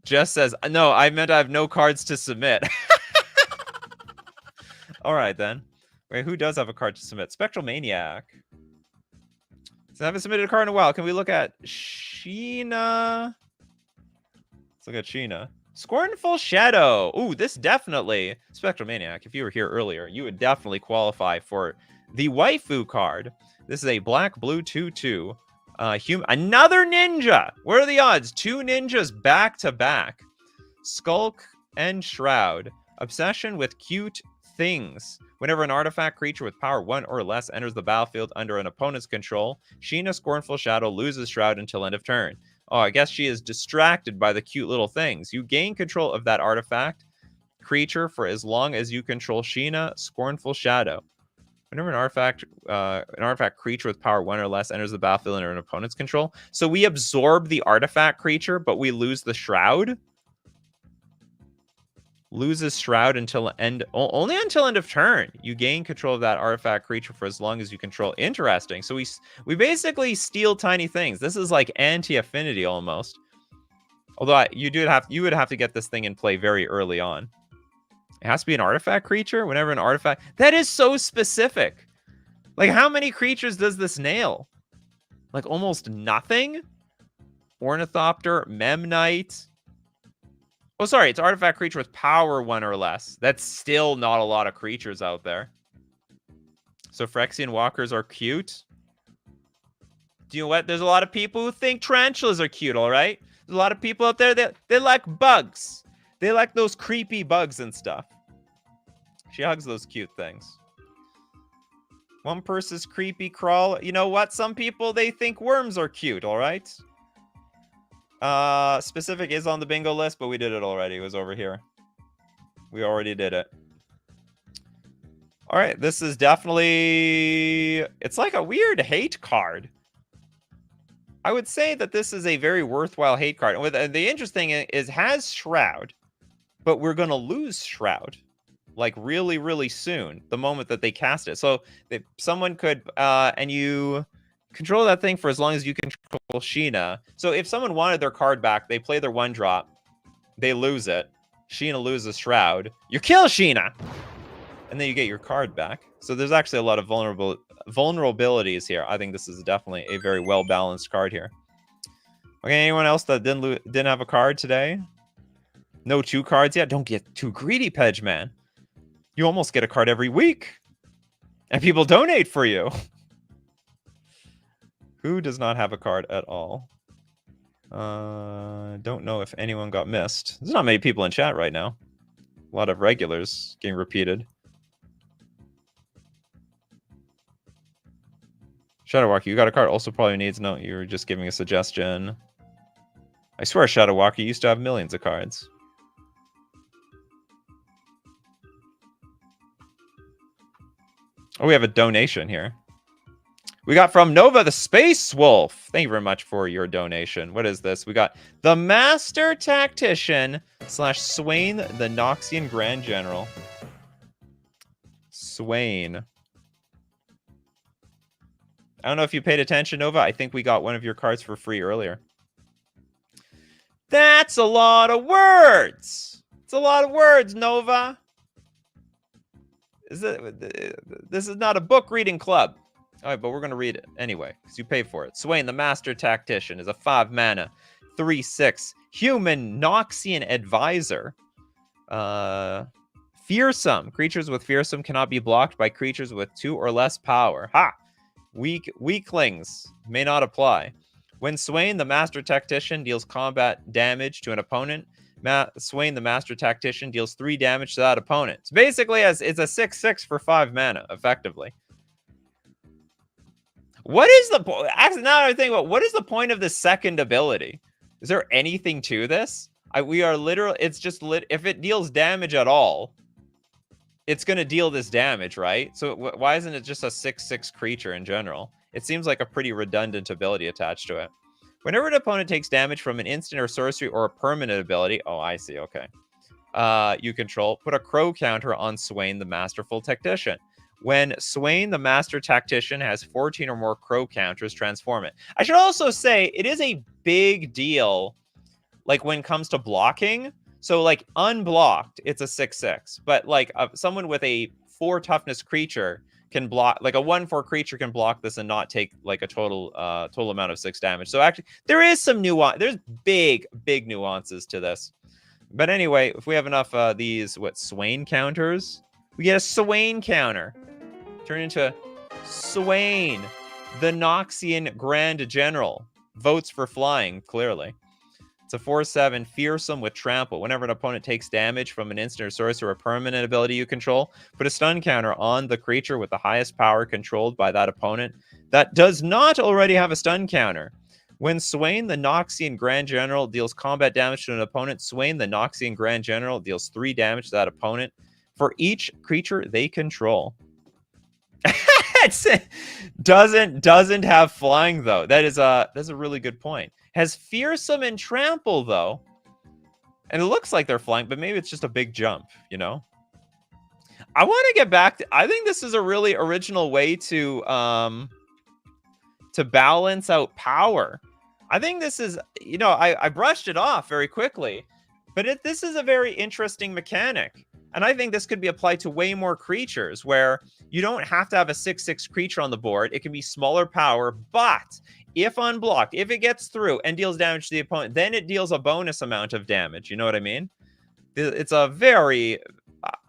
Jess says, no, I meant I have no cards to submit. All right, then. Wait, who does have a card to submit? Spectral Maniac. So I haven't submitted a card in a while. Can we look at Sheena? Let's look at Sheena. Scornful Shadow. Ooh, this definitely... Spectral Maniac, if you were here earlier, you would definitely qualify for the waifu card. This is a black-blue 2/2. Another ninja! What are the odds? 2 ninjas back-to-back. Skulk and Shroud. Obsession with cute things. Whenever an artifact creature with power 1 or less enters the battlefield under an opponent's control, Sheena Scornful Shadow loses Shroud until end of turn. Oh, I guess she is distracted by the cute little things. You gain control of that artifact creature for as long as you control Sheena Scornful Shadow. Whenever an artifact creature with power 1 or less enters the battlefield under an opponent's control. So we absorb the artifact creature, but we lose the Shroud? Loses Shroud until only until end of turn. You gain control of that artifact creature for as long as you control. Interesting. So we basically steal tiny things. This is like anti-affinity almost. Although you would have to get this thing in play very early on. It has to be an artifact creature. Whenever an artifact, that is so specific. Like, how many creatures does this nail? Like almost nothing. Ornithopter, Memnite. Oh, sorry, it's artifact creature with power 1 or less. That's still not a lot of creatures out there. So Phyrexian walkers are cute. Do you know what? There's a lot of people who think tarantulas are cute, all right? There's a lot of people out there that they like bugs. They like those creepy bugs and stuff. She hugs those cute things. One person's creepy crawl. You know what? Some people, they think worms are cute, all right? Specific is on the bingo list, but we did it already. It was over here. We already did it. All right, this is definitely... It's like a weird hate card. I would say that this is a very worthwhile hate card. And the interesting is, has Shroud, but we're going to lose Shroud. Like, really, really soon. The moment that they cast it. So, someone could... and you... control that thing for as long as you control Sheena. So if someone wanted their card back, they play their 1-drop, they lose it. Sheena loses Shroud. You kill Sheena! And then you get your card back. So there's actually a lot of vulnerabilities here. I think this is definitely a very well-balanced card here. Okay, anyone else that didn't have a card today? No 2 cards yet? Don't get too greedy, Pedge Man. You almost get a card every week. And people donate for you. Who does not have a card at all? Don't know if anyone got missed. There's not many people in chat right now. A lot of regulars getting repeated. Shadowwalker, you got a card. Also probably needs... No, you were just giving a suggestion. I swear Shadowwalker used to have millions of cards. Oh, we have a donation here. We got from Nova the Space Wolf. Thank you very much for your donation. What is this? We got the Master Tactician / Swain the Noxian Grand General. Swain. I don't know if you paid attention, Nova. I think we got one of your cards for free earlier. That's a lot of words. It's a lot of words, Nova. This is not a book reading club. All right, but we're going to read it anyway, because you pay for it. Swain, the Master Tactician, is a 5-mana, 3/6 human Noxian advisor. Fearsome. Creatures with fearsome cannot be blocked by creatures with 2 or less power. Ha! Weaklings may not apply. When Swain, the Master Tactician, deals combat damage to an opponent, Swain, the Master Tactician, deals 3 damage to that opponent. So basically, it's a 6/6 for 5 mana, effectively. What is the point? Actually, now that I think about what is the point of the second ability? Is there anything to this? We are literally, it's just if it deals damage at all, it's going to deal this damage, right? So why isn't it just a 6/6 creature in general? It seems like a pretty redundant ability attached to it. Whenever an opponent takes damage from an instant or sorcery or a permanent ability, oh, I see, okay. You control, put a crow counter on Swain, the Masterful Tactician. When Swain, the Master Tactician, has 14 or more crow counters, transform it. I should also say, it is a big deal, like, when it comes to blocking. So, like, unblocked, it's a 6/6. But, like, someone with a 4 toughness creature can block, like, a 1/4 creature can block this and not take, like, a total amount of 6 damage. So, actually, there is some nuance. There's big nuances to this. But anyway, if we have enough these, Swain counters, we get a Swain counter. Turn into Swain, the Noxian Grand General. Votes for flying, clearly. It's a 4/7 fearsome with trample. Whenever an opponent takes damage from an instant or sorcery or a permanent ability you control, put a stun counter on the creature with the highest power controlled by that opponent that does not already have a stun counter. When Swain, the Noxian Grand General, deals combat damage to an opponent, Swain, the Noxian Grand General, deals 3 damage to that opponent for each creature they control. doesn't have flying though. That's a really good point. Has fearsome and trample though, and it looks like they're flying, but maybe it's just a big jump. You know, I want to get back to. I think this is a really original way to balance out power. I think this is, you know, I brushed it off very quickly, but this is a very interesting mechanic. And I think this could be applied to way more creatures where you don't have to have a 6/6 creature on the board. It can be smaller power, but if unblocked, if it gets through and deals damage to the opponent, then it deals a bonus amount of damage. You know what I mean? It's a very...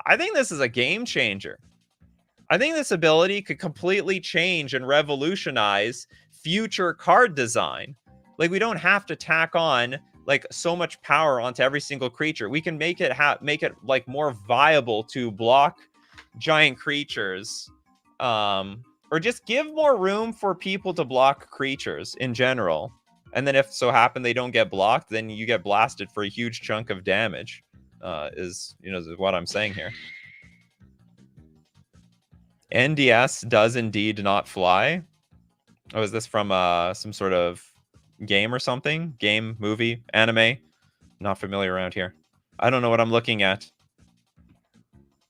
I think this is a game changer. I think this ability could completely change and revolutionize future card design. Like, we don't have to tack on like so much power onto every single creature. We can make it like more viable to block giant creatures, or just give more room for people to block creatures in general. And then if so happen they don't get blocked, then you get blasted for a huge chunk of damage. Is what I'm saying here. NDS does indeed not fly. Oh, is this from some sort of game or something? Game, movie, anime? Not familiar around here. I don't know what I'm looking at.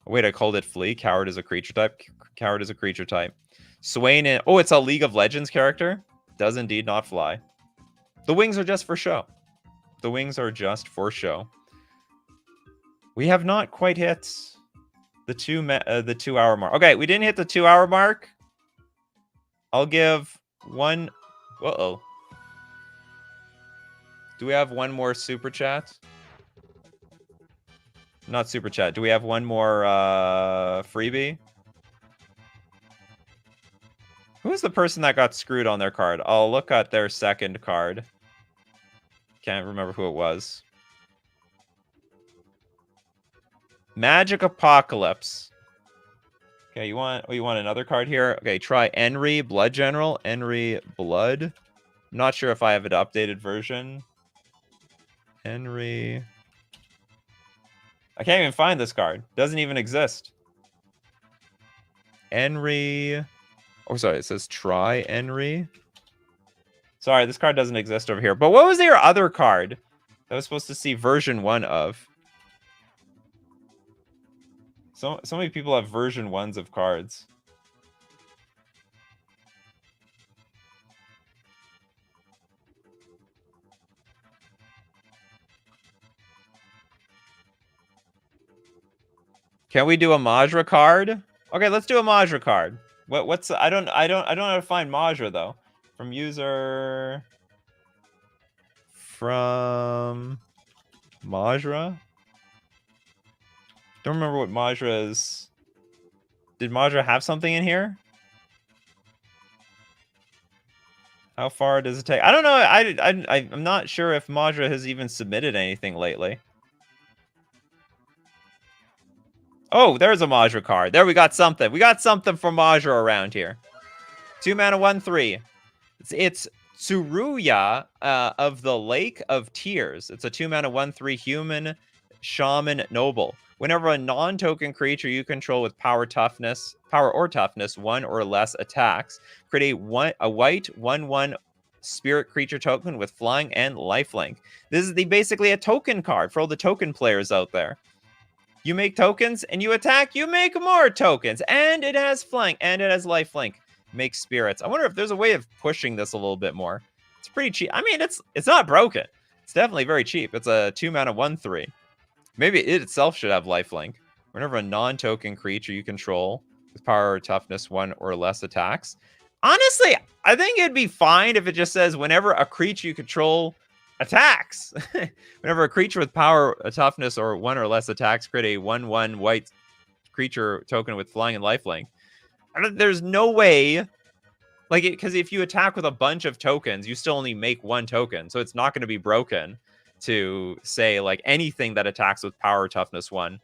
Wait, I called it Flee. Coward is a creature type. Coward is a creature type. Swain in... Oh, it's a League of Legends character? Does indeed not fly. The wings are just for show. The wings are just for show. We have not quite hit the 2 hour mark. Okay, we didn't hit the 2 hour mark. I'll give one... Uh-oh. Do we have one more super chat? Not super chat. Do we have one more freebie? Who's the person that got screwed on their card? I'll look at their second card. Can't remember who it was. Magic Apocalypse. Okay, you want another card here? Okay, try Enri Blood General. Enri Blood. I'm not sure if I have an updated version. Enri. I can't even find this card. Doesn't even exist. Enri Oh, sorry, it says try Henry. Sorry, this card doesn't exist over here. But what was your other card that was supposed to see version 1 of? So many people have version 1s of cards. Can we do a Majra card? Okay, let's do a Majra card. What's I don't know how to find Majra though. From user from Majra? Don't remember what Majra is. Did Majra have something in here? How far does it take? I don't know. I'm not sure if Majra has even submitted anything lately. Oh, there's a Majra card. There, we got something. We got something from Majra around here. 2 mana, 1/3. It's Tsuruya of the Lake of Tears. It's a 2 mana, 1/3 human shaman noble. Whenever a non-token creature you control with power or toughness 1 or less attacks, create a white 1/1 spirit creature token with flying and lifelink. This is basically a token card for all the token players out there. You make tokens and you attack, you make more tokens, and it has flying and it has lifelink. Make spirits. I wonder if there's a way of pushing this a little bit more. It's pretty cheap. I mean, it's not broken. It's definitely very cheap. It's a 2 mana 1/3. Maybe it itself should have lifelink. Whenever a non-token creature you control with power or toughness 1 or less attacks. Honestly, I think it'd be fine if it just says whenever a creature you control attacks. Whenever a creature with power, a toughness, or 1 or less attacks, create a 1/1 white creature token with flying and lifelink. There's no way, like, because if you attack with a bunch of tokens, you still only make 1 token, so it's not going to be broken to say like anything that attacks with power, toughness 1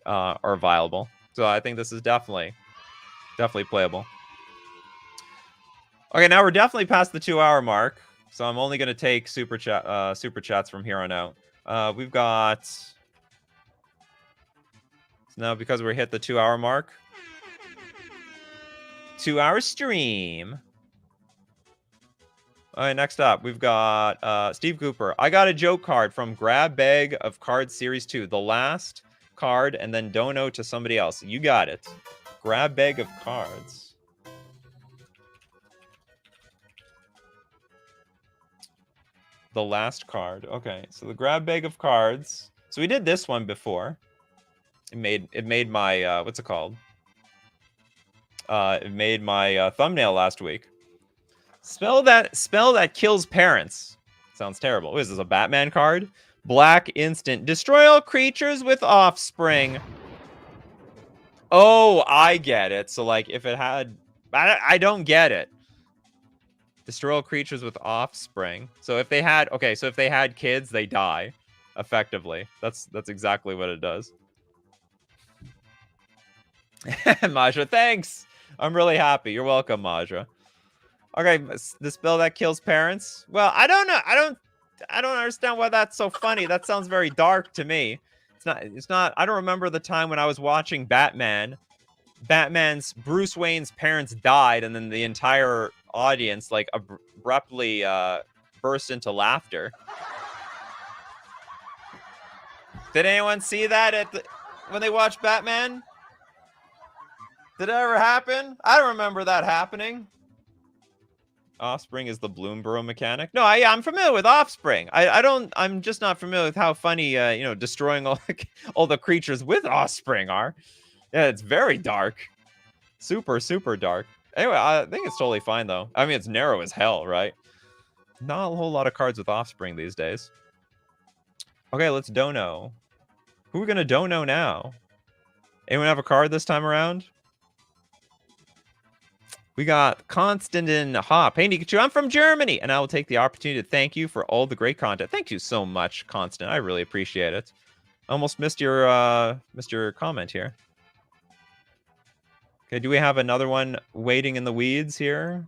are viable. So I think this is definitely playable. Okay, now we're definitely past the 2-hour mark. So I'm only going to take super chats from here on out. We've got... So now, because we're hit the 2-hour mark. 2-hour stream. All right, next up, we've got Steve Cooper. I got a joke card from Grab Bag of Cards Series 2. The last card, and then dono to somebody else. You got it. Grab Bag of Cards. The last card. Okay, so the Grab Bag of Cards. So we did this one before. It made my what's it called? It made my thumbnail last week. Spell that kills parents. Sounds terrible. What is this, a Batman card? Black instant. Destroy all creatures with offspring. Oh, I get it. So like if it had I don't get it. Destroy all creatures with offspring. So if they had kids, they die. Effectively. That's exactly what it does. Majra, thanks. I'm really happy. You're welcome, Majra. Okay, the spell that kills parents. Well, I don't know. I don't understand why that's so funny. That sounds very dark to me. It's not. I don't remember the time when I was watching Batman. Batman's Bruce Wayne's parents died, and then the entire audience like abruptly burst into laughter. Did anyone see that when they watched Batman? Did it ever happen? I don't remember that happening. Offspring is the Bloomburrow mechanic. No, I'm familiar with Offspring. I'm just not familiar with how funny, destroying all the creatures with Offspring are. Yeah, it's very dark. Super, super dark. Anyway, I think it's totally fine, though. I mean, it's narrow as hell, right? Not a whole lot of cards with Offspring these days. Okay, let's dono. Who are we going to dono now? Anyone have a card this time around? We got Konstantin Hop. Hey, Nikachu, I'm from Germany, and I will take the opportunity to thank you for all the great content. Thank you so much, Constant. I really appreciate it. Almost missed your comment here. Okay, do we have another one waiting in the weeds here?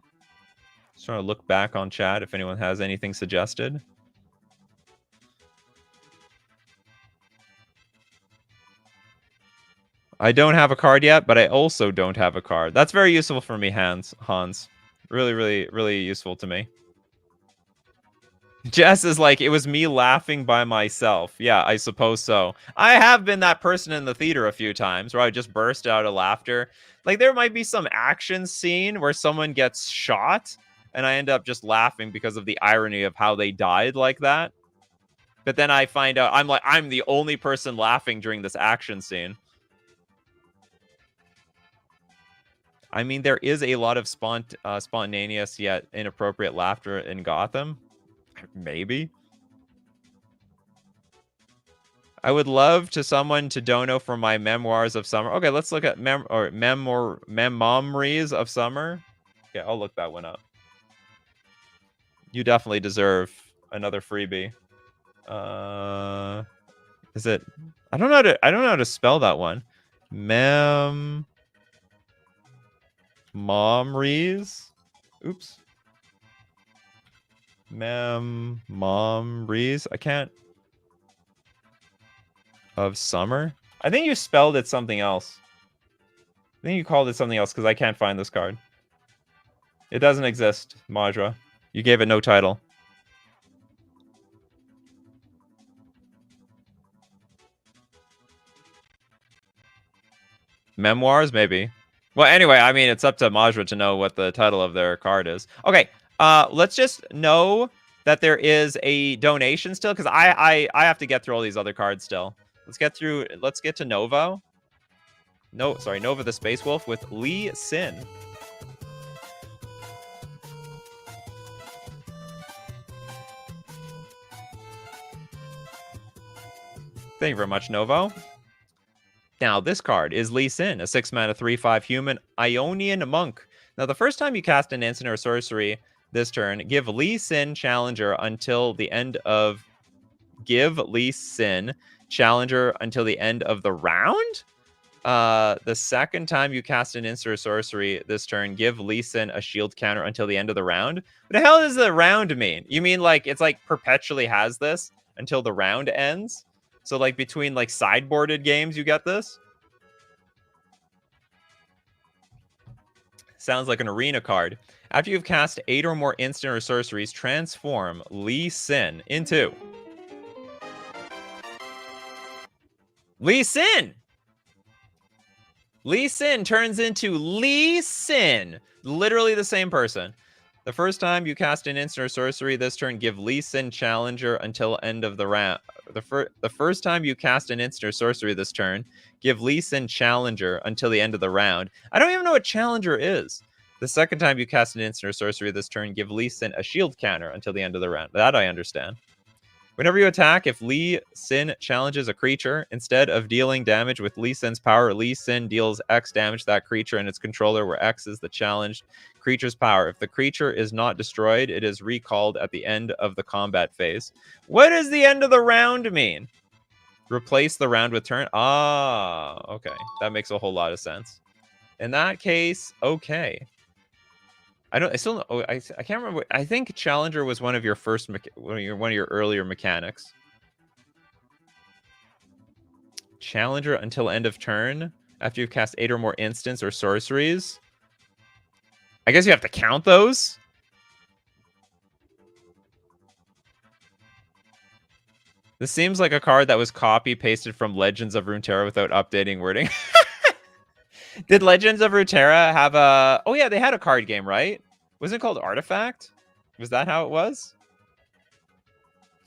Just trying to look back on chat if anyone has anything suggested. I don't have a card yet, but I also don't have a card. That's very useful for me, Hans. Really, really, really useful to me. Jess is like, it was me laughing by myself. Yeah, I suppose so. I have been that person in the theater a few times where I just burst out of laughter. Like, there might be some action scene where someone gets shot, and I end up just laughing because of the irony of how they died like that. But then I find out, I'm the only person laughing during this action scene. I mean, there is a lot of spontaneous yet inappropriate laughter in Gotham. Maybe. I would love to someone to dono for my memoirs of summer. Okay, let's look at memories of summer. Okay, I'll look that one up. You definitely deserve another freebie. Is it? I don't know how to spell that one. Momries. Oops. Momries. I can't. Of summer. I think you spelled it something else. I think you called it something else because I can't find this card. It doesn't exist, Majra. You gave it no title. Memoirs, maybe. Well, anyway, I mean, it's up to Majra to know what the title of their card is. Okay, let's just know that there is a donation still, because I have to get through all these other cards still. Let's get to Nova. No, sorry, Nova the Space Wolf with Lee Sin. Thank you very much, Novo. Now, this card is Lee Sin, a 6-mana 3/5 human Ionian monk. Now, the first time you cast an instant or sorcery this turn, give Lee Sin Challenger until the end of... Give Lee Sin Challenger until the end of the round? The second time you cast an instant or sorcery this turn, give Lee Sin a shield counter until the end of the round? What the hell does the round mean? You mean, like, it's like perpetually has this until the round ends? So, like, between, like, sideboarded games, you get this? Sounds like an arena card. After you've cast 8 or more instant or sorceries, transform Lee Sin into... Lee Sin! Lee Sin turns into Lee Sin. Literally the same person. The first time you cast an instant or sorcery this turn, give Lee Sin Challenger until end of the round. The first time you cast an instant or sorcery this turn, give Lee Sin Challenger until the end of the round. I don't even know what Challenger is. The second time you cast an instant or sorcery this turn, give Lee Sin a shield counter until the end of the round. That I understand. Whenever you attack, if Lee Sin challenges a creature, instead of dealing damage with Lee Sin's power, Lee Sin deals X damage to that creature and its controller, where X is the challenged creature's power. If the creature is not destroyed, it is recalled at the end of the combat phase. What does the end of the round mean? Replace the round with turn? Ah, okay. That makes a whole lot of sense. In that case, okay. I still know. I can't remember. I think Challenger was one of your first, one of your earlier mechanics. Challenger until end of turn after you've cast 8 or more instants or sorceries. I guess you have to count those. This seems like a card that was copy pasted from Legends of Runeterra without updating wording. Did Legends of Runeterra have a... Oh, yeah, they had a card game, right? Was it called Artifact? Was that how it was?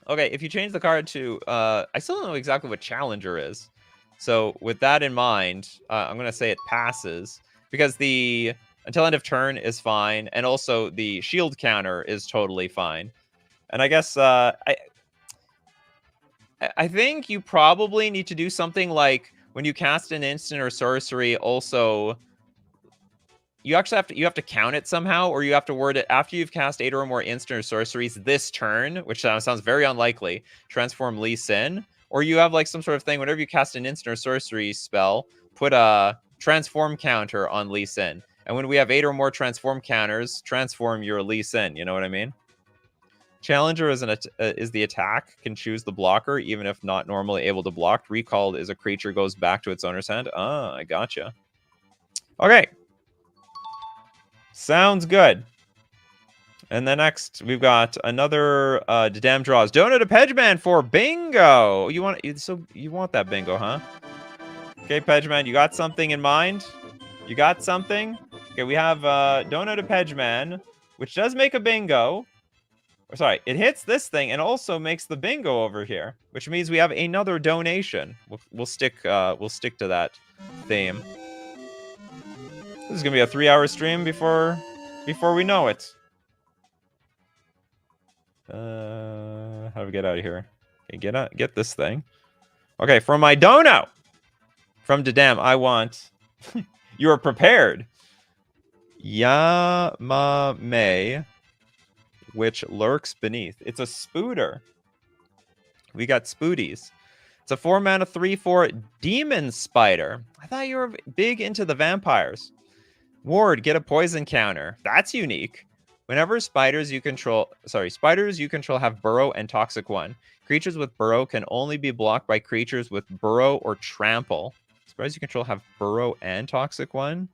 Okay, if you change the card to... I still don't know exactly what Challenger is. So with that in mind, I'm going to say it passes. Because the until end of turn is fine. And also the shield counter is totally fine. And I guess... I think you probably need to do something like... When you cast an instant or sorcery, also you actually have to count it somehow, or you have to word it after you've cast 8 or more instant or sorceries this turn, which sounds very unlikely. Transform Lee Sin, or you have like some sort of thing. Whenever you cast an instant or sorcery spell, put a transform counter on Lee Sin, and when we have 8 or more transform counters, transform your Lee Sin. You know what I mean? Challenger is the attack, can choose the blocker, even if not normally able to block. Recalled is a creature goes back to its owner's hand. Ah, I gotcha. Okay. Sounds good. And then next, we've got another Damn Draws. Donut to Pedgeman for bingo. You want that bingo, huh? Okay, Pedgeman, you got something in mind? You got something? Okay, we have Donut to Pedgeman, which does make a bingo. Sorry, it hits this thing and also makes the bingo over here, which means we have another donation. We'll stick to that theme. This is gonna be a 3-hour stream before we know it. How do we get out of here? Okay, get this thing. Okay, from my dono, from Dadam, I want. You are prepared. Yamame, which lurks beneath. It's a spooter. We got spooties. It's a 4-mana 3/4 demon spider. I thought you were big into the vampires. Ward, get a poison counter. That's unique. Whenever spiders you control have burrow and toxic 1. Creatures with burrow can only be blocked by creatures with burrow or trample. Spiders you control have burrow and toxic 1.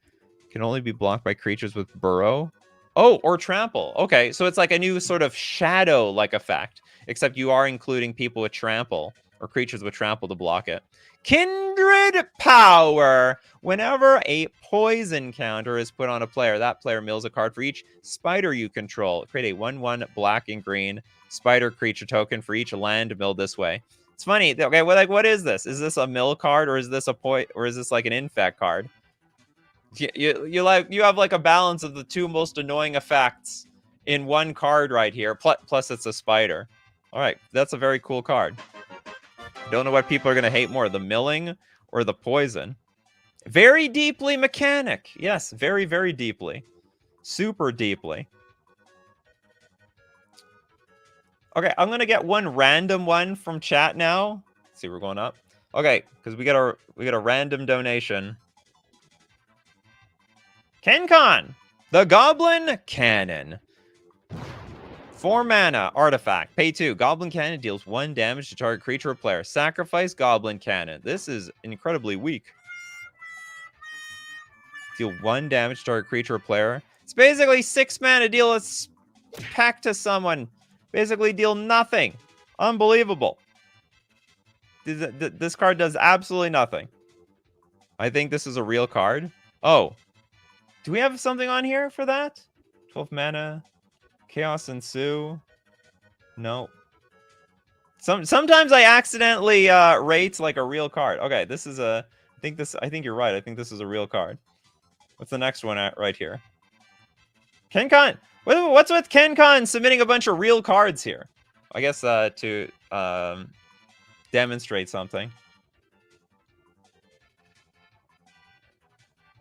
Can only be blocked by creatures with burrow. Oh, or trample. Okay, so it's like a new sort of shadow-like effect, except you are including people with trample or creatures with trample to block it. Kindred Power. Whenever a poison counter is put on a player, that player mills a card for each spider you control. Create a 1/1 black and green spider creature token for each land milled this way. It's funny. Okay, what is this? Is this a mill card, or is this like an infect card? You have like a balance of the two most annoying effects in one card right here. Plus it's a spider. All right, that's a very cool card. Don't know what people are going to hate more, the milling or the poison. Very deeply mechanic. Yes, very, very deeply. Super deeply. Okay, I'm going to get one random one from chat now. Let's see, we're going up. Okay, because we get a random donation. KenCon, the Goblin Cannon. 4-mana artifact. Pay 2. Goblin Cannon deals 1 damage to target creature or player. Sacrifice Goblin Cannon. This is incredibly weak. Deal 1 damage to target creature or player. It's basically 6 mana. Deal a pack to someone. Basically deal nothing. Unbelievable. This card does absolutely nothing. I think this is a real card. Oh. Do we have something on here for that? 12 mana. Chaos Ensue. No. Sometimes I accidentally rate like a real card. Okay, this is a. I think you're right. I think this is a real card. What's the next one right here? KenCon. What's with KenCon submitting a bunch of real cards here? I guess to demonstrate something.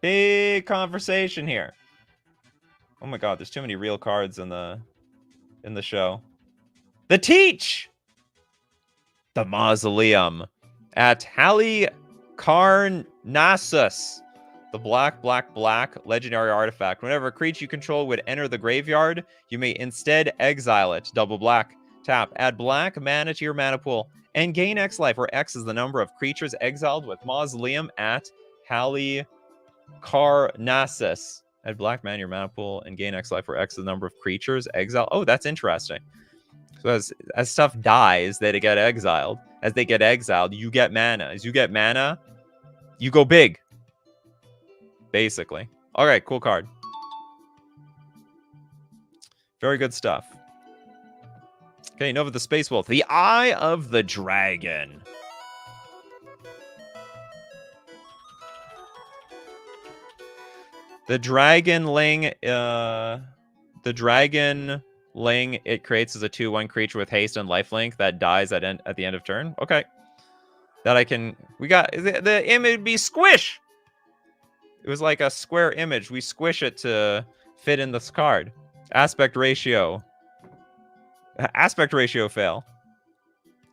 Big conversation here. Oh my god, there's too many real cards in the show. The Teach! The Mausoleum at Halicarnassus. The black legendary artifact. Whenever a creature you control would enter the graveyard, you may instead exile it. Double black. Tap. Add black mana to your mana pool and gain X life, where X is the number of creatures exiled with Mausoleum at Halicarnassus. Add black mana to your mana pool and gain X life, where X is the number of creatures exiled. Oh, that's interesting. So as stuff dies, they get exiled. As they get exiled, you get mana. As you get mana, you go big. Basically. All right, cool card. Very good stuff. Okay, Nova the Space Wolf. The Eye of the Dragon. The Dragonling, it creates as a 2/1 creature with haste and lifelink that dies at the end of turn. Okay. That I can... We got... The image be squish! It was like a square image. We squish it to fit in this card. Aspect ratio. Aspect ratio fail.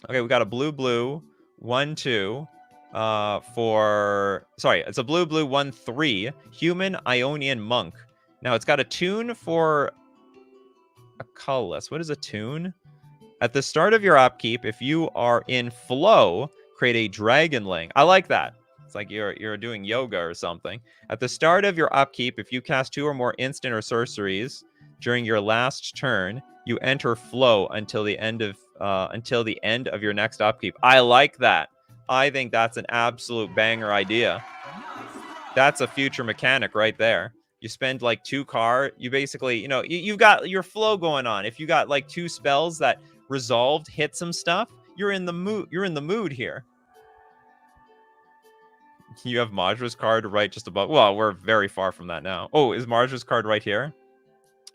Okay, we got a blue, 1/2. It's a blue 1/3 human Ionian monk. Now it's got a tune for a colorless. What is a tune? At the start of your upkeep, if you are in flow, create a Dragonling. I like that. It's like you're doing yoga or something. At the start of your upkeep, if you cast 2 or more instant or sorceries during your last turn, you enter flow until the end of your next upkeep. I like that. I think that's an absolute banger idea. That's a future mechanic right there. You spend like 2 cards. You basically, you've got your flow going on. If you got like 2 spells that resolved, hit some stuff, you're in the mood. You're in the mood here. You have Majra's card right just above. Well, we're very far from that now. Oh, is Majra's card right here?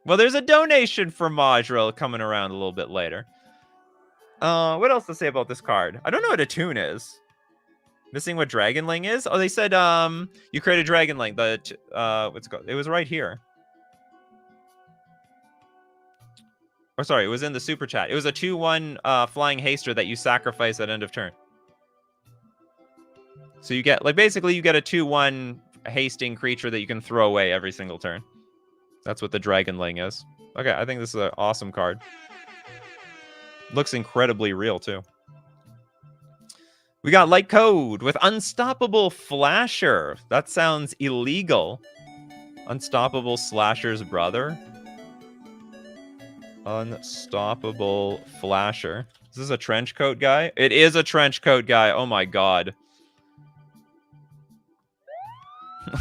Well, there's a donation for Majra coming around a little bit later. What else to say about this card? I don't know what a tune is. Missing what Dragonling is? Oh, they said you create a Dragonling. What's it called? It was right here. Or sorry, it was in the super chat. It was a 2/1 flying haster that you sacrifice at end of turn. So you get basically you get a 2/1 hasting creature that you can throw away every single turn. That's what the Dragonling is. Okay, I think this is an awesome card. Looks incredibly real too. We got Light Code with Unstoppable Flasher. That sounds illegal. Unstoppable Slasher's brother. Unstoppable Flasher. Is this a trench coat guy? It is a trench coat guy. Oh my god.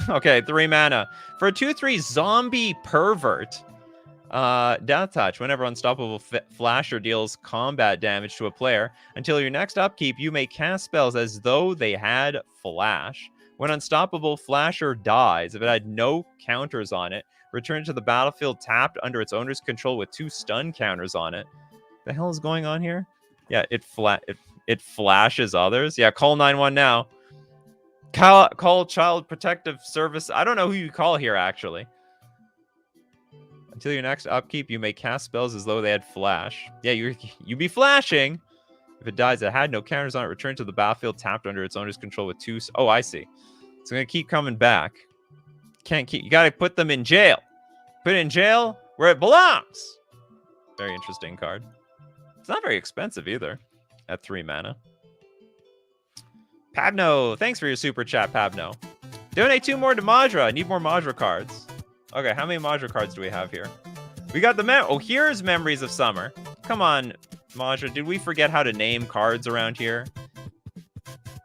Okay, 3 mana. For a 2/3 zombie pervert. Death Touch. Whenever Unstoppable Flasher deals combat damage to a player, until your next upkeep, you may cast spells as though they had flash. When Unstoppable Flasher dies, if it had no counters on it, return to the battlefield tapped under its owner's control with 2 stun counters on it. The hell is going on here? Yeah, it flashes others. Yeah, call 911 now. Call Child Protective Service. I don't know who you call here, actually. Until your next upkeep, you may cast spells as though they had flash. Yeah, you be flashing. If it dies, it had no counters on it. Return to the battlefield tapped under its owner's control with 2. Oh, I see. It's gonna keep coming back. Can't keep. You gotta put them in jail. Put it in jail where it belongs. Very interesting card. It's not very expensive either. At 3 mana. Pabno, thanks for your super chat, Pabno. Donate 2 more to Majra. I need more Majra cards. Okay, how many Majra cards do we have here? We got the oh, here's Memories of Summer. Come on, Majra. Did we forget how to name cards around here?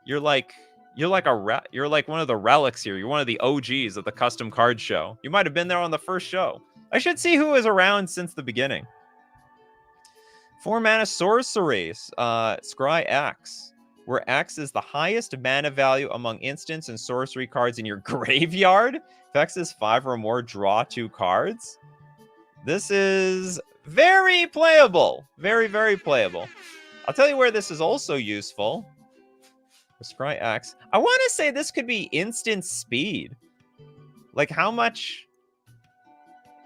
You're like one of the relics here. You're one of the OGs of the custom card show. You might have been there on the first show. I should see who is around since the beginning. 4 mana sorceries. Scry X, where X is the highest mana value among instants and sorcery cards in your graveyard. If X is 5 or more, draw 2 cards. This is very playable. Very, very playable. I'll tell you where this is also useful. Scry X. I want to say this could be instant speed. Like how much...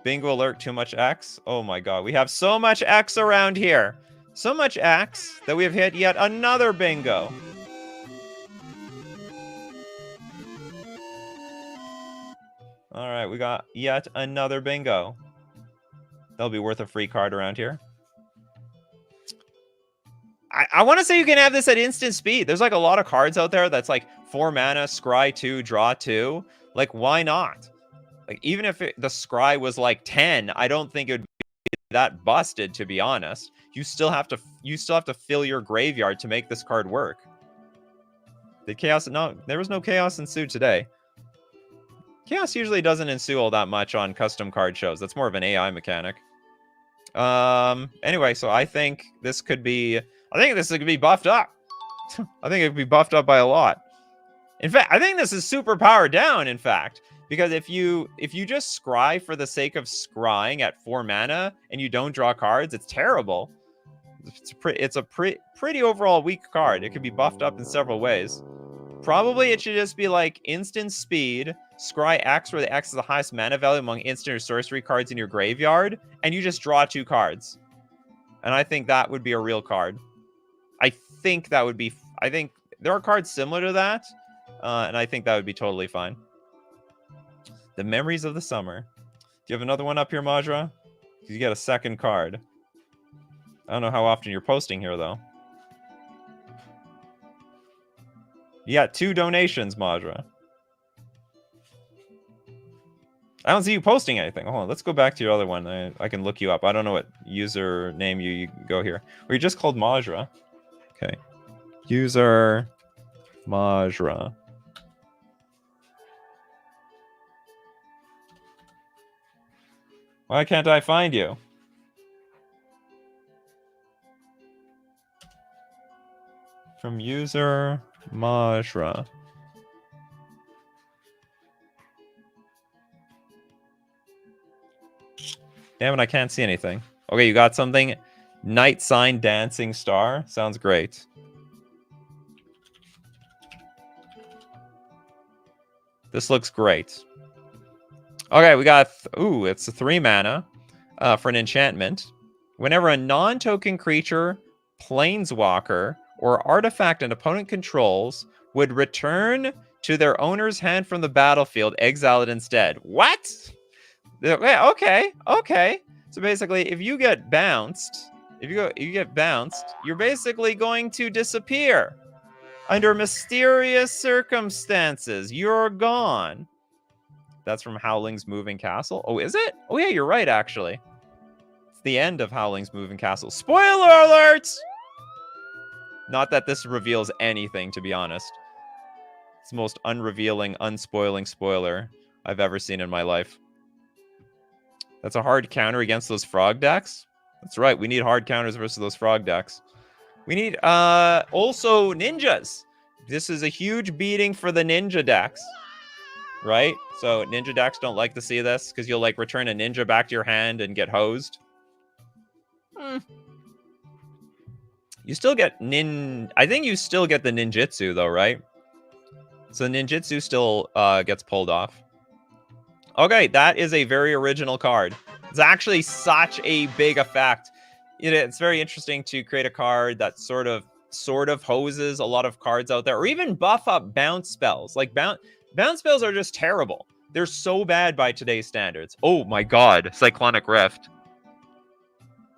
Bingo alert, too much X. Oh my god, we have so much X around here. So much X that we have hit yet another bingo. All right, we got yet another bingo. That'll be worth a free card around here. I want to say you can have this at instant speed. There's like a lot of cards out there that's like 4 mana, scry 2, draw 2. Like, why not? Like, even if the scry was like 10, I don't think it would be that busted, to be honest. You still have to fill your graveyard to make this card work. Did chaos? No, there was no chaos ensue today. Chaos usually doesn't ensue all that much on custom card shows. That's more of an AI mechanic. Anyway, so I think this could be buffed up. I think it could be buffed up by a lot. In fact, I think this is super powered down, in fact. Because if you just scry for the sake of scrying at 4 mana and you don't draw cards, it's terrible. It's a pretty overall weak card. It could be buffed up in several ways. Probably it should just be like instant speed, scry X where the X is the highest mana value among instant or sorcery cards in your graveyard, and you just draw 2 cards. And I think that would be a real card. I think there are cards similar to that, and I think that would be totally fine. The Memories of the Summer. Do you have another one up here, Majra? You get a second card. I don't know how often you're posting here, though. You got 2 donations, Majra. I don't see you posting anything. Hold on, let's go back to your other one. I can look you up. I don't know what username you go here. Or you just called Majra. Okay. User Majra. Why can't I find you? From user Majra. Damn it, I can't see anything. Okay, you got something. Night Sign Dancing Star. Sounds great. This looks great. Okay, we got... ooh, it's a 3 mana for an enchantment. Whenever a non-token creature, planeswalker, or artifact an opponent controls would return to their owner's hand from the battlefield, exile it instead. What? Okay. So basically, if you get bounced, you're basically going to disappear. Under mysterious circumstances, you're gone. That's from Howling's Moving Castle. Oh, is it? Oh yeah, you're right, actually. It's the end of Howling's Moving Castle. Spoiler alert! Not that this reveals anything, to be honest. It's the most unrevealing, unspoiling spoiler I've ever seen in my life. That's a hard counter against those frog decks. That's right, we need hard counters versus those frog decks. We need also ninjas. This is a huge beating for the ninja decks. Right? So ninja decks don't like to see this because you'll like return a ninja back to your hand and get hosed. You still get I think you still get the ninjutsu though, right? So ninjutsu still gets pulled off. Okay, that is a very original card. It's actually such a big effect. It's very interesting to create a card that sort of hoses a lot of cards out there, or even buff up bounce spells. Like bounce spells are just terrible. They're so bad by today's standards. Oh my god, Cyclonic Rift.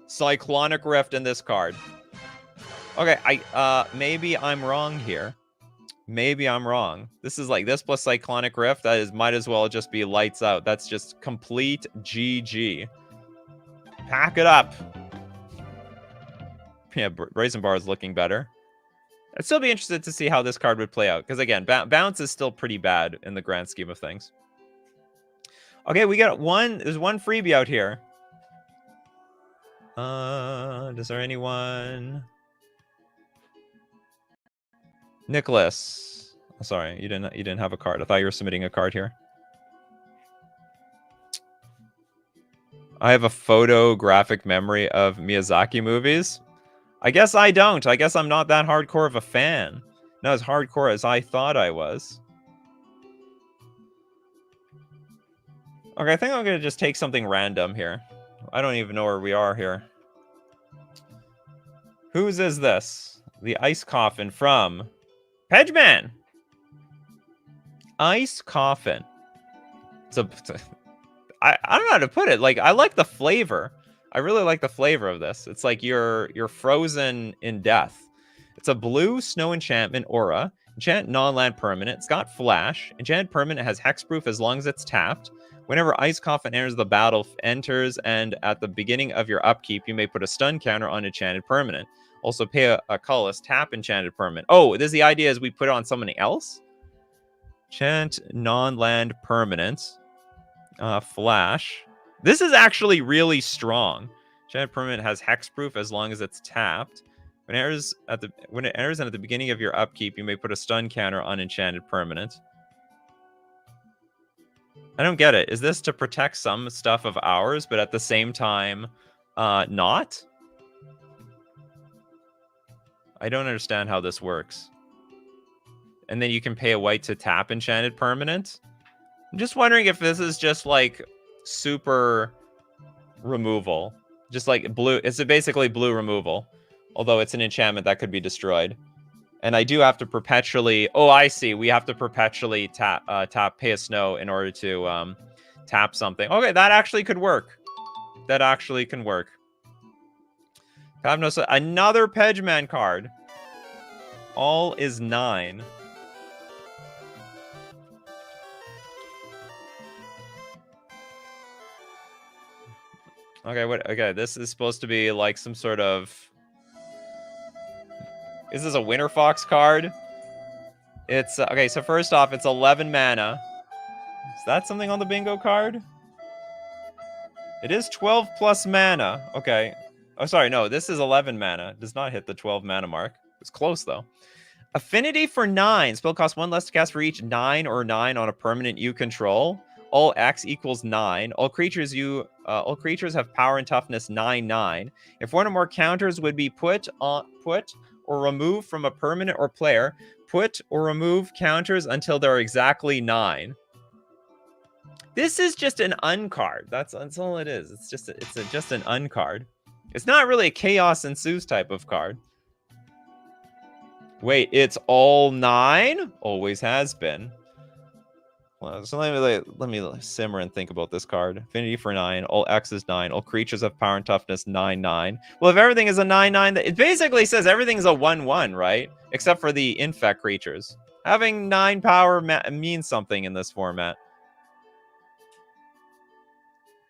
Cyclonic Rift in this card. Okay, maybe I'm wrong here. Maybe I'm wrong. This is like this plus Cyclonic Rift. That is might as well just be lights out. That's just complete GG. Pack it up. Yeah, Brazen Bar is looking better. I'd still be interested to see how this card would play out. Because again, bounce is still pretty bad in the grand scheme of things. Okay, we got one. There's one freebie out here. Is there anyone? Nicholas. Oh, sorry, you didn't have a card. I thought you were submitting a card here. I have a photographic memory of Miyazaki movies. I guess I don't. I guess I'm not that hardcore of a fan. Not as hardcore as I thought I was. Okay, I think I'm going to just take something random here. I don't even know where we are here. Whose is this? The Ice Coffin from Pedgeman. Ice Coffin. I don't know how to put it. Like, I like the flavor. I really like the flavor of this. It's like you're frozen in death. It's a blue snow enchantment aura. Enchant non-land permanent. It's got flash. Enchanted permanent has hexproof as long as it's tapped. Whenever Ice Coffin enters the battle, and at the beginning of your upkeep, you may put a stun counter on enchanted permanent. Also pay a colorless tap enchanted permanent. Oh, the idea is we put it on somebody else? Enchant non-land permanent. Flash. This is actually really strong. Enchanted permanent has hexproof as long as it's tapped. When it enters and at the beginning of your upkeep, you may put a stun counter on enchanted permanent. I don't get it. Is this to protect some stuff of ours, but at the same time, not? I don't understand how this works. And then you can pay a white to tap enchanted permanent. I'm just wondering if this is just like super removal. Just like blue. It's basically blue removal. Although it's an enchantment that could be destroyed. And I do have to perpetually... Oh, I see. We have to perpetually tap pay a snow in order to tap something. Okay, that actually could work. That actually can work. Pabno said another Pegman card. All is 9. Okay, what? Okay, this is supposed to be like some sort of. Is this a Winter Fox card? It's okay. So first off, it's 11 mana. Is that something on the bingo card? It is 12 plus mana. Okay. Oh, sorry. No, this is 11 mana. It does not hit the 12 mana mark. It's close though. Affinity for 9. Spell costs 1 less to cast for each 9 or 9 on a permanent you control. All X equals 9. All creatures have power and toughness 9/9. If one or more counters would be put or removed from a permanent or player, put or remove counters until they're exactly 9. This is just an uncard. That's all it is. It's just an uncard. It's not really a Chaos Ensues type of card. Wait, it's all 9? Always has been. Well, so let me simmer and think about this card. Affinity for 9. All X is 9. All creatures have power and toughness 9/9. Well, if everything is a 9/9, it basically says everything's a 1/1, right? Except for the infect creatures. Having 9 power means something in this format.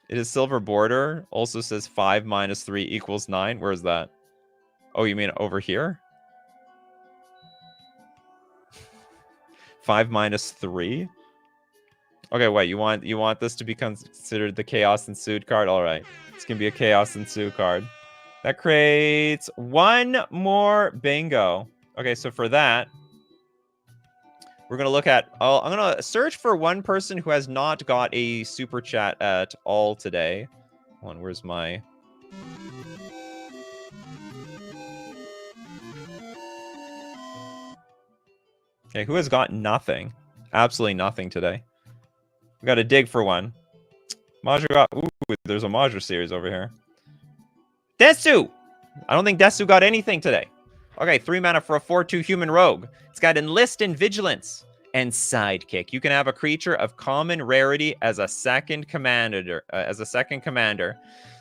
It is silver border. Also says 5 minus 3 equals 9. Where is that? Oh, you mean over here? 5 minus 3? Okay, wait, you want this to be considered the Chaos Ensued card? All right. It's going to be a Chaos Ensue card. That creates 1 more bingo. Okay, so for that, we're going to look at... I'm going to search for one person who has not got a super chat at all today. Hold on, where's my... Okay, who has got nothing? Absolutely nothing today. We got to dig for one. Majra got... Ooh, there's a Majra series over here. Desu! I don't think Desu got anything today. Okay, 3 mana for a 4/2 human rogue. It's got Enlist and Vigilance and Sidekick. You can have a creature of common rarity as a second commander.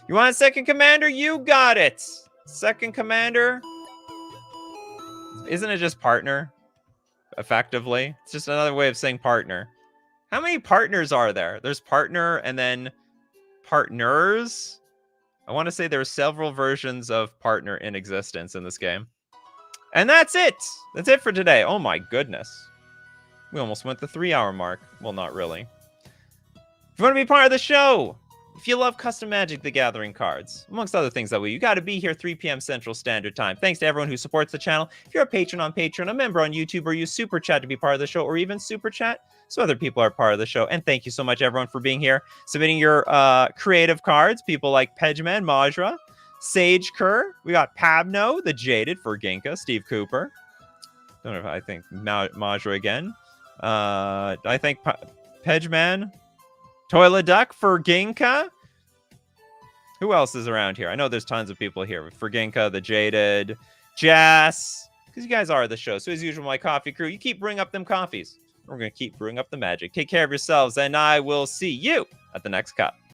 You want a second commander? You got it! Second commander? Isn't it just partner? Effectively. It's just another way of saying partner. How many partners are there? There's partner and then partners. I want to say there are several versions of partner in existence in this game. And that's it. That's it for today. Oh my goodness. We almost went the 3-hour mark. Well, not really. If you want to be part of the show, if you love Custom Magic the Gathering cards, amongst other things you got to be here 3 p.m. Central Standard Time. Thanks to everyone who supports the channel. If you're a patron on Patreon, a member on YouTube, or use Super Chat to be part of the show, or even Super Chat, so other people are part of the show. And thank you so much, everyone, for being here, submitting your creative cards. People like Pegman, Majra, Sage Kerr. We got Pabno, the Jaded for Ginka, Steve Cooper. Don't know if I think Majra again. I think Pegman, Toilet Duck for Ginka. Who else is around here? I know there's tons of people here. For Ginka, the Jaded, Jas, because you guys are the show. So as usual, my coffee crew, you keep brewing up them coffees. We're going to keep brewing up the magic. Take care of yourselves, and I will see you at the next cup.